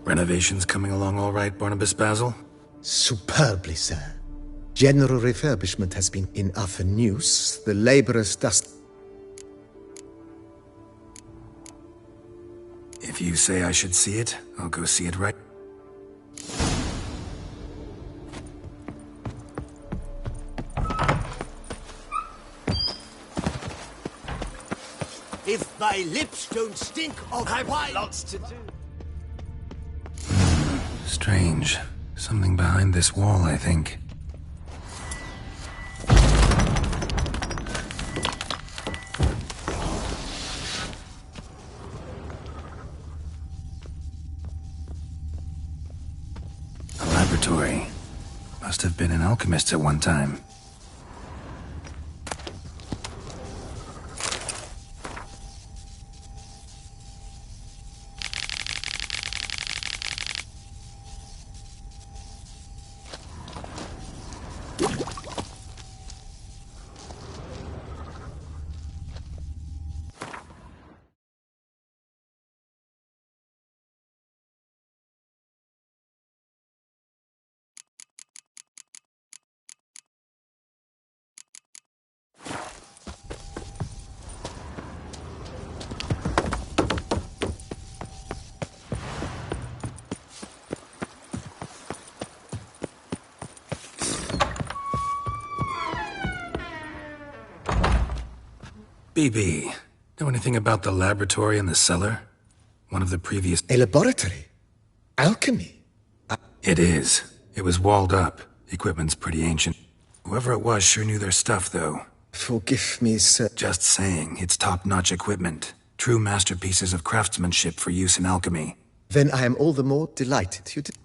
Renovations coming along all right, Barnabas Basil? Superbly, sir. General refurbishment has been in often use. The laborers dust. If you say I should see it, I'll go see it right. If thy lips don't stink of wine... Lots to do. Strange. Something behind this wall, I think. A laboratory. Must have been an alchemist at one time. BB, know anything about the laboratory in the cellar? One of the previous... A laboratory? Alchemy? It is. It was walled up. Equipment's pretty ancient. Whoever it was sure knew their stuff, though. Forgive me, sir. Just saying, it's top-notch equipment. True masterpieces of craftsmanship for use in alchemy. Then I am all the more delighted you did.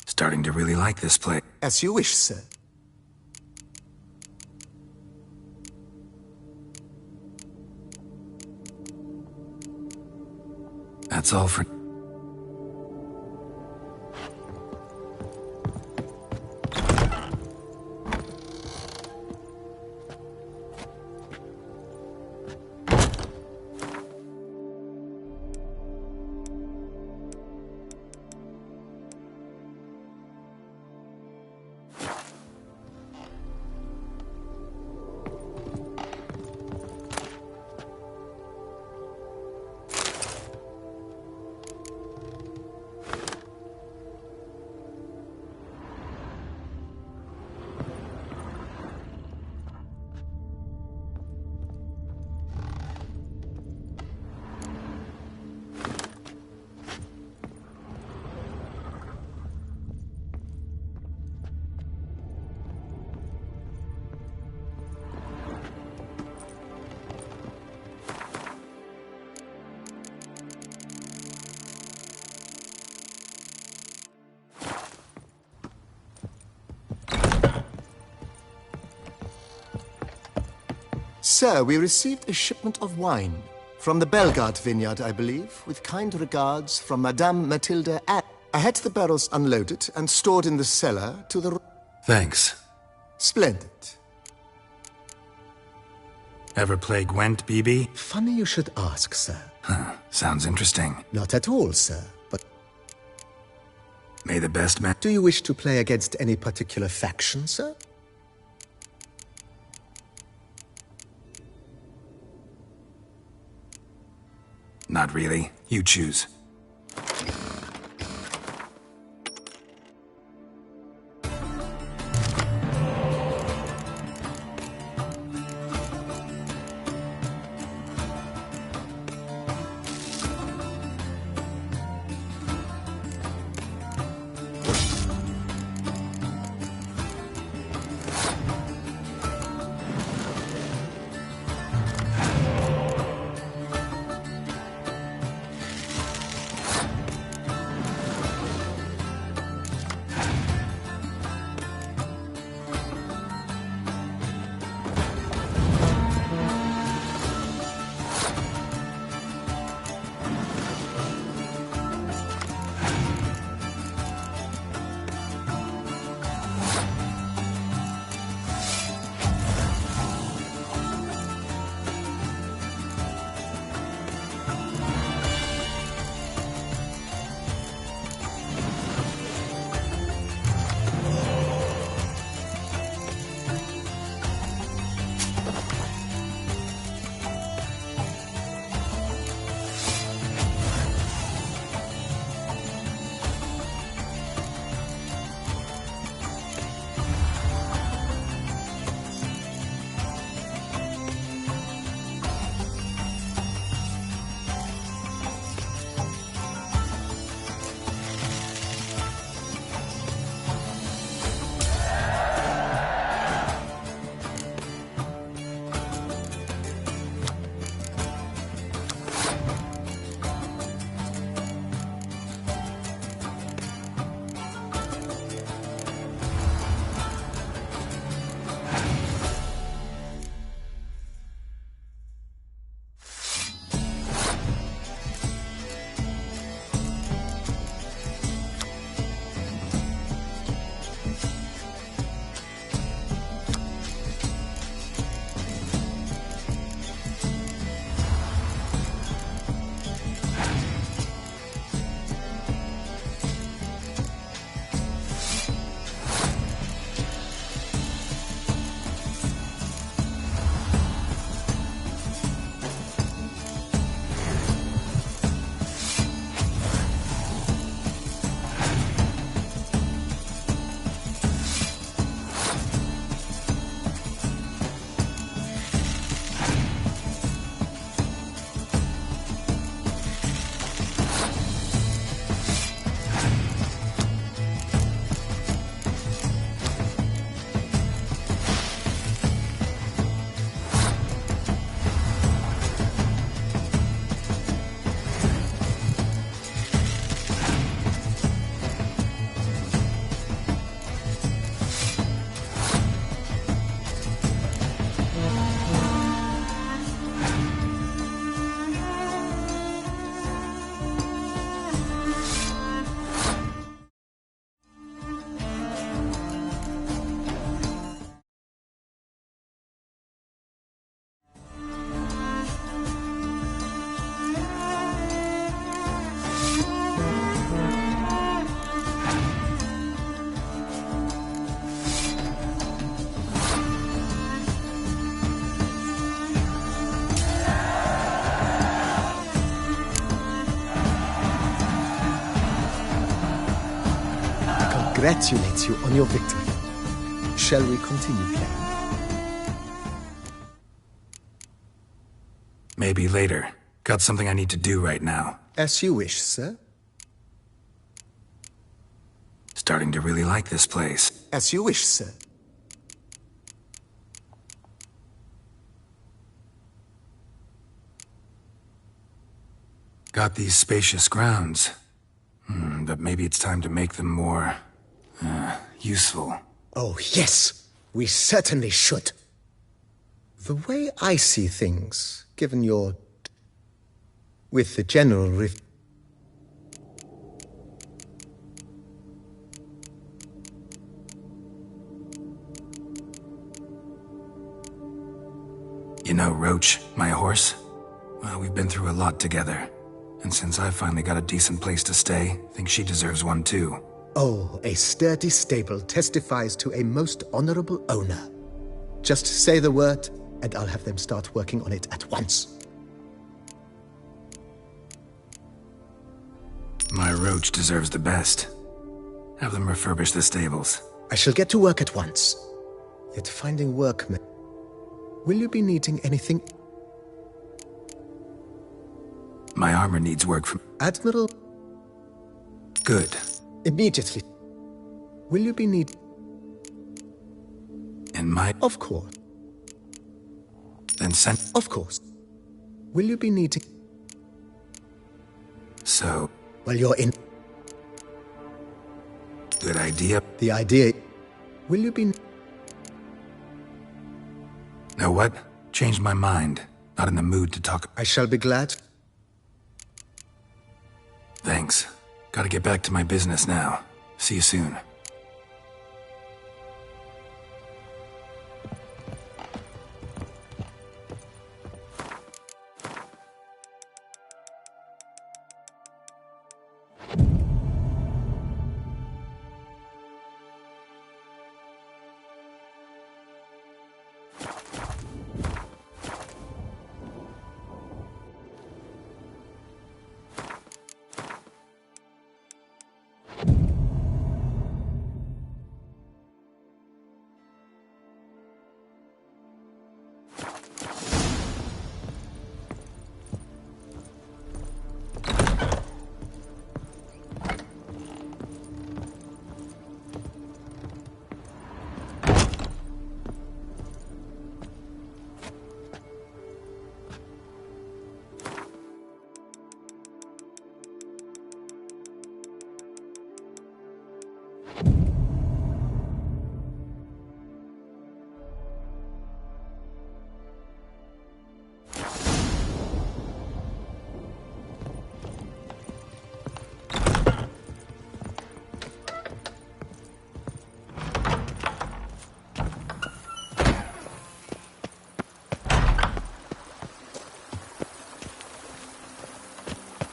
Starting to really like this place. As you wish, sir. That's all for... Sir, we received a shipment of wine. From the Bellegarde vineyard, I believe, with kind regards from Madame Matilda A. I had the barrels unloaded and stored in the cellar to the... Thanks. Splendid. Ever play Gwent, BB? Funny you should ask, sir. Huh. Sounds interesting. Not at all, sir, but... May the best man... Do you wish to play against any particular faction, sir? Not really. You choose. Congratulate you on your victory. Shall we continue playing? Maybe later. Got something I need to do right now. As you wish, sir. Starting to really like this place. As you wish, sir. Got these spacious grounds. But maybe it's time to make them more... useful. Oh, yes. We certainly should. The way I see things, given your... with the general rift... You know Roach, my horse? Well, we've been through a lot together. And since I finally got a decent place to stay, I think she deserves one too. Oh, a sturdy stable testifies to a most honorable owner. Just say the word, and I'll have them start working on it at once. My Roach deserves the best. Have them refurbish the stables. I shall get to work at once. Yet finding workmen... Will you be needing anything? My armor needs work from... Admiral... Good. Immediately. Will you be need... And my... Of course. Then send... Of course. Will you be needing... So... Well, you're in... Good idea. The idea... Will you be... Know what? Changed my mind. Not in the mood to talk... I shall be glad. Thanks. Gotta get back to my business now. See you soon.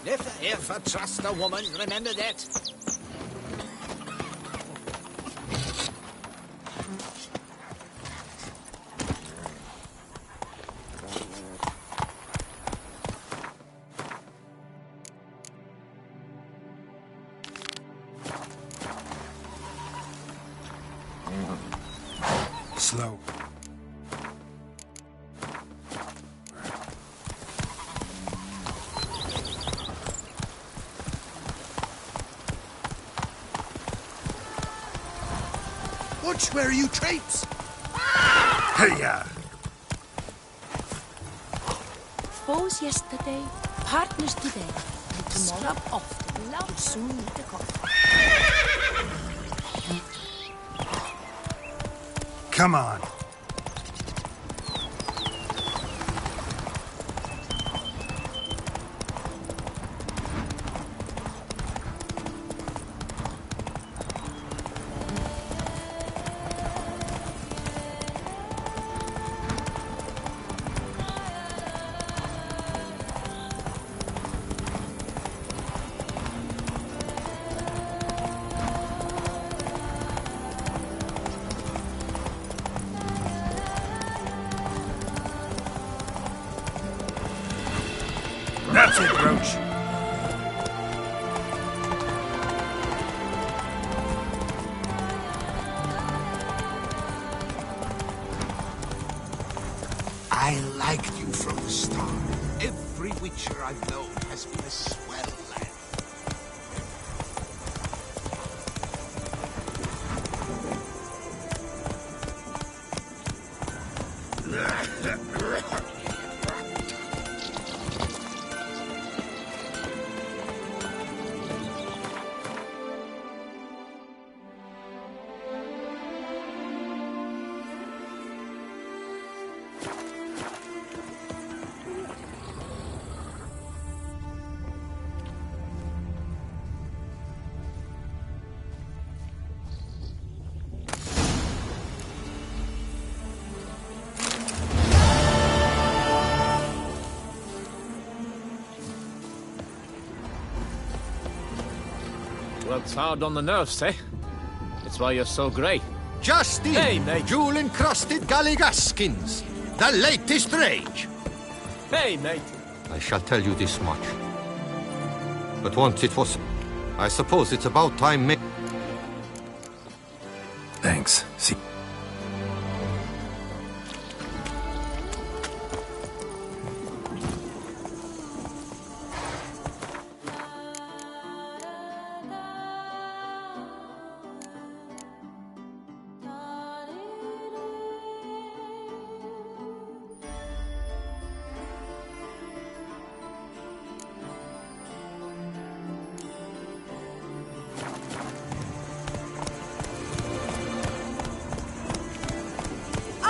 Never ever trust a woman, remember that? Slow. Watch where you traipse! Hey-ya! Foes yesterday, partners today, and tomorrow often. You'll soon meet a coffee. Come on. That's it, Roach. I liked you from the start. Every Witcher I've known has been a swell lad. Works hard on the nerves, eh? That's why you're so grey. Just in! Hey, mate! Jewel-encrusted galligaskins! The latest rage! Hey, mate! I shall tell you this much. But once it was... I suppose it's about time Thanks. See.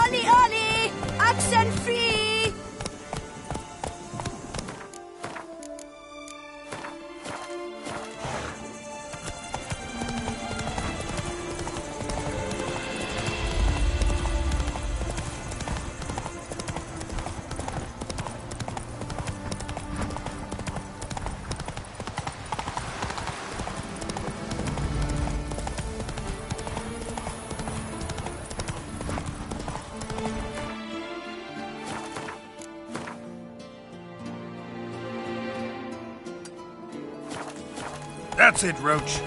Ollie, Ollie! Accent free! That's it, Roach.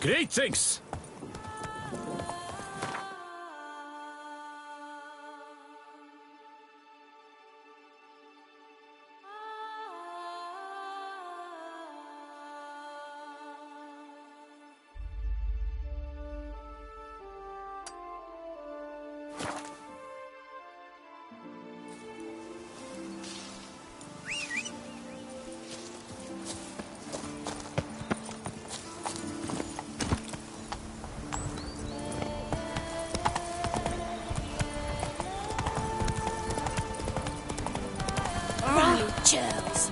Greetings! Chills.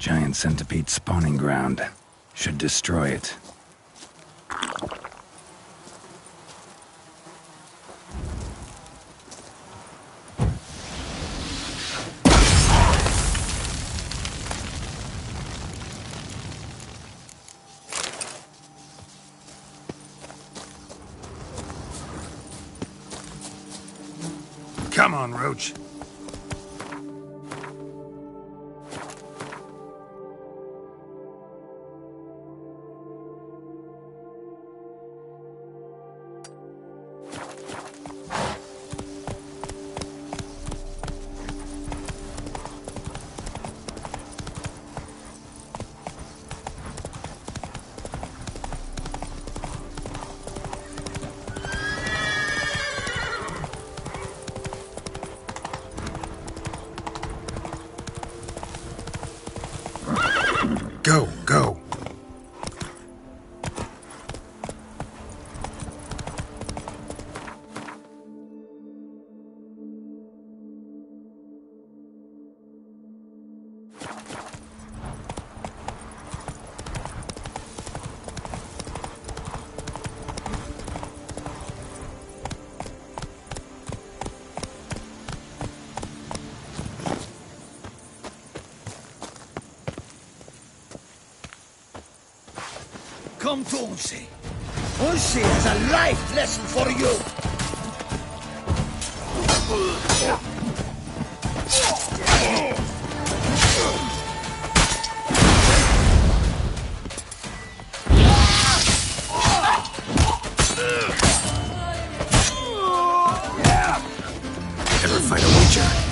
Giant centipede spawning ground. Should destroy it. Come on, Roach. Go, go. Come to Unsi. Unsi has a life lesson for you. Ever fight a Witcher?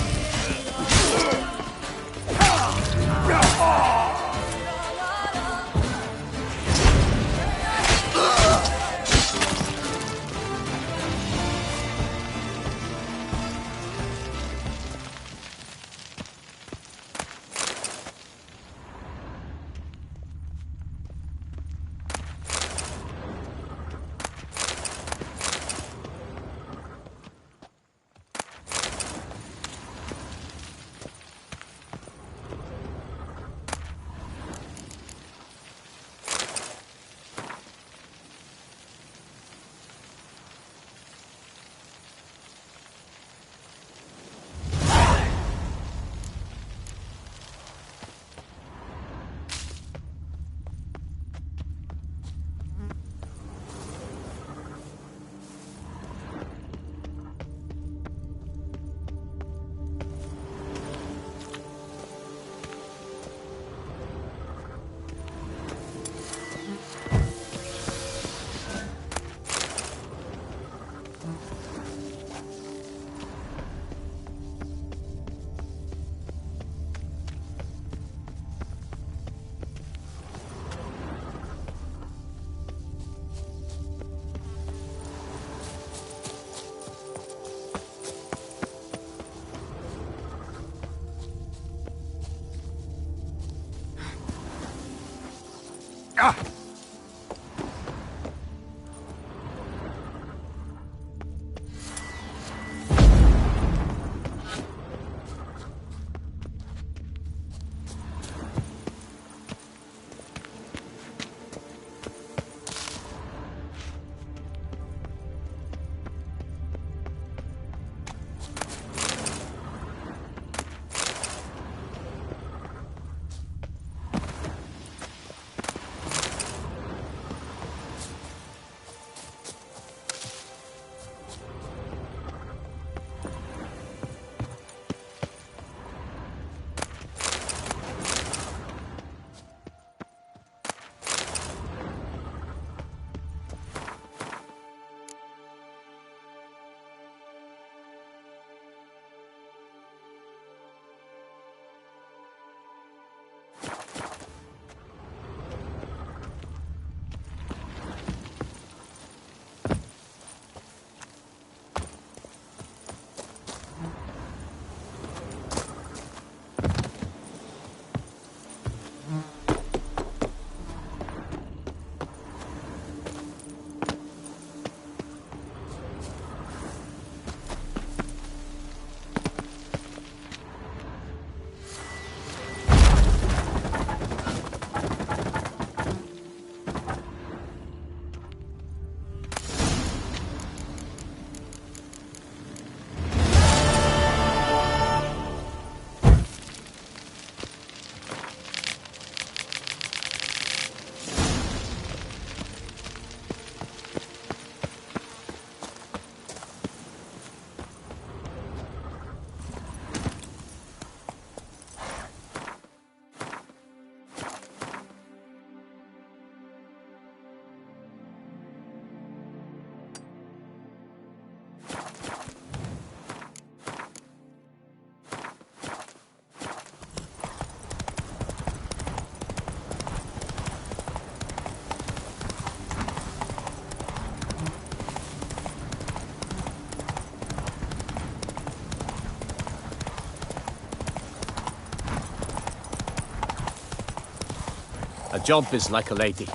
A job is like a lady.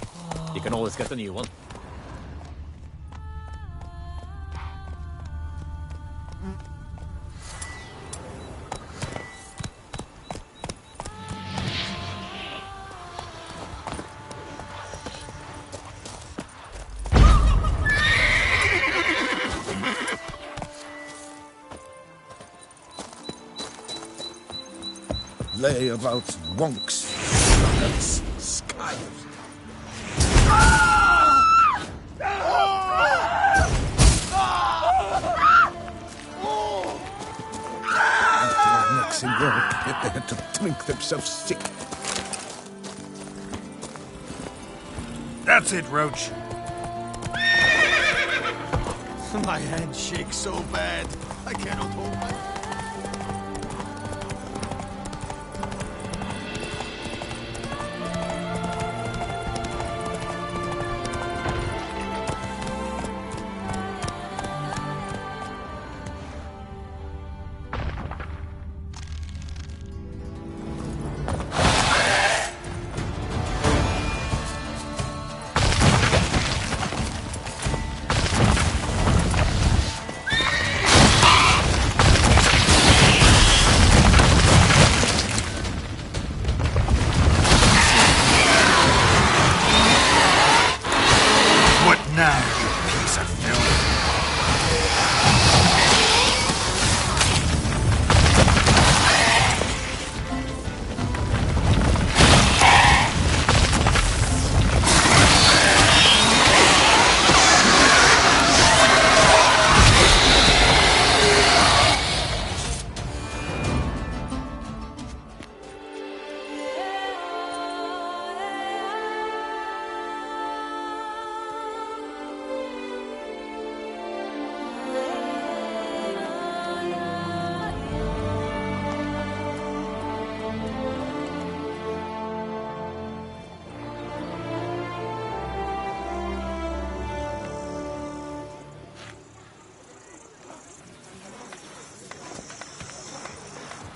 You can always get a new one. Lay about wonks. That's sky. Necks in row, yet they had to drink themselves sick. That's it, Roach. My hand shakes so bad, I cannot hold my... Now, you piece of filth.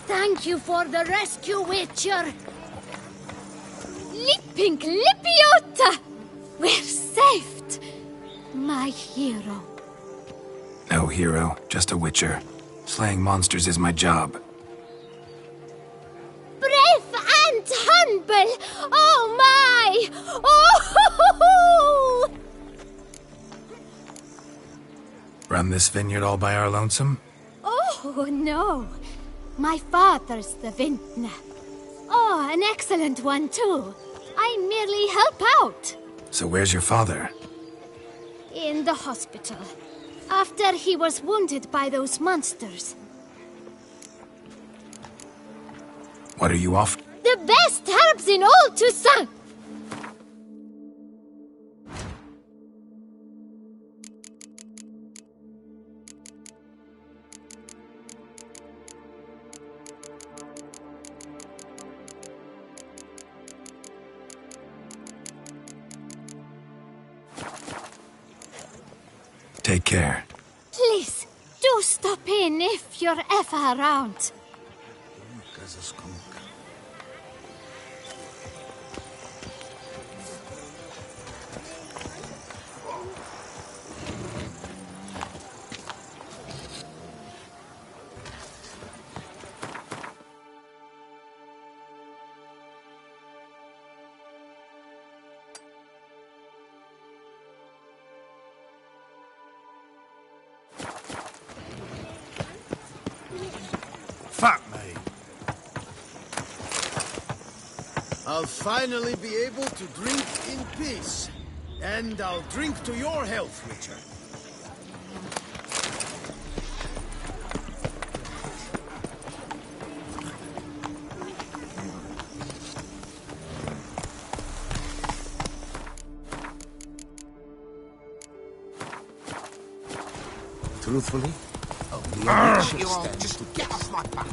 Thank you for the rescue, Witcher. Lippink Lippiota! We're saved. My hero. No hero, just a witcher. Slaying monsters is my job. Brave and humble! Oh my! Oh! Run this vineyard all by our lonesome? Oh, no. My father's the vintner. Oh, an excellent one, too. I merely help out. So where's your father? In the hospital. After he was wounded by those monsters. What are you off? The best herbs in all Toussaint! Take care. Please, do stop in if you're ever around. Fuck me. I'll finally be able to drink in peace. And I'll drink to your health, Witcher. Truthfully, only a witch You all stands just to get off my back.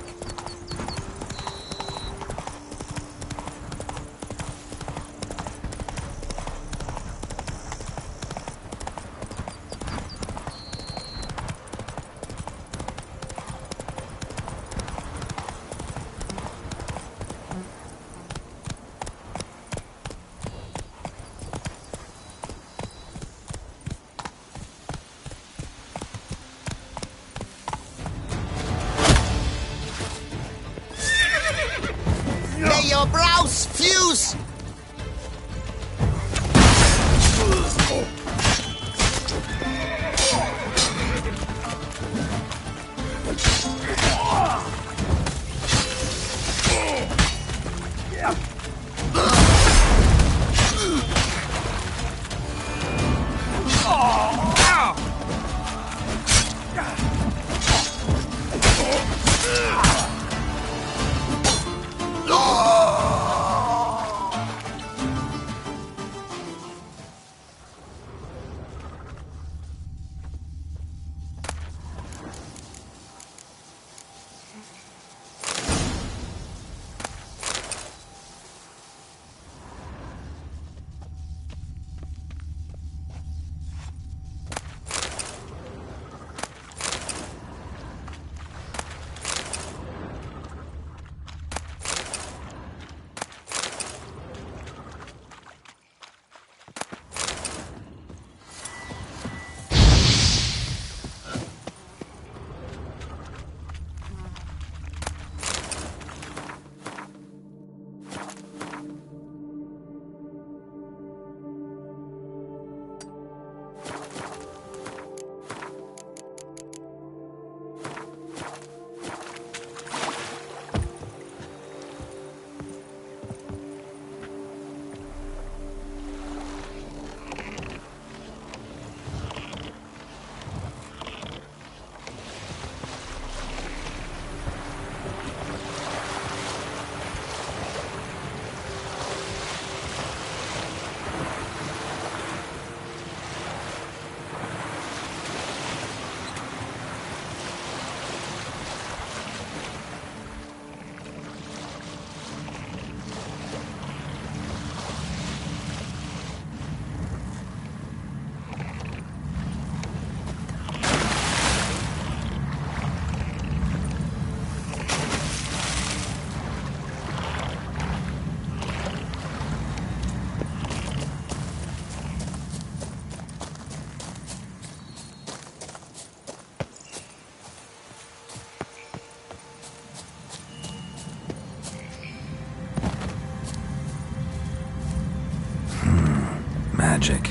Magic.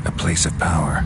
A place of power.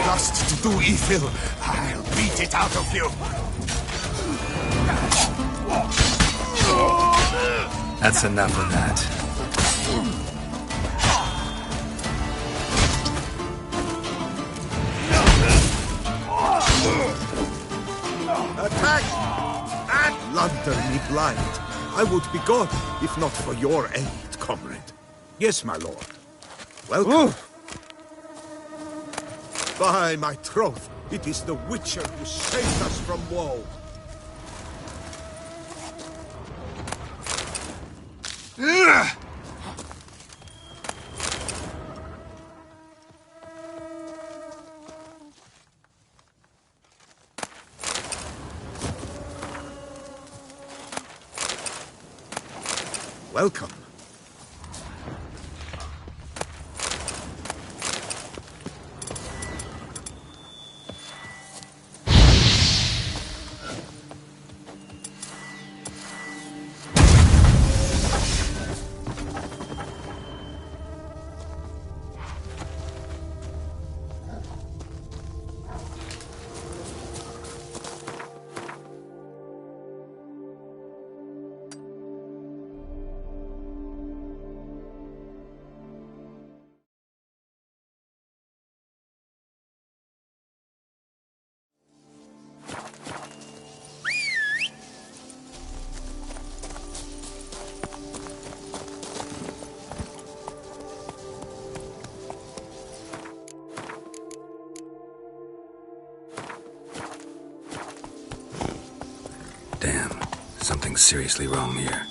Lust to do evil, I'll beat it out of you. That's enough of that. Attack! And lantern me blind. I would be gone, if not for your aid, comrade. Yes, my lord. Welcome. By my troth, it is the Witcher who saved us from woe. Welcome. Damn, something's seriously wrong here.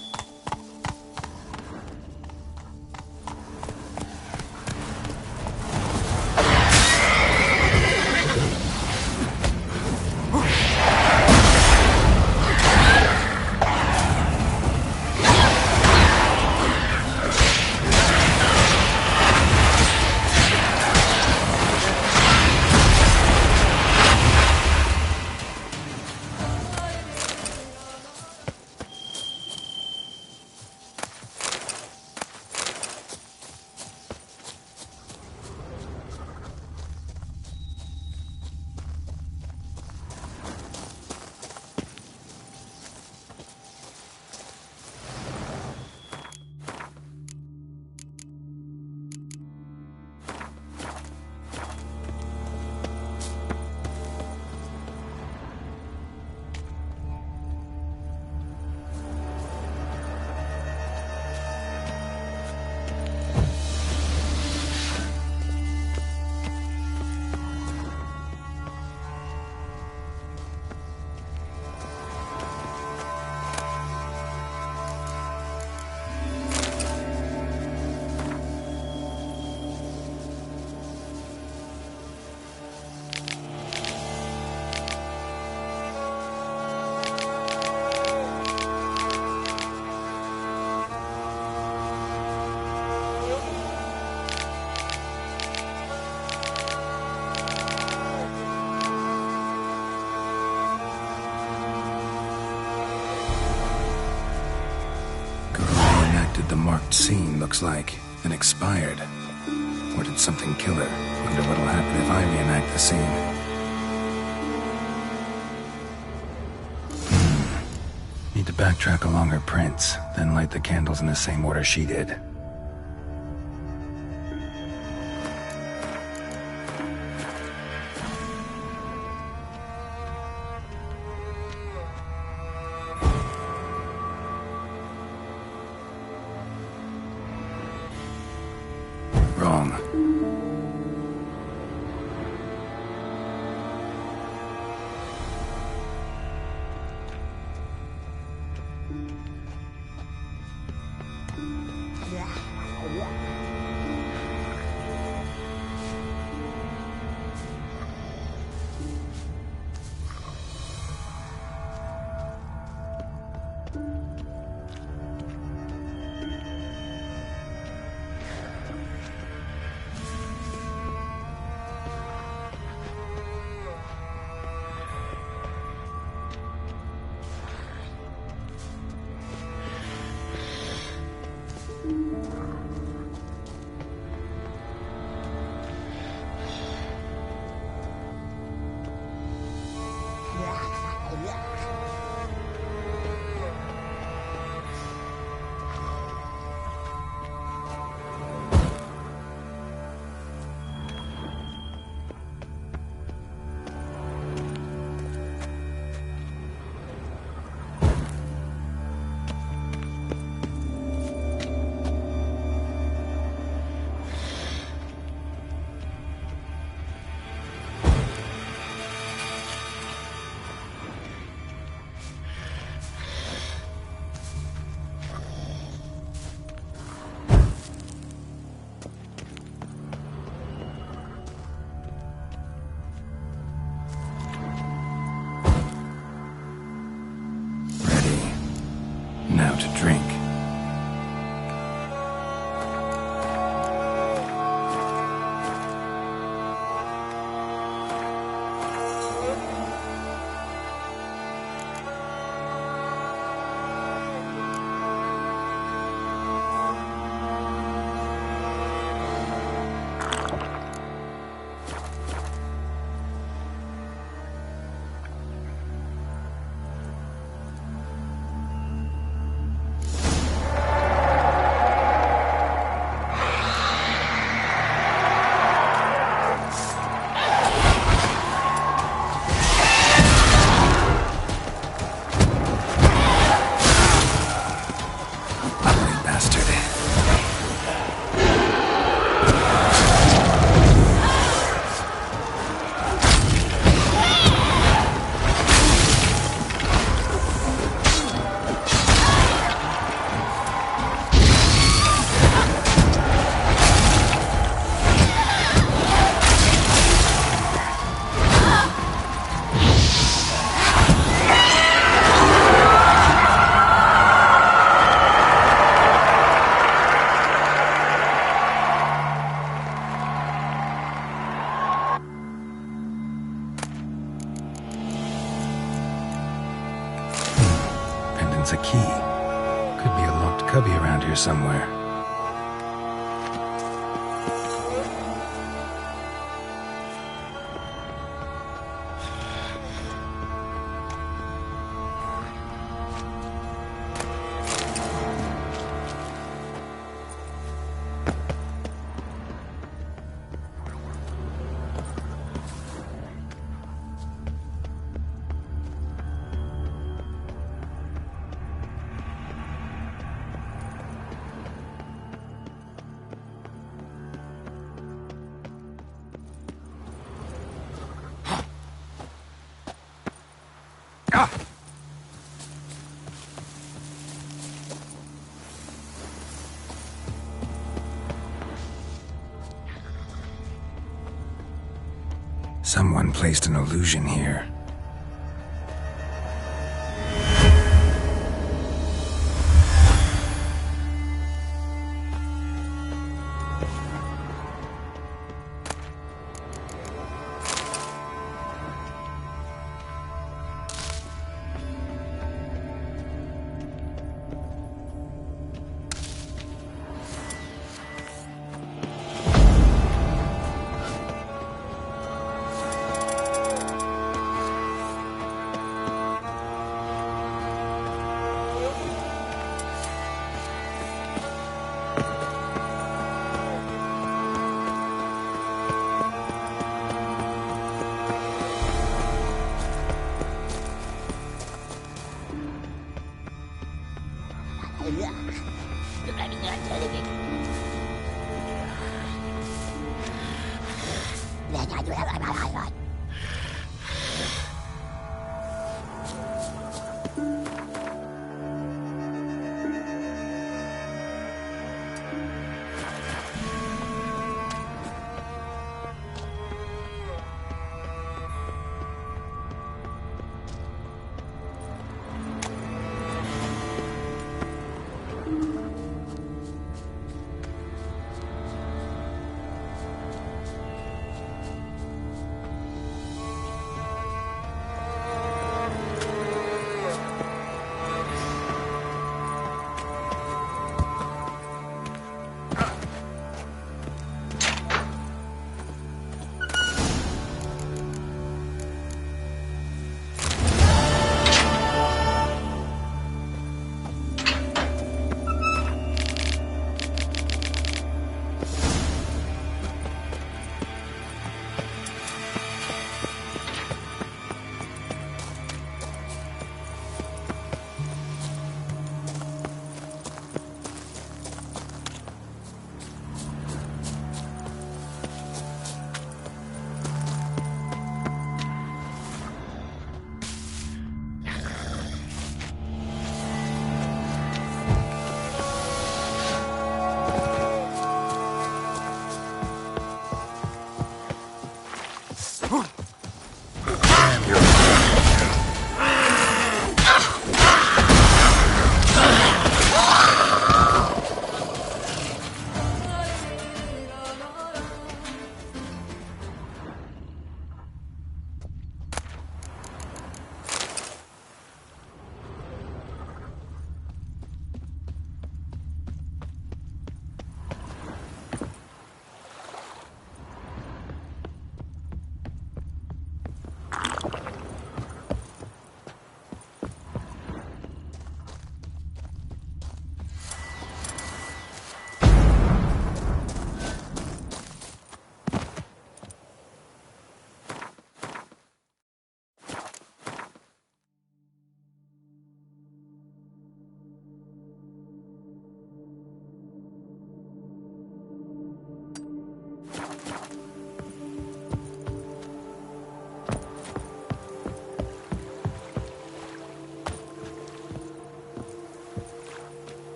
The marked scene looks like, and expired. Or did something kill her? Wonder what'll happen if I reenact the scene. need to backtrack along her prints, then light the candles in the same order she did. Wrong. Now to drink. A key. Could be a locked cubby around here somewhere. Someone placed an illusion here.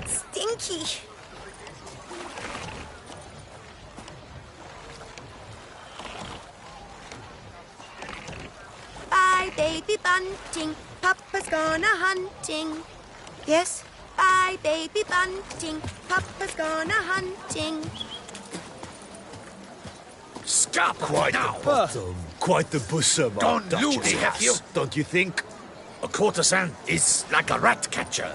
Stinky. Bye, baby bunting. Papa's gone a-hunting. Yes? Bye, baby bunting. Papa's gone a-hunting. Stop Quite now! the bottom. Quite the bosom, Don't our lose Duchess it, has, have you? don't you think? A courtesan is like a rat catcher.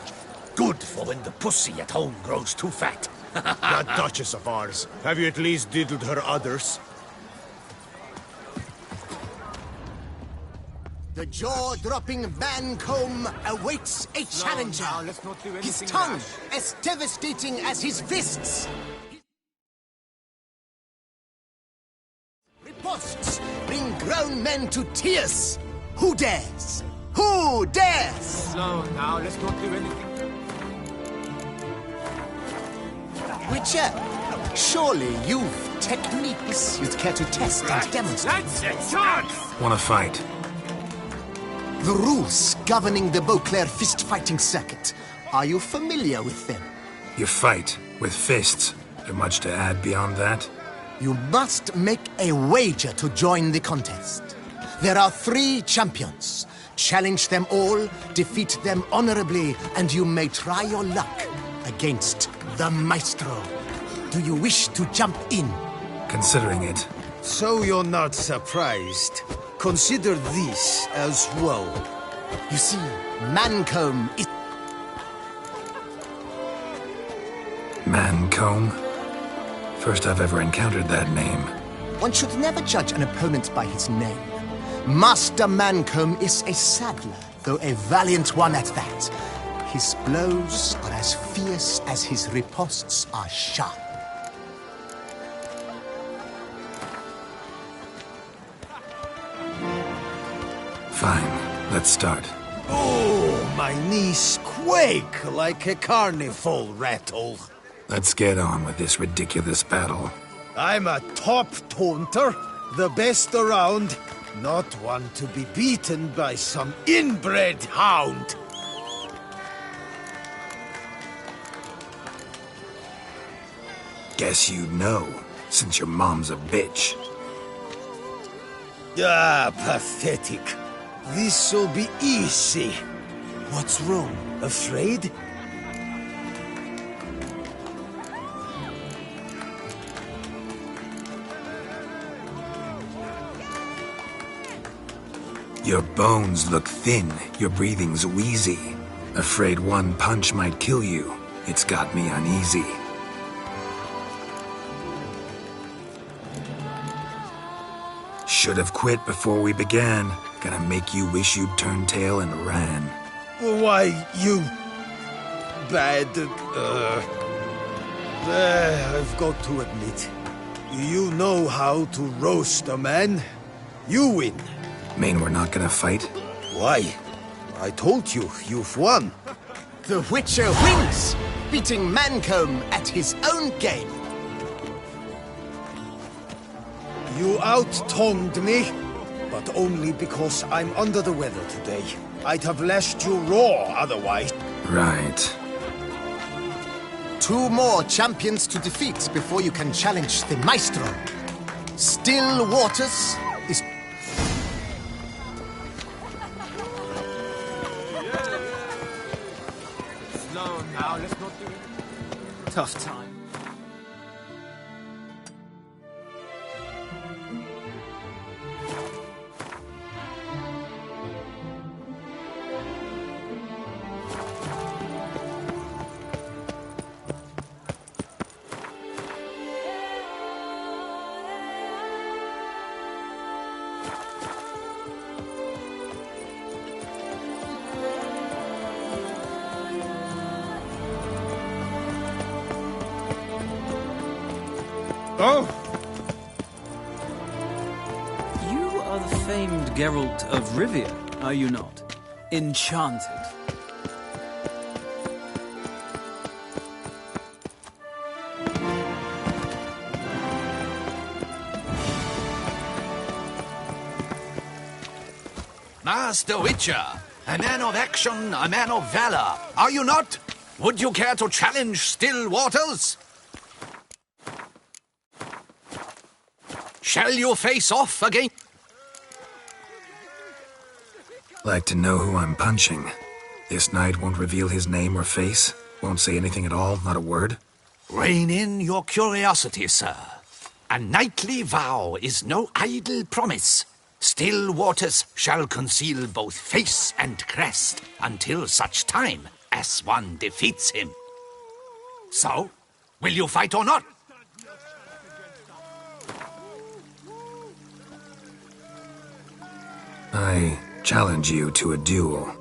Good for when the pussy at home grows too fat. That Duchess of ours. Have you at least diddled her udders? The jaw-dropping Mancomb awaits a challenger. Let's not do His anything tongue rash. as devastating as his fists. Riposts bring grown men to tears. Who dares? Who dares? Slow now, let's not do anything. Witcher, surely you've techniques you'd care to test and demonstrate. That's a chance! Wanna fight? The rules governing the Beauclair fist-fighting circuit. Are you familiar with them? You fight with fists. There much to add beyond that? You must make a wager to join the contest. There are 3 champions. Challenge them all, defeat them honorably, and you may try your luck against the Maestro. Do you wish to jump in? Considering it. So you're not surprised. Consider this as well. You see, Mancomb is... Mancomb? First I've ever encountered that name. One should never judge an opponent by his name. Master Mancomb is a saddler, though a valiant one at that. His blows are as fierce as his riposts are sharp. Fine, let's start. Oh, my knees quake like a carnival rattle. Let's get on with this ridiculous battle. I'm a top taunter, the best around, not one to be beaten by some inbred hound. Guess you'd know, since your mom's a bitch. Ah, pathetic. This'll be easy. What's wrong? Afraid? Your bones look thin, your breathing's wheezy. Afraid one punch might kill you. It's got me uneasy. Should have quit before we began. Gonna make you wish you'd turned tail and ran. Why, you... bad... I've got to admit, you know how to roast a man. You win. Mean we're not gonna fight? Why? I told you, you've won. The Witcher wins, beating Mancomb at his own game. You out-tongued me, but only because I'm under the weather today. I'd have lashed you raw otherwise. Right. 2 more champions to defeat before you can challenge the Maestro. Still Waters is... Slow now, let's not do it. Tough time. Oh! You are the famed Geralt of Rivia, are you not? Enchanted. Master Witcher, a man of action, a man of valor, are you not? Would you care to challenge still waters? Shall you face off again? Like to know who I'm punching. This knight won't reveal his name or face. Won't say anything at all, not a word. Rein in your curiosity, sir. A knightly vow is no idle promise. Still waters shall conceal both face and crest until such time as one defeats him. So, will you fight or not? I challenge you to a duel.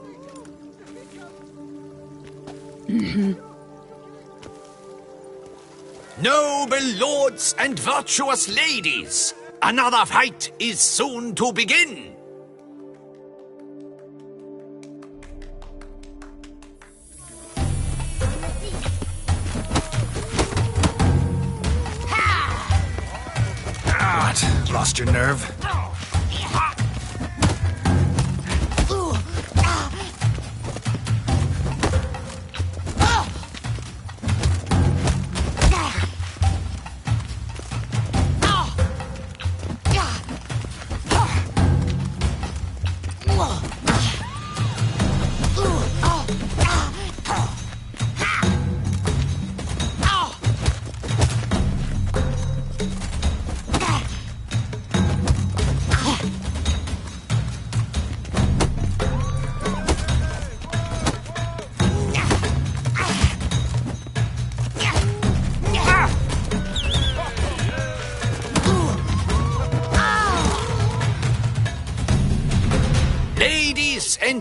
Noble lords and virtuous ladies, another fight is soon to begin. What? Lost your nerve?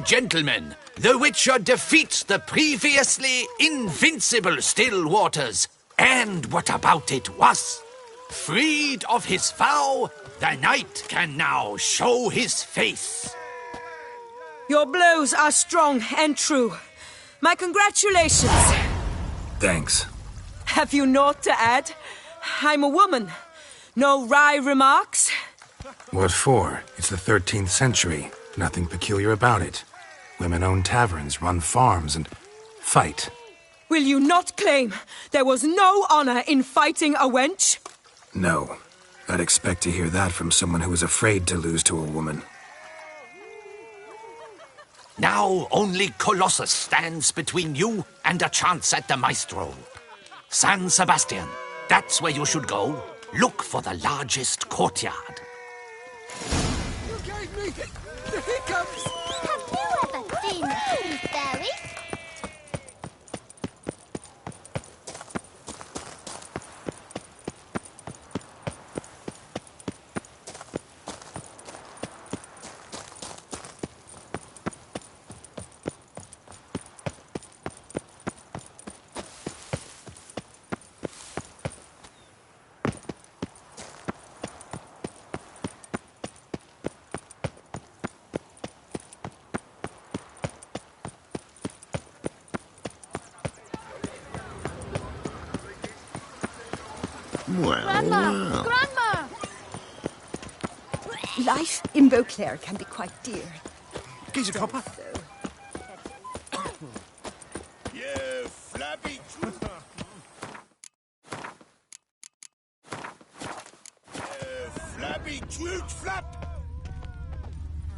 and gentlemen, the Witcher defeats the previously invincible Still Waters. And what about it was? Freed of his vow, the knight can now show his face. Your blows are strong and true. My congratulations. Thanks. Have you naught to add? I'm a woman. No wry remarks? What for? It's the 13th century. Nothing peculiar about it. Women own taverns, run farms, and fight. Will you not claim there was no honor in fighting a wench? No. I'd expect to hear that from someone who was afraid to lose to a woman. Now only Colossus stands between you and a chance at the Maestro. San Sebastian, that's where you should go. Look for the largest courtyard. You gave me the hiccups! Have you ever seen a tooth fairy? Well. Grandma! Life in Beauclair can be quite dear. Gives a copper. You flabby flabby truth flap!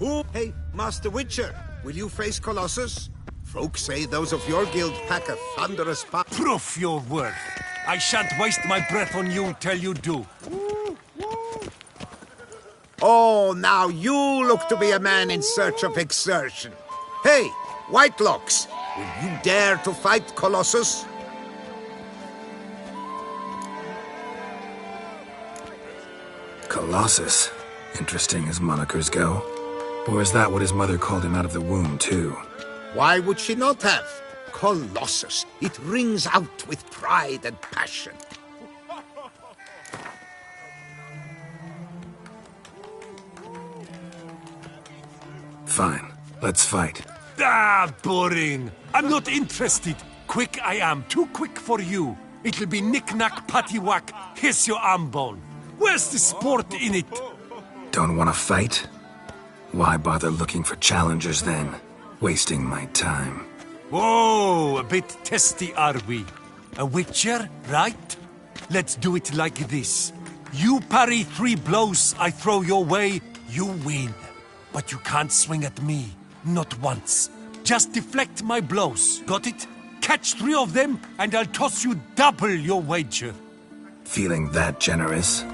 Oh, hey, Master Witcher, will you face Colossus? Folk say those of your guild pack a thunderous part. Proof your worth. I shan't waste my breath on you till you do. Oh, now you look to be a man in search of exertion. Hey, Whitelocks, will you dare to fight Colossus? Colossus. Interesting as monikers go. Or is that what his mother called him out of the womb, too? Why would she not have? Colossus. It rings out with pride and passion. Fine. Let's fight. Ah, boring. I'm not interested. Quick I am. Too quick for you. It'll be knick-knack, paddywhack. Here's your arm bone. Where's the sport in it? Don't want to fight? Why bother looking for challengers then? Wasting my time. Whoa, a bit testy are we? A witcher, right? Let's do it like this. You parry 3 blows I throw your way, you win. But you can't swing at me, not once. Just deflect my blows, got it? Catch 3 of them, and I'll toss you double your wager. Feeling that generous?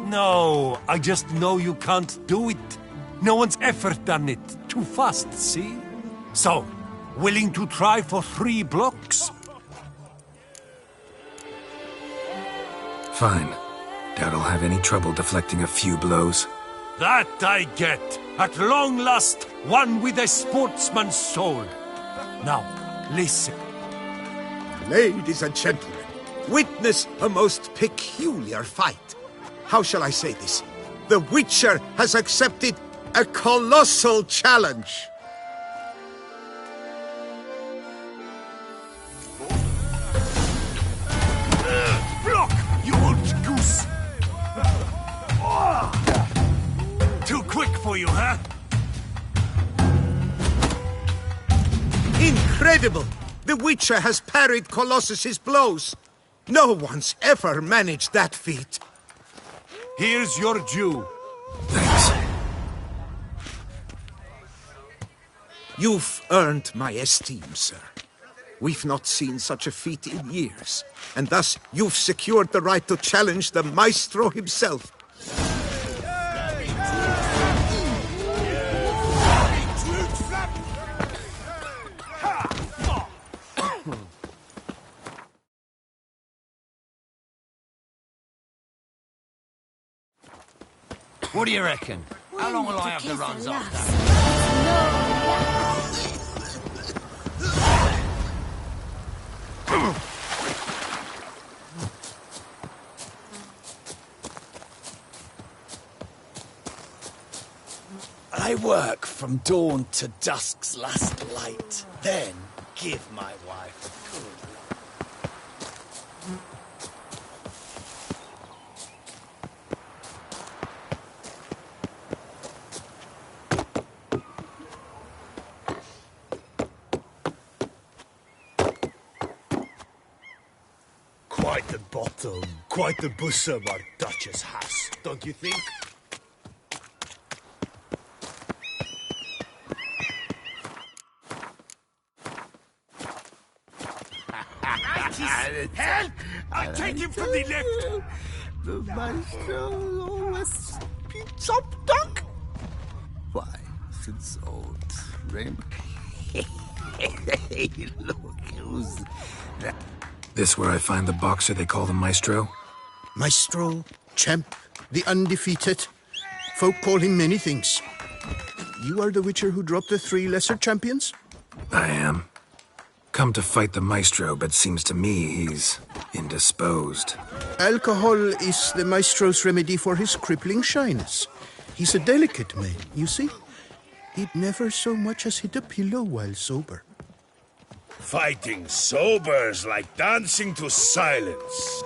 No, I just know you can't do it. No one's ever done it. Too fast, see? So, willing to try for 3 blocks? Fine. Doubt I'll have any trouble deflecting a few blows. That I get. At long last, one with a sportsman's soul. Now, listen. Ladies and gentlemen, witness a most peculiar fight. How shall I say this? The Witcher has accepted a colossal challenge. Block, you old goose! Too quick for you, huh? Incredible! The Witcher has parried Colossus's blows. No one's ever managed that feat. Here's your due. Thanks. You've earned my esteem, sir. We've not seen such a feat in years, and thus you've secured the right to challenge the Maestro himself. What do you reckon? How long will I have the runs after? I work from dawn to dusk's last light, then give my wife a good. Quite the bottom, quite the bosom our Duchess has, don't you think? Help! I'll take him from the left! The maestro always speaks up, Doc. Why, since old Raymond. Look, who's that? This where I find the boxer they call the Maestro? Maestro, champ, the undefeated. Folk call him many things. You are the Witcher who dropped the 3 lesser champions? I am. Come to fight the Maestro, but seems to me he's indisposed. Alcohol is the Maestro's remedy for his crippling shyness. He's a delicate man, you see. He'd never so much as hit a pillow while sober. Fighting sober's like dancing to silence.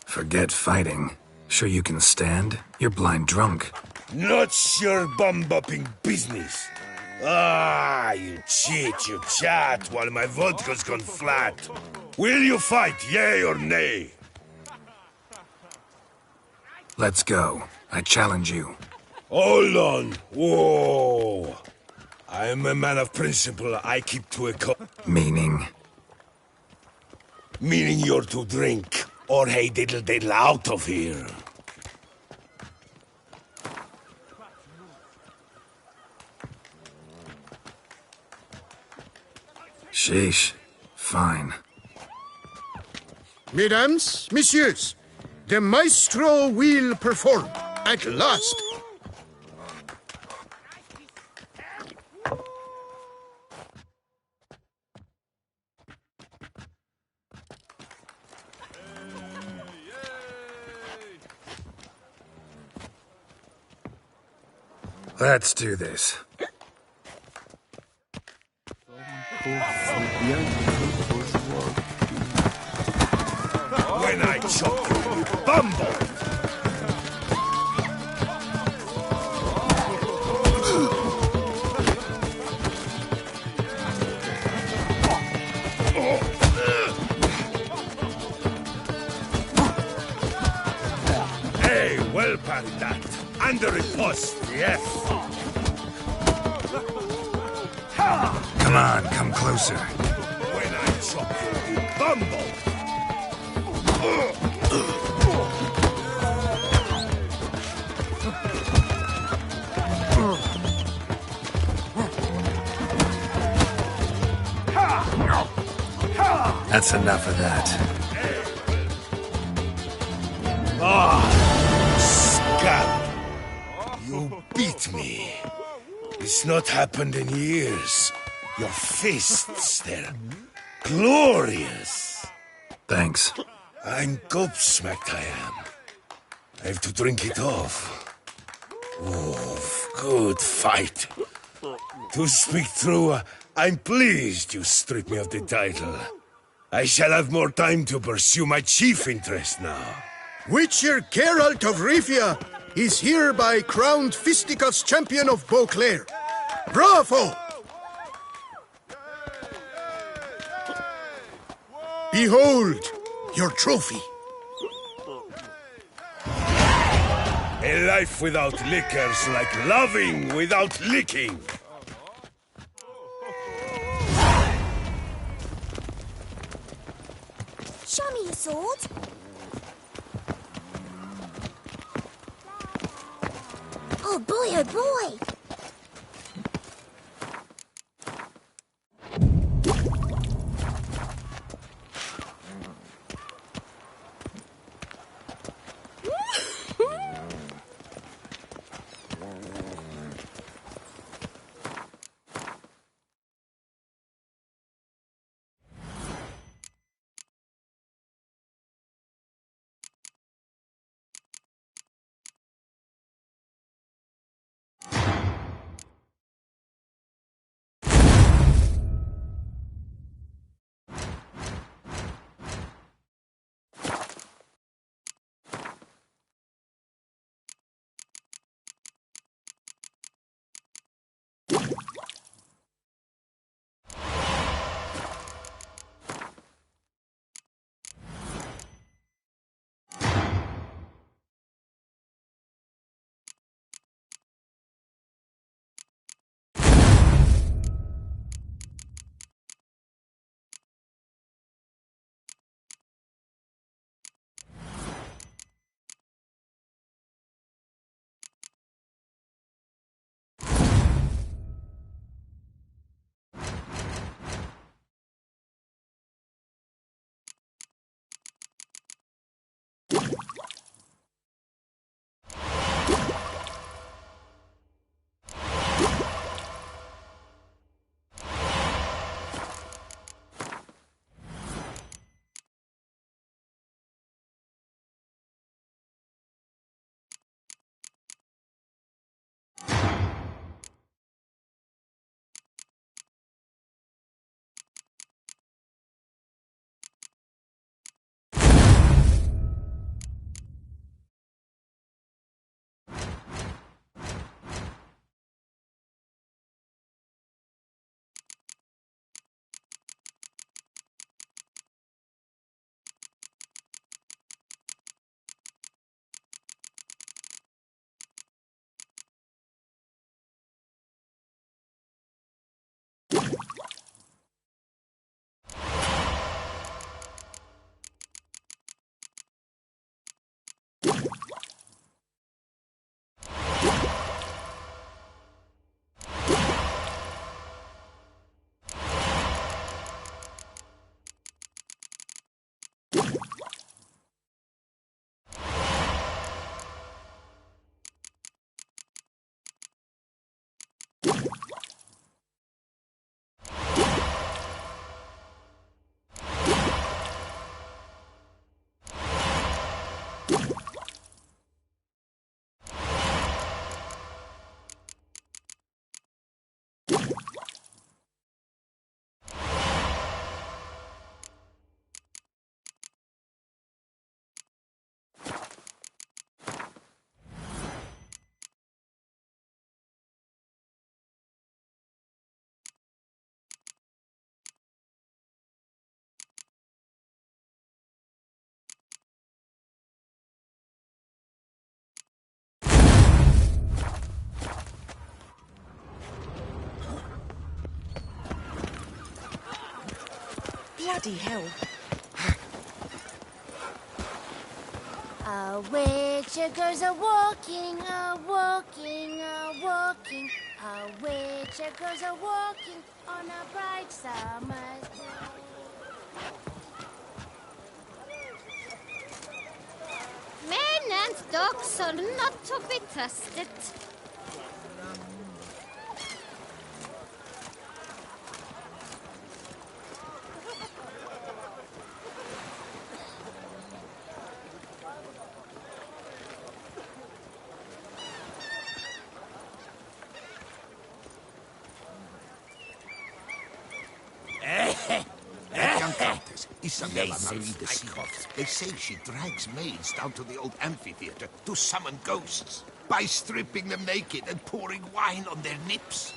Forget fighting. Sure you can stand? You're blind drunk. Not your bum-bopping business. Ah, you cheat, you chat, while my vodka's gone flat. Will you fight, yay or nay? Let's go. I challenge you. Hold on. Whoa. I'm a man of principle. I keep to a Meaning? Meaning you're to drink, or hey diddle diddle out of here. Sheesh. Fine. Mesdames, messieurs, the Maestro will perform at last. Let's do this. When I chop you, you bumble! Hey, well parried that. Under riposte, yes. Come on, come closer. When I chop you, you bumble! That's enough of that. Scab! You beat me. It's not happened in years. Your fists, they're glorious. Thanks. I'm gobsmacked, I am. I have to drink it off. Oh, good fight. To speak true, I'm pleased you stripped me of the title. I shall have more time to pursue my chief interest now. Witcher Geralt of Rivia is hereby crowned fisticuffs champion of Beauclair. Bravo! Behold your trophy. A life without liquor's like loving without licking. Show me your sword. Oh boy, oh boy. Bloody hell. A witcher goes a-walking, a-walking, a-walking. A witcher goes a-walking on a bright summer's day. Men and dogs are not to be trusted. That young countess, Isabella Marie de Sivas. They say she drags maids down to the old amphitheater to summon ghosts by stripping them naked and pouring wine on their nips.